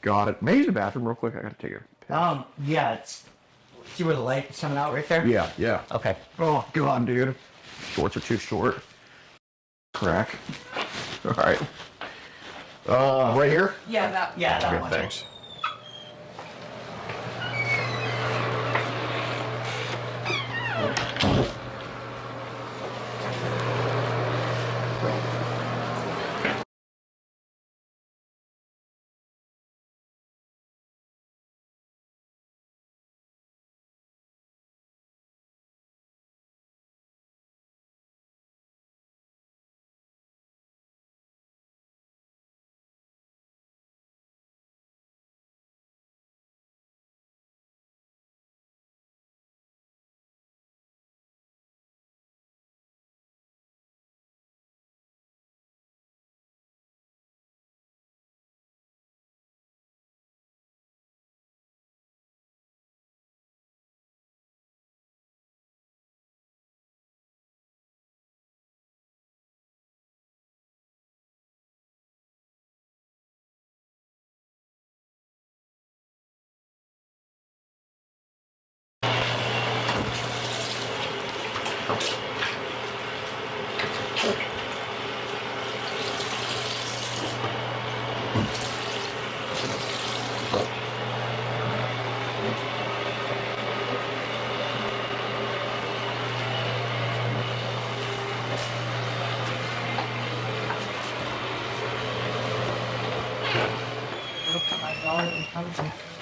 Speaker 4: Got it. Maybe the bathroom real quick. I gotta take a piss.
Speaker 3: Yeah, it's. See where the light is coming out right there?
Speaker 4: Yeah.
Speaker 3: Okay.
Speaker 4: Oh, God, dude. Shorts are too short. Crack. All right. Right here?
Speaker 5: Yeah, that
Speaker 4: Okay,
Speaker 5: one.
Speaker 4: thanks.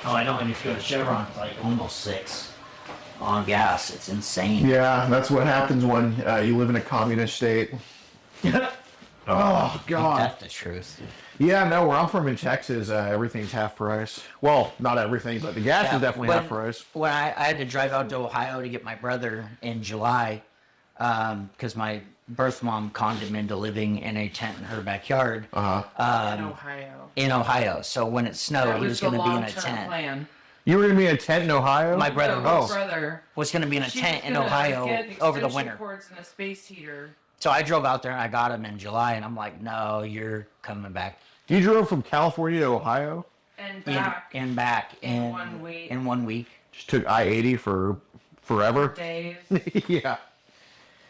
Speaker 3: Oh, I know. And if you go to Chevron, it's like almost 6 on gas. It's insane.
Speaker 4: Yeah, that's what happens when you live in a communist state. Oh, God.
Speaker 3: That's the truth.
Speaker 4: Yeah, no, where I'm from in Texas, everything's half price. Well, not everything, but the gas is definitely half price.
Speaker 3: When I had to drive out to Ohio to get my brother in July, because my birth mom conned him into living in a tent in her backyard
Speaker 5: in Ohio.
Speaker 3: in Ohio. So when it snowed,
Speaker 5: That
Speaker 3: he was going to be in a tent.
Speaker 5: Plan.
Speaker 4: You were going to be in a tent in Ohio?
Speaker 3: My brother
Speaker 5: brother
Speaker 3: was going to be in a
Speaker 5: She
Speaker 3: tent
Speaker 5: was
Speaker 3: in
Speaker 5: gonna
Speaker 3: Ohio
Speaker 5: get
Speaker 3: over the
Speaker 5: extension
Speaker 3: winter.
Speaker 5: cords and a space heater.
Speaker 3: So I drove out there and I got him in July, and I'm like, no, you're coming back.
Speaker 4: You drove from California to Ohio?
Speaker 5: And back
Speaker 3: Back
Speaker 5: in 1 week.
Speaker 3: In 1 week.
Speaker 4: Just took I-80 for forever?
Speaker 5: days.
Speaker 4: Yeah.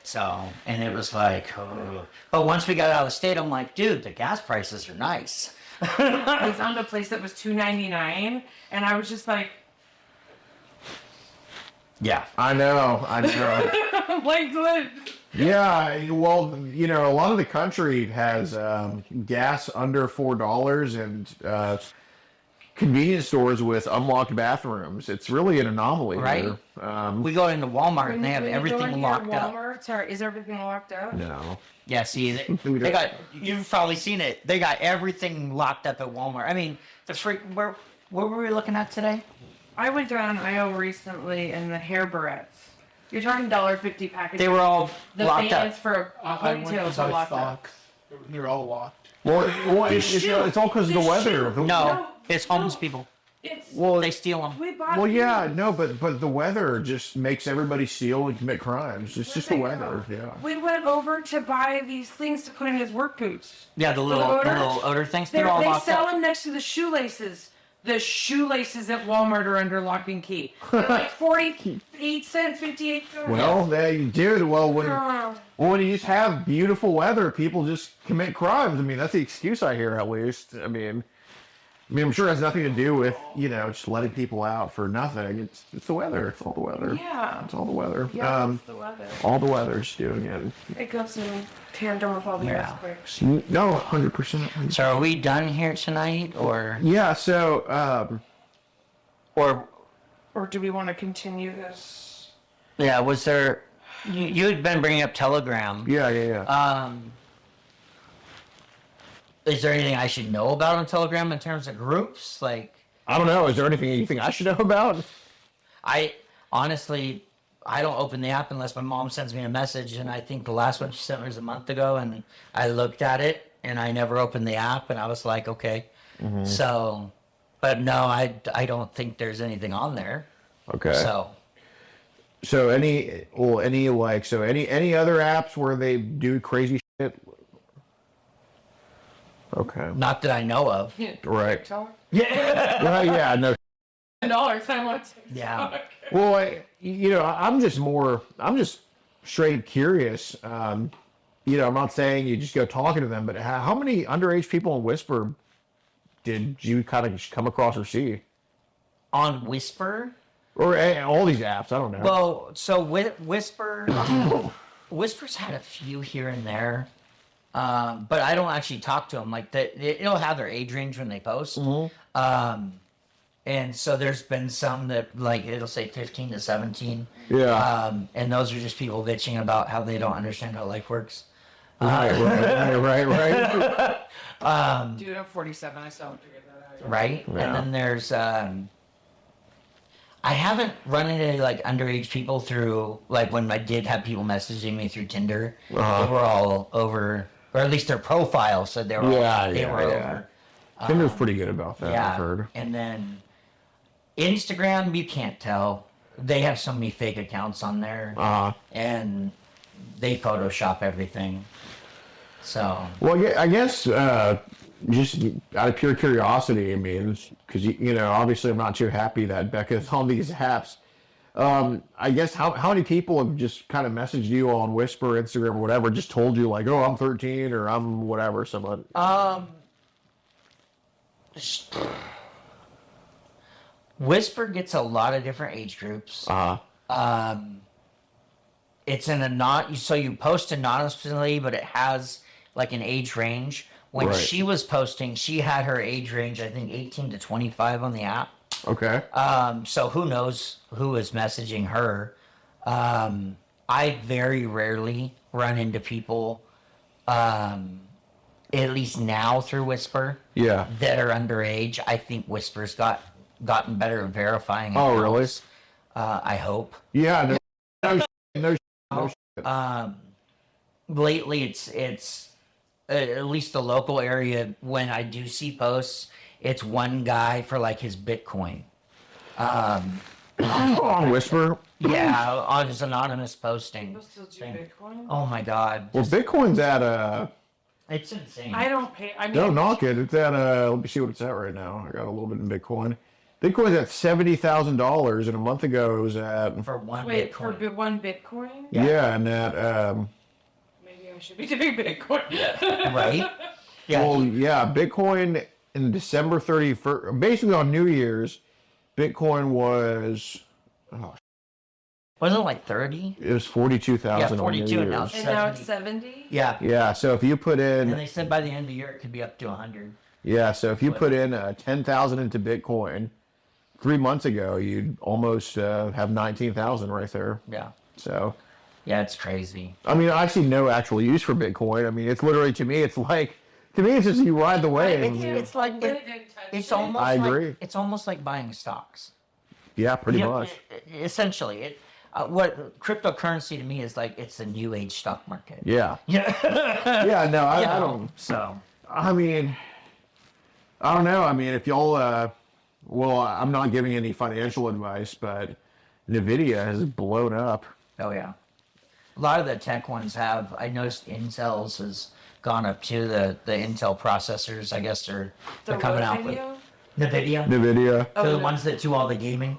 Speaker 3: So, and it was like, oh. But once we got out of the state, I'm like, dude, the gas prices are nice.
Speaker 5: I found a place that was $2.99, and I was just like,
Speaker 3: Yeah.
Speaker 4: I know.
Speaker 5: like what?
Speaker 4: Yeah, well, you know, a lot of the country has gas under $4 and convenience stores with unlocked bathrooms. It's really an anomaly
Speaker 3: Right.
Speaker 4: here.
Speaker 3: We go into Walmart and they have
Speaker 5: When you go
Speaker 3: everything
Speaker 5: into
Speaker 3: locked up.
Speaker 5: Walmart, sorry, is everything locked up?
Speaker 4: No.
Speaker 3: Yeah, see, they got, you've probably seen it. They got everything locked up at Walmart. I mean, the freak, what were we looking at today?
Speaker 5: I went down Iowa recently, and the hair barrettes. You're talking $1.50 packages.
Speaker 3: They were all
Speaker 5: the
Speaker 3: locked
Speaker 5: bands
Speaker 3: up.
Speaker 5: for
Speaker 6: I went
Speaker 5: ponytails
Speaker 6: because
Speaker 5: are
Speaker 6: I
Speaker 5: locked up.
Speaker 6: thought they're all locked.
Speaker 4: Well, it's all because of the weather.
Speaker 3: No, it's homeless people.
Speaker 5: It's
Speaker 4: Well,
Speaker 3: They steal them.
Speaker 5: we bought.
Speaker 4: well, yeah, no, but the weather just makes everybody steal and commit crimes. It's just the weather. Yeah.
Speaker 5: We went over to buy these things to put in his work boots.
Speaker 3: Yeah, the little odor things. They're all
Speaker 5: They
Speaker 3: locked
Speaker 5: sell
Speaker 3: up.
Speaker 5: them next to the shoelaces. The shoelaces at Walmart are under lock and key. They're like 48 cents, 58 cents.
Speaker 4: Well, they did. Well,
Speaker 5: Oh.
Speaker 4: when you just have beautiful weather, people just commit crimes. I mean, that's the excuse I hear, at least. I mean, I'm sure it has nothing to do with, you know, just letting people out for nothing. It's the weather. It's all the weather.
Speaker 5: Yeah.
Speaker 4: It's all the weather.
Speaker 5: Yeah, it's the weather.
Speaker 4: All the weather's doing it.
Speaker 5: It goes in tandem with all the
Speaker 3: Yeah.
Speaker 5: earthquakes.
Speaker 4: No, 100%.
Speaker 3: So are we done here tonight, or
Speaker 4: Yeah. So,
Speaker 5: Or do we want to continue this?
Speaker 3: yeah? Was there? You had been bringing up Telegram.
Speaker 4: yeah.
Speaker 3: Is there anything I should know about on Telegram in terms of groups? Like,
Speaker 4: I don't know. Is there anything you think I should know about?
Speaker 3: I honestly, I don't open the app unless my mom sends me a message, and I think the last one she sent me was a month ago, and I looked at it, and I never opened the app, and I was like, okay. So, but no, I don't think there's anything on there.
Speaker 4: Okay.
Speaker 3: So,
Speaker 4: any other apps where they do crazy shit? Okay.
Speaker 3: not that I know of.
Speaker 4: Right.
Speaker 5: $10
Speaker 4: Well, yeah, no.
Speaker 5: I want to.
Speaker 3: Yeah.
Speaker 4: Well, I'm just straight curious. I'm not saying you just go talking to them, but how many underage people in Whisper did you kind of come across or see?
Speaker 3: On Whisper?
Speaker 4: Or all these apps, I don't know.
Speaker 3: Well, so Whisper, Whisper's had a few here and there, but I don't actually talk to them. Like it'll have their age range when they post, and so there's been some that like it'll say 15 to 17.
Speaker 4: Yeah.
Speaker 3: And those are just people bitching about how they don't understand how life works.
Speaker 4: Right.
Speaker 5: Dude, I'm 47. I still haven't figured that out yet.
Speaker 3: Right?
Speaker 4: Yeah.
Speaker 3: And then there's I haven't run into like underage people through like when I did have people messaging me through Tinder. They were all over, or at least their profile said they were over.
Speaker 4: Tinder's pretty good about that,
Speaker 3: Yeah.
Speaker 4: I've heard.
Speaker 3: And then Instagram, you can't tell. They have so many fake accounts on there, and they Photoshop everything. So
Speaker 4: Well, yeah, I guess just out of pure curiosity, I mean, because obviously I'm not too happy that Becca's on these apps. I guess how many people have just kind of messaged you on Whisper, Instagram, or whatever, just told you like, oh, I'm 13 or I'm whatever, somebody.
Speaker 3: Whisper gets a lot of different age groups. It's in so you post anonymously, but it has like an age range. When
Speaker 4: Right.
Speaker 3: she was posting, she had her age range, I think 18 to 25 on the app.
Speaker 4: Okay.
Speaker 3: So who knows who is messaging her? I very rarely run into people, at least now through Whisper,
Speaker 4: Yeah.
Speaker 3: that are underage. I think Whisper's gotten better at verifying.
Speaker 4: Oh, really?
Speaker 3: accounts. I hope.
Speaker 4: Yeah. No.
Speaker 3: lately it's at least the local area. When I do see posts, it's one guy for like his Bitcoin.
Speaker 4: On Whisper.
Speaker 3: Yeah, on his anonymous posting.
Speaker 5: People still do
Speaker 3: thing.
Speaker 5: Bitcoin?
Speaker 3: Oh my God.
Speaker 4: Well, Bitcoin's at
Speaker 3: It's insane.
Speaker 5: I don't pay. I mean,
Speaker 4: don't knock it. It's at let me see what it's at right now. I got a little bit in Bitcoin. Bitcoin's at $70,000, and a month ago it was at
Speaker 3: for one
Speaker 5: Wait,
Speaker 3: Bitcoin.
Speaker 5: for one Bitcoin?
Speaker 4: yeah, and that
Speaker 5: Maybe I should be doing Bitcoin.
Speaker 3: Right? Yeah.
Speaker 4: well, yeah, Bitcoin in December 31st, basically on New Year's, Bitcoin was
Speaker 3: Wasn't it like 30?
Speaker 4: it was 42,000
Speaker 3: Yeah,
Speaker 4: on New
Speaker 3: 42 and now
Speaker 4: Year's.
Speaker 3: it's
Speaker 5: And now it's
Speaker 3: 70.
Speaker 5: 70?
Speaker 3: Yeah.
Speaker 4: Yeah, so if you put
Speaker 3: And
Speaker 4: in
Speaker 3: they said by the end of the year it could be up to 100.
Speaker 4: yeah, so if you put in 10,000 into Bitcoin 3 months ago, you'd almost have 19,000 right there.
Speaker 3: Yeah.
Speaker 4: So,
Speaker 3: Yeah, it's crazy.
Speaker 4: I mean, I see no actual use for Bitcoin. I mean, it's literally to me, it's just you ride the wave.
Speaker 3: It's like it's almost
Speaker 4: I agree.
Speaker 3: like it's almost like buying stocks.
Speaker 4: Yeah, pretty
Speaker 3: Yeah,
Speaker 4: much.
Speaker 3: Essentially, what cryptocurrency to me is like it's the new age stock market.
Speaker 4: Yeah.
Speaker 3: Yeah.
Speaker 4: Yeah, no, I
Speaker 3: You know,
Speaker 4: don't.
Speaker 3: So
Speaker 4: I mean, I don't know. I mean, if y'all, well, I'm not giving any financial advice, but Nvidia has blown up.
Speaker 3: oh yeah, a lot of the tech ones have. I noticed Intel's has gone up too. The Intel processors, I guess they're coming out with Nvidia.
Speaker 4: Nvidia.
Speaker 3: So the ones that do all the gaming.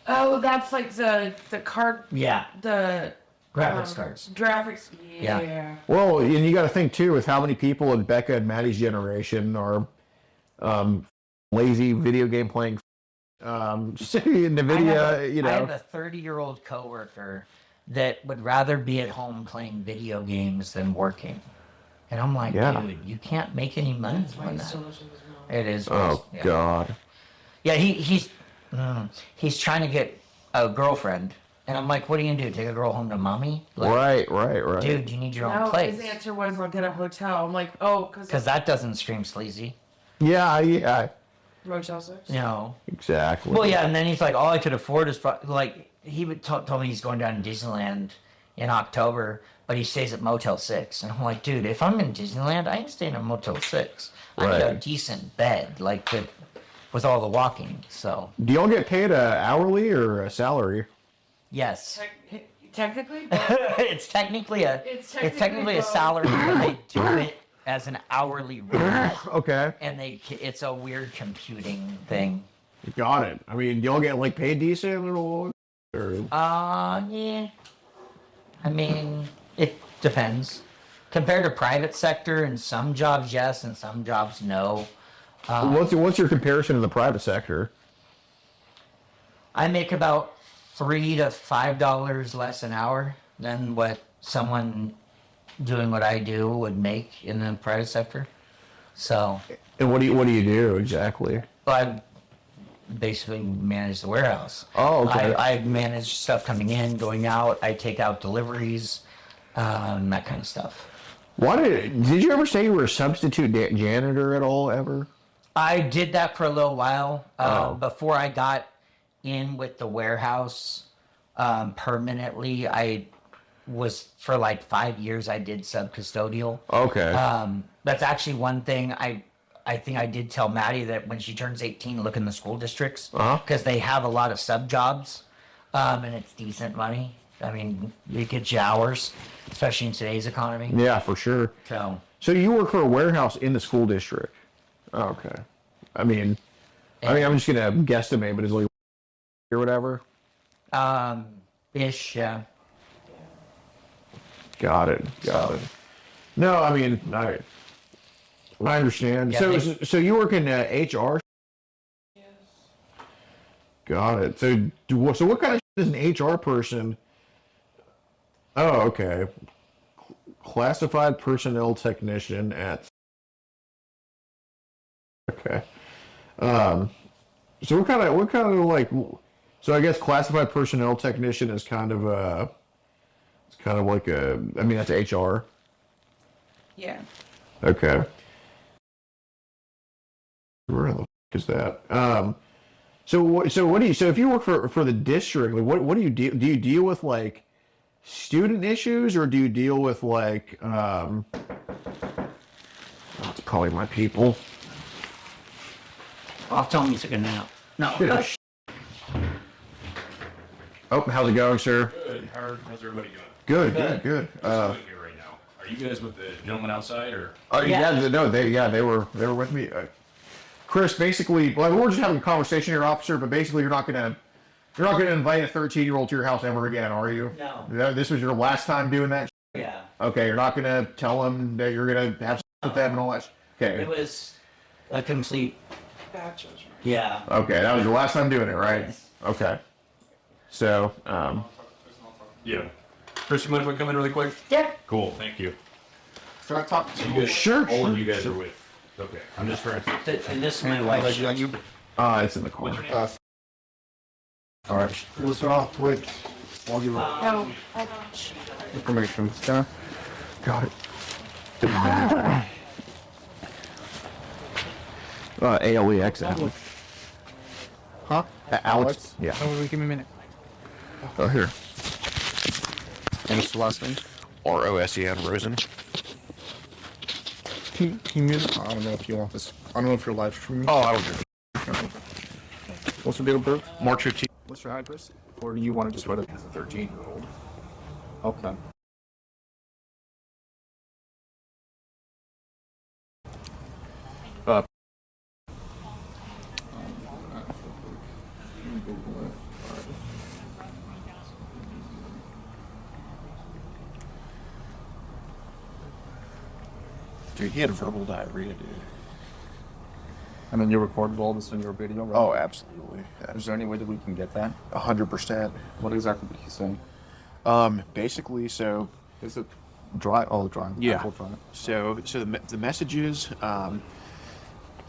Speaker 5: Oh, that's like the card.
Speaker 3: Yeah.
Speaker 5: The
Speaker 3: Graphics cards.
Speaker 5: Graphics.
Speaker 3: Yeah.
Speaker 5: Yeah.
Speaker 4: Well, and you got to think too with how many people in Becca and Maddie's generation are lazy video game playing. Nvidia,
Speaker 3: I have a 30-year-old coworker that would rather be at home playing video games than working. And I'm like,
Speaker 4: Yeah.
Speaker 3: dude, you can't make any money doing that. It is.
Speaker 4: Oh
Speaker 3: yeah.
Speaker 4: God.
Speaker 3: Yeah, he's trying to get a girlfriend, and I'm like, what are you gonna do? Take a girl home to mommy? Like,
Speaker 4: Right.
Speaker 3: dude, you need your own
Speaker 5: No,
Speaker 3: place.
Speaker 5: his answer was we'll get a hotel. I'm like, oh,
Speaker 3: Because that doesn't scream sleazy.
Speaker 4: Yeah,
Speaker 5: Rochelle says.
Speaker 3: No.
Speaker 4: exactly.
Speaker 3: Well, yeah, and then he's like, all I could afford is like he would told me he's going down to Disneyland in October, but he stays at Motel 6, and I'm like, dude, if I'm in Disneyland, I ain't staying at Motel 6. I need a
Speaker 4: Right.
Speaker 3: decent bed, like with all the walking. So
Speaker 4: Do y'all get paid hourly or a salary?
Speaker 3: yes.
Speaker 5: Technically,
Speaker 3: it's technically a
Speaker 5: It's
Speaker 3: technically
Speaker 5: technically
Speaker 3: a
Speaker 5: both.
Speaker 3: salary, but they do it as an hourly rate,
Speaker 4: Okay,
Speaker 3: and it's a weird computing thing.
Speaker 4: got it. I mean, do y'all get like paid decent or?
Speaker 3: Yeah. I mean, it depends. Compared to private sector, in some jobs yes, and some jobs no.
Speaker 4: What's your comparison to the private sector?
Speaker 3: I make about $3 to $5 less an hour than what someone doing what I do would make in the private sector. So,
Speaker 4: And what do you do exactly?
Speaker 3: I basically manage the warehouse.
Speaker 4: Oh, okay.
Speaker 3: I manage stuff coming in, going out. I take out deliveries, that kind of stuff.
Speaker 4: Did you ever say you were a substitute janitor at all ever?
Speaker 3: I did that for a little while
Speaker 4: Oh.
Speaker 3: before I got in with the warehouse permanently. I was for like 5 years. I did sub-custodial.
Speaker 4: Okay.
Speaker 3: That's actually one thing I think I did tell Maddie that when she turns 18, look in the school districts because they have a lot of sub jobs, and it's decent money. I mean, it gets you hours, especially in today's economy.
Speaker 4: Yeah, for sure.
Speaker 3: So
Speaker 4: you work for a warehouse in the school district? Okay. I mean, I'm just gonna guesstimate, but it's like or whatever.
Speaker 3: ish, yeah.
Speaker 4: Got it. No, I mean, I understand.
Speaker 3: Yeah,
Speaker 4: So you work in HR?
Speaker 5: Yes.
Speaker 4: Got it. So what kind of is an HR person? Oh, okay. Classified personnel technician at. Okay. So what kind of like? So I guess classified personnel technician is kind of it's kind of like a. I mean, that's HR.
Speaker 5: Yeah.
Speaker 4: Okay. Where the f- is that? So what do you? So if you work for the district, like what do you do? Do you deal with like student issues, or do you deal with like that's probably my people.
Speaker 3: I'll tell him he took a nap. No.
Speaker 4: Oh, how's it going, sir?
Speaker 7: Good. How's everybody doing?
Speaker 4: Good, good, good.
Speaker 7: What's going here right now? Are you guys with the gentleman outside, or?
Speaker 4: Oh yeah, they were with me. Chris, basically, well, we're just having a conversation here, officer. But basically, you're not gonna invite a 13-year-old to your house ever again, are you?
Speaker 3: No.
Speaker 4: This was your last time doing that.
Speaker 3: Yeah.
Speaker 4: Okay, you're not gonna tell them that you're gonna have sex with them and all that. Okay.
Speaker 3: It was a complete. Yeah.
Speaker 4: Okay, that was your last time doing it, right?
Speaker 3: Yes.
Speaker 4: Okay. So,
Speaker 7: Yeah. Chris, you mind if I come in really quick?
Speaker 3: Yeah.
Speaker 7: Cool. Thank you.
Speaker 4: can I talk to
Speaker 7: You guys,
Speaker 4: Sure.
Speaker 7: all of
Speaker 4: sure.
Speaker 7: you guys are with. Okay. I'm just trying to.
Speaker 3: And this is my wife.
Speaker 4: It's in the car.
Speaker 8: All right. We'll start off with all your information. Yeah.
Speaker 4: Got it. ALEX.
Speaker 8: Huh?
Speaker 4: Alex. Yeah.
Speaker 8: Oh, give me a minute.
Speaker 4: Oh, here.
Speaker 8: And what's the last name?
Speaker 4: ROSEN, Rosen.
Speaker 8: Can you mute it? I don't know if you want this. I don't know if you're live streaming.
Speaker 4: Oh, I don't care.
Speaker 8: What's your date of birth?
Speaker 4: March 15th.
Speaker 8: What's your address? Or do you want to just write it?
Speaker 4: As a 13-year-old.
Speaker 8: Okay.
Speaker 4: Dude, he had verbal diarrhea, dude.
Speaker 8: And then you recorded all this in your video, right?
Speaker 4: Oh, absolutely.
Speaker 8: Is there any way that we can get that?
Speaker 4: 100%.
Speaker 8: What exactly did he say?
Speaker 4: Basically, so
Speaker 8: Is it dry? Oh, dry.
Speaker 4: Yeah.
Speaker 8: Apple dry.
Speaker 4: So the messages.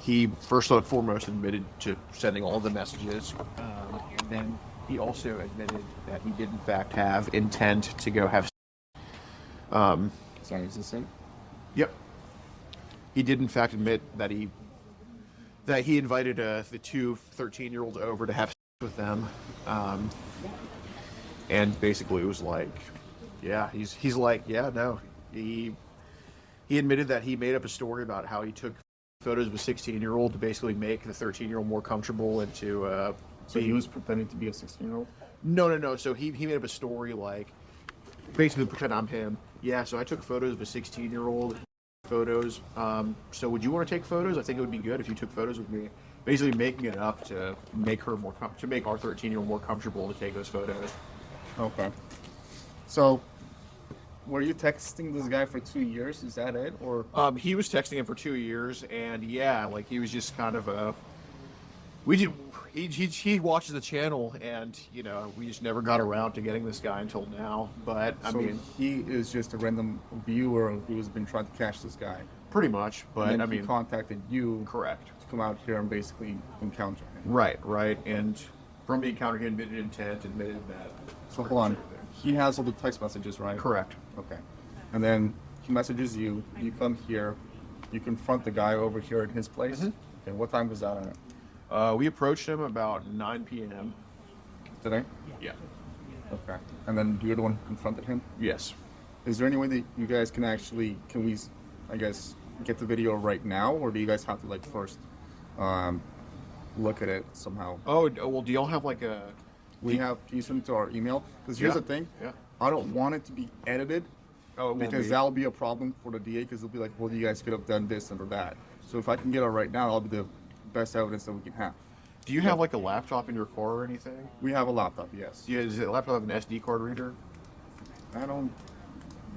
Speaker 4: He first and foremost admitted to sending all the messages, and then he also admitted that he did in fact have intent to go have.
Speaker 8: Sorry, is this it?
Speaker 4: Yep. He did in fact admit that he invited the two 13-year-olds over to have sex with them, and basically it was like, yeah, he's like, yeah, no, he admitted that he made up a story about how he took photos of a 16-year-old to basically make the 13-year-old more comfortable and to.
Speaker 8: So he was pretending to be a 16-year-old?
Speaker 4: No. So he made up a story like, basically pretend I'm him. Yeah. So I took photos of a 16-year-old. Photos. So would you want to take photos? I think it would be good if you took photos with me. Basically making it up to make her more to make our 13-year-old more comfortable to take those photos.
Speaker 8: Okay. So, were you texting this guy for 2 years? Is that it? Or
Speaker 4: He was texting him for 2 years, and yeah, like he was just kind of a. He watches the channel, and we just never got around to getting this guy until now. But I mean,
Speaker 8: he is just a random viewer who has been trying to catch this guy.
Speaker 4: pretty much. But
Speaker 8: And
Speaker 4: I
Speaker 8: then he
Speaker 4: mean,
Speaker 8: contacted you
Speaker 4: correct.
Speaker 8: to come out here and basically encounter him.
Speaker 4: Right, and from the encounter, he admitted intent, admitted that.
Speaker 8: So hold on. He has all the text messages, right?
Speaker 4: Correct.
Speaker 8: Okay. And then he messages you. You come here. You confront the guy over here in his place.
Speaker 4: Mhm.
Speaker 8: Okay. What time was that at?
Speaker 4: We approached him about 9 p.m.
Speaker 8: Today?
Speaker 4: Yeah.
Speaker 8: Okay. And then you're the one who confronted him?
Speaker 4: Yes.
Speaker 8: Is there any way that you guys can actually, I guess, get the video right now? Or do you guys have to, like, first look at it somehow?
Speaker 4: Oh, well, do y'all have like a...
Speaker 8: Can you send it to our email? Because here's
Speaker 4: Yeah.
Speaker 8: the thing.
Speaker 4: Yeah.
Speaker 8: I don't want it to be edited.
Speaker 4: Oh, it won't
Speaker 8: because
Speaker 4: be.
Speaker 8: that'll be a problem for the DA because they'll be like, well, you guys could have done this and or that. So if I can get it right now, that'll be the best evidence that we can have.
Speaker 4: Do you have like a laptop in your car or anything?
Speaker 8: We have a laptop, yes.
Speaker 4: Yeah, does the laptop have an SD card reader?
Speaker 8: I don't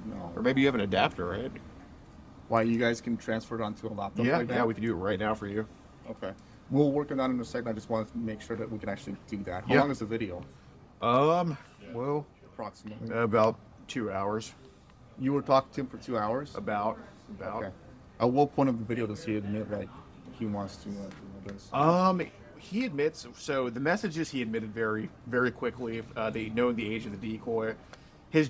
Speaker 8: know.
Speaker 4: Or maybe you have an adapter, right?
Speaker 8: Why, you guys can transfer it onto a laptop
Speaker 4: Yeah,
Speaker 8: like that?
Speaker 4: yeah, we can do it right now for you.
Speaker 8: Okay. We'll work on that in a second. I just wanted to make sure that we can actually do that. How
Speaker 4: Yeah.
Speaker 8: long is the video?
Speaker 4: Well,
Speaker 8: Approximately.
Speaker 4: about 2 hours.
Speaker 8: You were talking to him for 2 hours?
Speaker 4: About.
Speaker 8: Okay. At what point of the video does he admit that he wants to do this?
Speaker 4: He admits, so the messages he admitted very, very quickly, knowing the age of the decoy. He was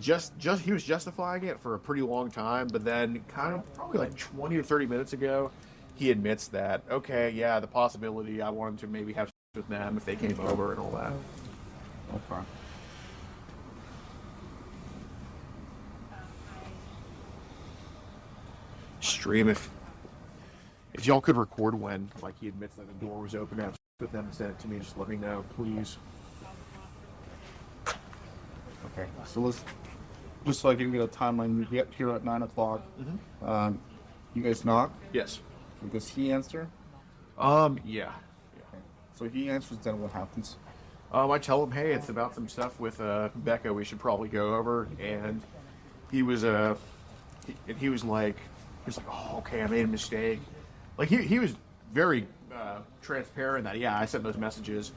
Speaker 4: justifying it for a pretty long time, but then kind of probably like 20 or 30 minutes ago, he admits that, okay, yeah, the possibility I wanted to maybe have sex with them if they came over and all that.
Speaker 8: Okay.
Speaker 4: stream, if y'all could record when like he admits that the door was open and with them and send it to me, just let me know, please.
Speaker 8: Okay. So let's just so I can get a timeline. You get here at 9 o'clock. You guys knock.
Speaker 4: Yes.
Speaker 8: Does he answer?
Speaker 4: Yeah.
Speaker 8: Okay. So he answers. Then what happens?
Speaker 4: I tell him, hey, it's about some stuff with Becca we should probably go over, and he was he was like, oh, okay, I made a mistake. Like he was very transparent that yeah, I sent those messages.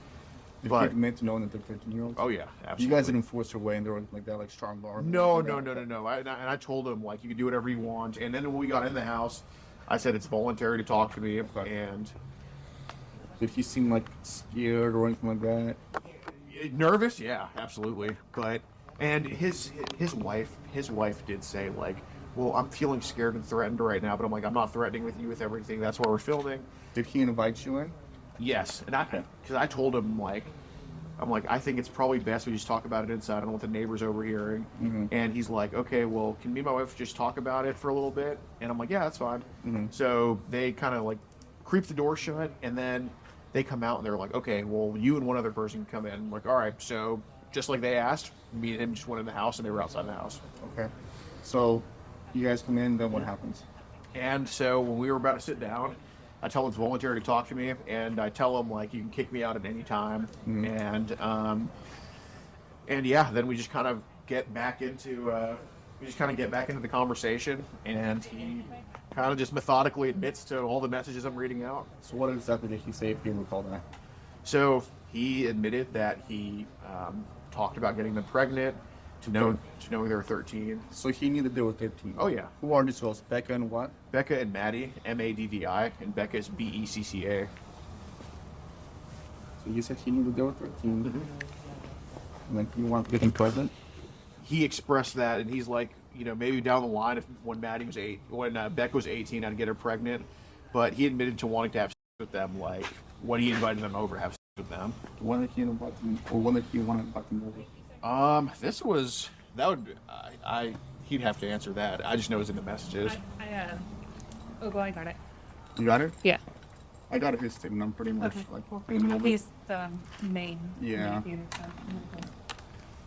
Speaker 8: Did
Speaker 4: But
Speaker 8: he admit to knowing that they're 15-year-olds?
Speaker 4: oh yeah, absolutely.
Speaker 8: You guys didn't force her way, and they were like that, like strong bar.
Speaker 4: No. I told him like you can do whatever you want, and then when we got in the house, I said it's voluntary to talk to me, and
Speaker 8: Did he seem like scared or anything like that?
Speaker 4: nervous, yeah, absolutely. But and his wife did say like, well, I'm feeling scared and threatened right now, but I'm like, I'm not threatening with you with everything. That's why we're filming.
Speaker 8: Did he invite you in?
Speaker 4: Yes, and because I told him like, I'm like, I think it's probably best we just talk about it inside. I don't want the neighbors overhearing. And he's like, okay, well, can me and my wife just talk about it for a little bit? And I'm like, yeah, that's fine. So they kind of like creep the door shut, and then they come out and they're like, okay, well, you and one other person can come in. I'm like, all right. So just like they asked, me and him just went in the house, and they were outside the house.
Speaker 8: Okay. So you guys come in, then what happens?
Speaker 4: And so when we were about to sit down, I tell him it's voluntary to talk to me, and I tell him like you can kick me out at any time, and yeah, then we just kind of get back into the conversation, and he kind of just methodically admits to all the messages I'm reading out.
Speaker 8: So what exactly did he say, if you recall that?
Speaker 4: So he admitted that he talked about getting them pregnant, to knowing they're 13.
Speaker 8: So he knew that they were 13.
Speaker 4: Oh yeah.
Speaker 8: Who are these girls? Becca and what?
Speaker 4: Becca and Maddie, Maddi, and Becca is Becca.
Speaker 8: So you said he knew that they were 13. And then you want to get them pregnant?
Speaker 4: He expressed that, and he's like, maybe down the line, when Becca was 18, I'd get her pregnant. But he admitted to wanting to have sex with them, like when he invited them over to have sex with them.
Speaker 8: When did he invite them, or when did he want to invite them over?
Speaker 4: He'd have to answer that. I just know it's in the messages.
Speaker 9: I got it.
Speaker 8: You got it?
Speaker 9: Yeah.
Speaker 8: I got his statement. I'm pretty much
Speaker 9: Okay.
Speaker 8: like.
Speaker 9: He's the main.
Speaker 8: Yeah.
Speaker 9: main so.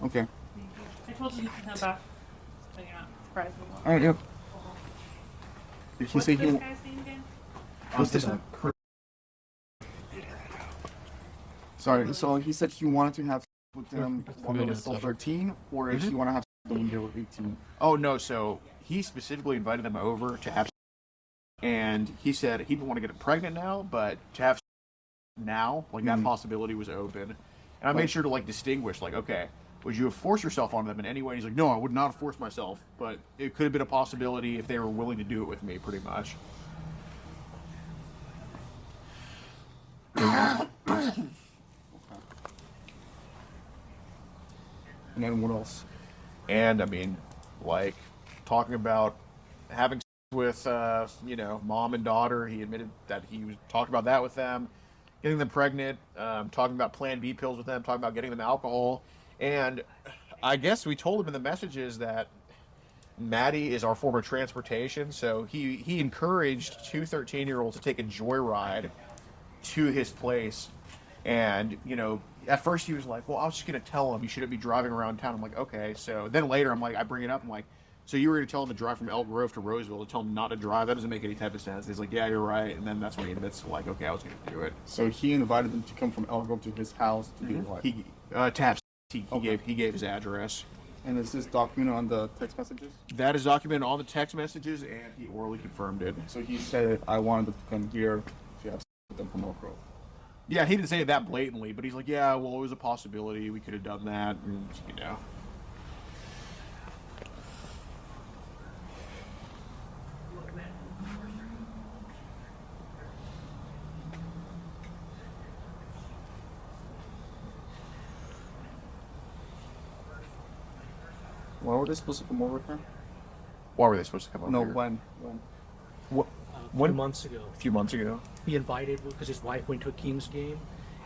Speaker 8: Okay.
Speaker 9: I told you about, so you're not surprised.
Speaker 8: All right. Yeah. Did he
Speaker 9: What's
Speaker 8: say
Speaker 9: this
Speaker 8: he?
Speaker 9: guy's name again?
Speaker 8: What's this? Sorry. So he said he wanted to have with them when they were still 13, or if you want to have them when they were 18.
Speaker 4: Oh no! So he specifically invited them over to have, and he said he didn't want to get them pregnant now, but to have now, like that possibility was open. And I made sure to like distinguish, like, okay, would you have forced yourself on them in any way? And he's like, no, I would not have forced myself, but it could have been a possibility if they were willing to do it with me, pretty much.
Speaker 8: And then what else?
Speaker 4: And I mean, like, talking about having sex with, mom and daughter. He admitted that he was talking about that with them, getting them pregnant, talking about Plan B pills with them, talking about getting them alcohol. And I guess we told him in the messages that Maddie is our form of transportation. So he encouraged two 13-year-olds to take a joyride to his place. And, at first he was like, well, I was just going to tell him you shouldn't be driving around town. I'm like, okay. So then later I bring it up. I'm like, so you were going to tell him to drive from Elk Grove to Roseville to tell him not to drive? That doesn't make any type of sense. He's like, yeah, you're right. And then that's when he admits, like, okay, I was going to do it.
Speaker 8: So he invited them to come from Elk Grove to his house to do what?
Speaker 4: He gave his address.
Speaker 8: And is this documented on the text messages?
Speaker 4: That is documented on the text messages, and he orally confirmed it.
Speaker 8: So he said, I wanted them to come here to have sex with them from Elk Grove.
Speaker 4: Yeah, he didn't say it that blatantly, but he's like, yeah, well, it was a possibility. We could have done that, and,
Speaker 8: Why were they supposed to come over here?
Speaker 4: Why were they supposed to come over
Speaker 8: No,
Speaker 4: here?
Speaker 8: when?
Speaker 6: A few months ago.
Speaker 4: A few months ago.
Speaker 6: He invited, because his wife went to a Kings game,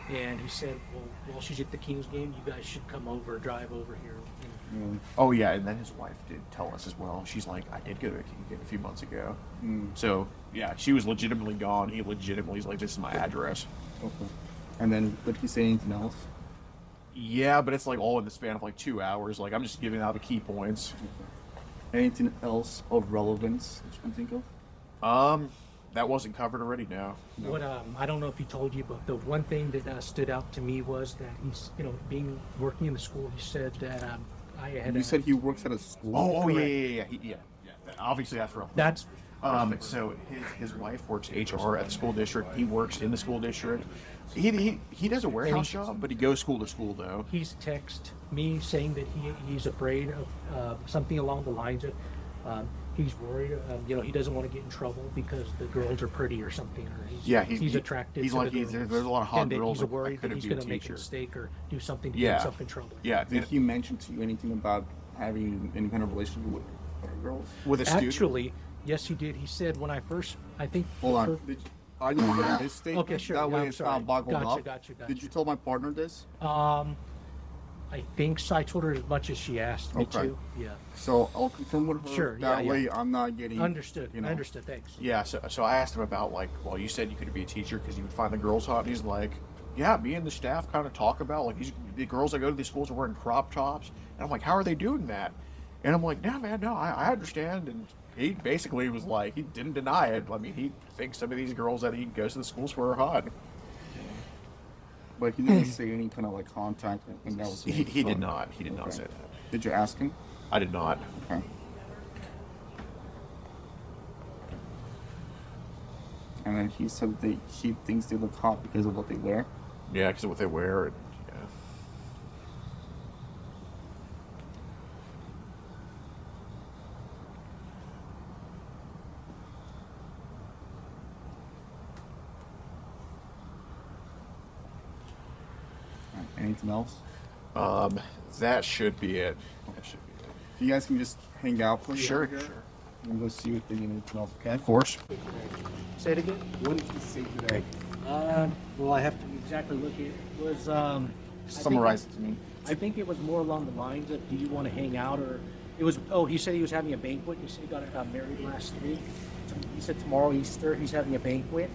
Speaker 6: and he said, well, while she's at the Kings game, you guys should come over, drive over here, and
Speaker 4: Oh yeah, and then his wife did tell us as well. She's like, I did go to a Kings game a few months ago. So yeah, she was legitimately gone. He legitimately is like, this is my address.
Speaker 8: Okay. And then did he say anything else?
Speaker 4: Yeah, but it's like all in the span of like 2 hours. Like I'm just giving out the key points.
Speaker 8: Anything else of relevance that you can think of?
Speaker 4: That wasn't covered already. No.
Speaker 6: What I don't know if he told you, but the one thing that stood out to me was that he's, working in the school. He said that I had.
Speaker 8: You said he works at a school.
Speaker 4: Oh yeah. Obviously that's relevant.
Speaker 6: That's
Speaker 4: So his wife works HR at the school district. He works in the school district. He does a warehouse job, but he goes school to school though.
Speaker 6: he's texted me saying that he's afraid of something along the lines of he's worried. He doesn't want to get in trouble because the girls are pretty or something, or he's attracted.
Speaker 4: He's
Speaker 6: to
Speaker 4: like
Speaker 6: the girls.
Speaker 4: there's a lot of hot
Speaker 6: and that
Speaker 4: girls.
Speaker 6: he's
Speaker 4: Like,
Speaker 6: worried that he's going to make a mistake or do something to get himself in trouble.
Speaker 4: Yeah.
Speaker 8: Did he mention to you anything about having any kind of relationship with other girls?
Speaker 4: With a student.
Speaker 6: Actually, yes, he did. He said when I think.
Speaker 8: Hold on. I didn't hear his statement.
Speaker 6: Okay, sure.
Speaker 8: That
Speaker 6: Yeah,
Speaker 8: way
Speaker 6: I'm
Speaker 8: it's
Speaker 6: sorry.
Speaker 8: not boggled up.
Speaker 6: Gotcha.
Speaker 8: Did you tell my partner this?
Speaker 6: I think so. I told her as much as she asked me
Speaker 8: Okay.
Speaker 6: to. Yeah.
Speaker 8: So I'll confirm with her.
Speaker 6: Sure,
Speaker 8: That
Speaker 6: yeah.
Speaker 8: way I'm not getting.
Speaker 6: Understood.
Speaker 8: You know.
Speaker 6: I understood. Thanks.
Speaker 4: Yeah, so I asked him about like, well, you said you could be a teacher because you would find the girls hot. And he's like, yeah, me and the staff kind of talk about like the girls that go to these schools are wearing crop tops, and I'm like, how are they doing that? And I'm like, no, man, no, I understand. And he basically was like, he didn't deny it. I mean, he thinks some of these girls that he goes to the schools for are hot.
Speaker 8: But he didn't say any kind of like contact. And that was
Speaker 4: He did not. He did not
Speaker 8: Okay.
Speaker 4: say that.
Speaker 8: Did you ask him?
Speaker 4: I did not.
Speaker 8: Okay. And then he said that he thinks they look hot because of what they wear.
Speaker 4: Yeah, because of what they wear. And, yeah.
Speaker 8: Anything else?
Speaker 4: That should be it. That should be it.
Speaker 8: If you guys can just hang out, please.
Speaker 4: Sure.
Speaker 8: And go see if they need anything else. Okay.
Speaker 4: Of course.
Speaker 6: Say it again.
Speaker 8: What did he say today?
Speaker 6: Well, I have to exactly look at it. It was
Speaker 8: Summarize it to me.
Speaker 6: I think it was more along the lines of, do you want to hang out, or it was. Oh, he said he was having a banquet. He said he got married last week. He said tomorrow Easter he's having a banquet.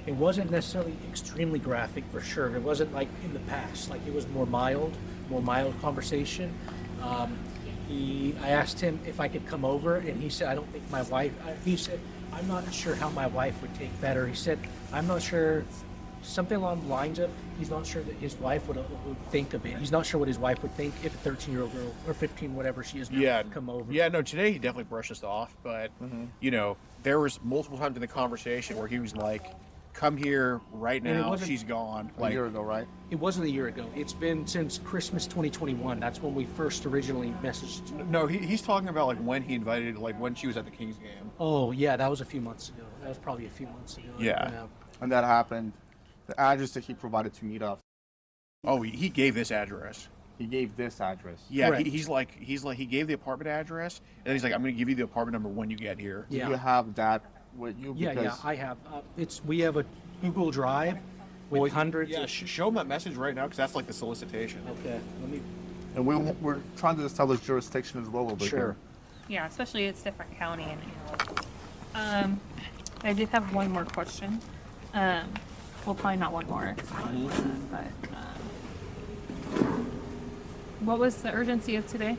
Speaker 6: It wasn't necessarily extremely graphic for sure. It wasn't like in the past. Like it was more mild conversation. I asked him if I could come over, and he said, I don't think my wife. He said, I'm not sure how my wife would take that. Or he said, I'm not sure. Something along the lines of, he's not sure that his wife would think of it. He's not sure what his wife would think if a 13-year-old girl or 15, whatever she is now, come over.
Speaker 4: Yeah, no, today he definitely brushed us off, but, there was multiple times in the conversation where he was like, come here right
Speaker 6: And it
Speaker 4: now,
Speaker 6: wasn't-
Speaker 4: she's gone.
Speaker 8: A
Speaker 4: Like,
Speaker 8: year ago, right?
Speaker 6: It wasn't a year ago. It's been since Christmas 2021. That's when we first originally messaged.
Speaker 4: no, he's talking about like when he invited, like when she was at the Kings game.
Speaker 6: Oh, yeah, that was a few months ago. That was probably a few months ago.
Speaker 4: Yeah.
Speaker 8: And that happened. The address that he provided to meet up,
Speaker 4: Oh, he gave this address.
Speaker 8: he gave this address.
Speaker 4: Yeah,
Speaker 6: Correct.
Speaker 4: he's like, he gave the apartment address, and then he's like, I'm going to give you the apartment number when you get here.
Speaker 6: Yeah.
Speaker 8: Do you have that with you?
Speaker 6: Yeah, I have. We have a Google Drive with hundreds
Speaker 4: Yeah,
Speaker 6: of.
Speaker 4: show him that message right now, because that's like the solicitation.
Speaker 6: Okay, let me.
Speaker 8: And we're trying to establish jurisdiction as well over
Speaker 6: Sure.
Speaker 8: here.
Speaker 9: Yeah, especially it's different county and I did have one more question. Well, probably not one more, but what was the urgency of today?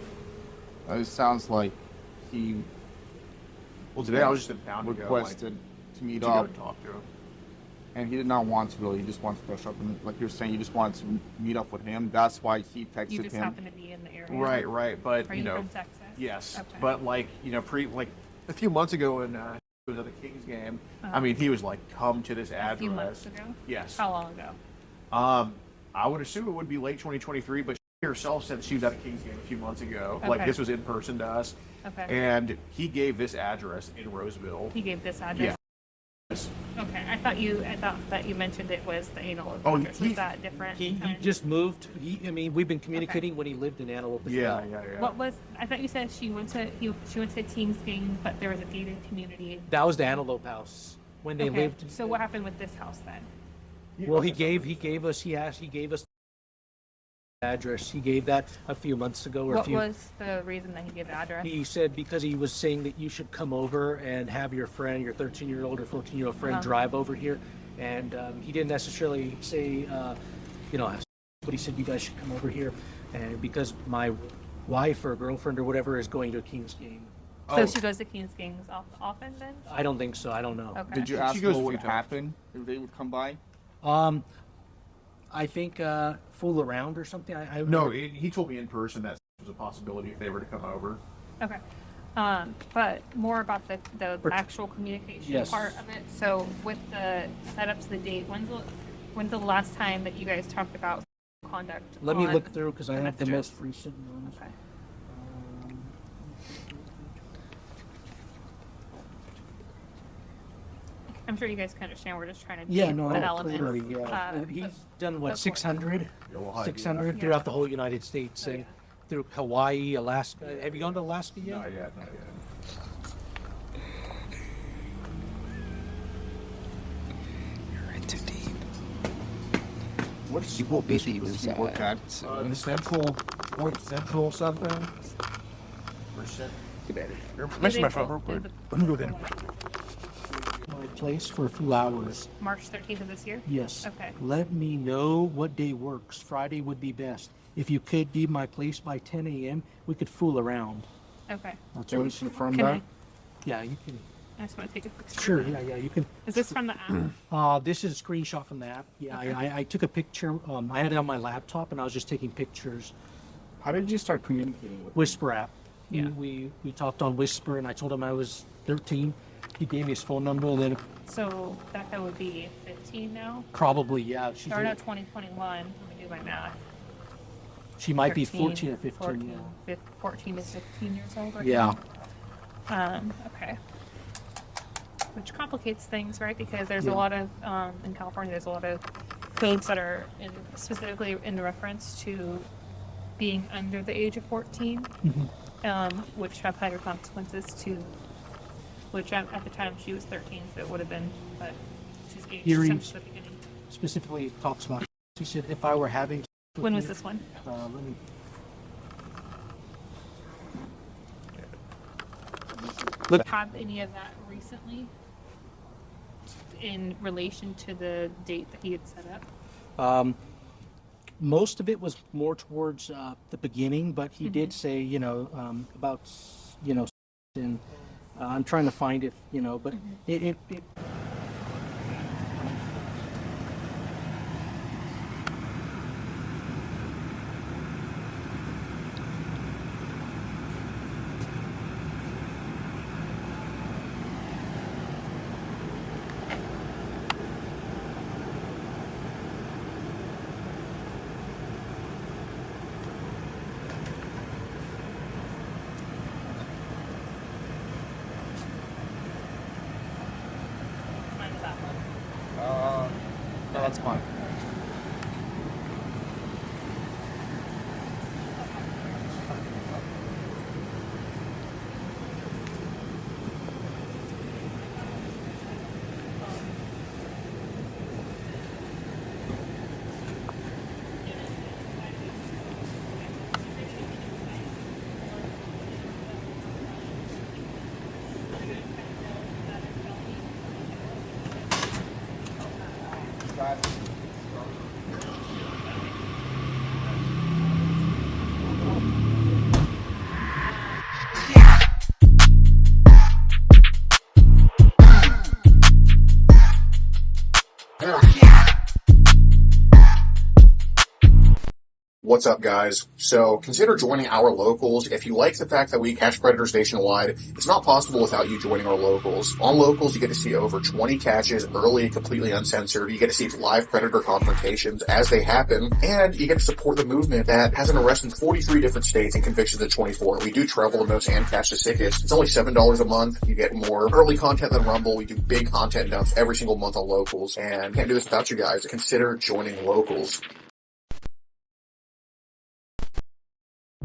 Speaker 8: It sounds like he
Speaker 4: Well, today I was just in town to
Speaker 8: requested to meet
Speaker 4: go
Speaker 8: up,
Speaker 4: and talk to him.
Speaker 8: and he did not want to really. He just wanted to brush up, and like you're saying, you just wanted to meet up with him. That's why he texted
Speaker 9: You just
Speaker 8: him.
Speaker 9: happen to be in the area.
Speaker 4: Right, but
Speaker 9: Are you from Texas?
Speaker 4: yes,
Speaker 9: Okay.
Speaker 4: but like a few months ago when he was at the Kings game, I mean, he was like, come to this address.
Speaker 9: A few months ago?
Speaker 4: Yes.
Speaker 9: How long ago?
Speaker 4: I would assume it would be late 2023, but she herself said she was at a Kings game a few months ago. Like
Speaker 9: Okay.
Speaker 4: this was in person to us.
Speaker 9: Okay.
Speaker 4: And he gave this address in Roseville.
Speaker 9: He gave this address?
Speaker 4: Yes.
Speaker 9: Okay, I thought that you mentioned it was the anal
Speaker 4: Oh,
Speaker 9: address.
Speaker 4: he-
Speaker 9: Was that different?
Speaker 6: He
Speaker 9: Okay.
Speaker 6: just moved. We've been communicating when he lived in Antelope as well.
Speaker 9: What was? I thought you said she went to King's game, but there was a gated community.
Speaker 6: That was the Antelope house when they
Speaker 9: Okay,
Speaker 6: lived.
Speaker 9: So what happened with this house then?
Speaker 6: Well, he gave us. He gave us address. He gave that a few months ago.
Speaker 9: What was the reason that he gave the address?
Speaker 6: He said because he was saying that you should come over and have your friend, your 13-year-old or 14-year-old friend, drive over here. And he didn't necessarily say, but he said you guys should come over here. And because my wife or girlfriend or whatever is going to a Kings game.
Speaker 9: So she goes to Kings games often then?
Speaker 6: I don't think so. I don't know.
Speaker 9: Okay.
Speaker 8: Did you ask what would happen if they would come by?
Speaker 6: I think fool around or something.
Speaker 4: No, he told me in person that was a possibility if they were to come over.
Speaker 9: Okay. But more about the actual communication part of it. So with the setup to the date, when's the last time that you guys talked about conduct?
Speaker 6: Let me look through because I have the most recent ones.
Speaker 9: Okay. I'm sure you guys can understand. We're just trying to beat the elements.
Speaker 6: Clearly, yeah. He's done what, 600? 600 throughout the whole United States, through Hawaii, Alaska. Have you gone to Alaska yet?
Speaker 4: Not yet.
Speaker 10: You're in too deep.
Speaker 8: What's
Speaker 10: You will be deep
Speaker 8: the
Speaker 10: inside.
Speaker 8: work at?
Speaker 4: The central, point central something.
Speaker 10: Get better.
Speaker 9: Mention my phone real quick.
Speaker 4: Let me go there.
Speaker 6: My place for a few hours.
Speaker 9: March 13th of this year?
Speaker 6: Yes.
Speaker 9: Okay.
Speaker 6: Let me know what day works. Friday would be best. If you could be my place by 10 a.m., we could fool around.
Speaker 9: Okay.
Speaker 6: That's
Speaker 8: Can we confirm
Speaker 9: Can
Speaker 8: that?
Speaker 6: Yeah, you can.
Speaker 9: I just want to take a picture.
Speaker 6: Sure, yeah, you can.
Speaker 9: Is this from the app?
Speaker 6: This is a screenshot from the app. Yeah,
Speaker 9: Okay.
Speaker 6: I took a picture. I had it on my laptop, and I was just taking pictures.
Speaker 8: How did you start communicating with
Speaker 6: Whisper app.
Speaker 9: Yeah.
Speaker 6: We talked on Whisper, and I told him I was 13. He gave me his phone number, and then
Speaker 9: So Becca would be 15 now.
Speaker 6: probably, yeah.
Speaker 9: Start out 2021. Let me do my math.
Speaker 6: She might be
Speaker 9: 13,
Speaker 6: 14 or 15.
Speaker 9: 14, 14 to 16 years old. Right
Speaker 6: Yeah.
Speaker 9: now. Okay. Which complicates things, right? Because there's a lot of in California, there's a lot of codes that are specifically in reference to being under the age of 14, which have higher consequences to. Which at the time she was 13, so it would have been, but she's aged
Speaker 6: Here
Speaker 9: since the beginning.
Speaker 6: Specifically talks about. She said if I were having.
Speaker 9: When was this one?
Speaker 6: Let me.
Speaker 9: Have any of that recently in relation to the date that he had set up?
Speaker 6: Most of it was more towards the beginning, but he did say, about, and I'm trying to find it, but it
Speaker 9: Mine is that one.
Speaker 6: that's fine.
Speaker 2: What's up, guys? So consider joining our locals. If you like the fact that we catch predators nationwide, it's not possible without you joining our locals. On locals, you get to see over 20 catches early, completely uncensored. You get to see live predator confrontations as they happen, and you get to support the movement that has an arrest in 43 different states and convictions in 24. We do travel the most and catch the sickest. It's only $7 a month. You get more early content than Rumble. We do big content dumps every single month on locals, and can't do this without you guys. Consider joining locals.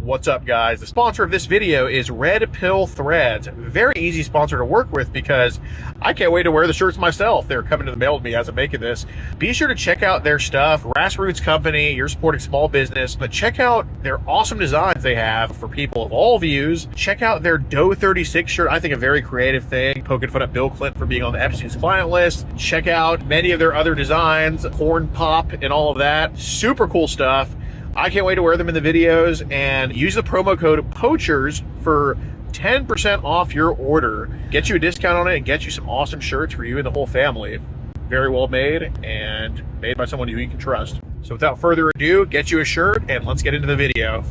Speaker 1: What's up, guys? The sponsor of this video is Red Pill Threads. Very easy sponsor to work with because I can't wait to wear the shirts myself. They're coming to the mail to me as I'm making this. Be sure to check out their stuff. Grassroots company, you're supporting small business, but check out their awesome designs they have for people of all views. Check out their Doe 36 shirt. I think a very creative thing. Poking fun at Bill Clinton for being on the Epstein's client list. Check out many of their other designs, corn pop and all of that. Super cool stuff. I can't wait to wear them in the videos, and use the promo code POACHERS for 10% off your order. Get you a discount on it and get you some awesome shirts for you and the whole family. Very well made and made by someone who you can trust. So without further ado, get you a shirt and let's get into the video.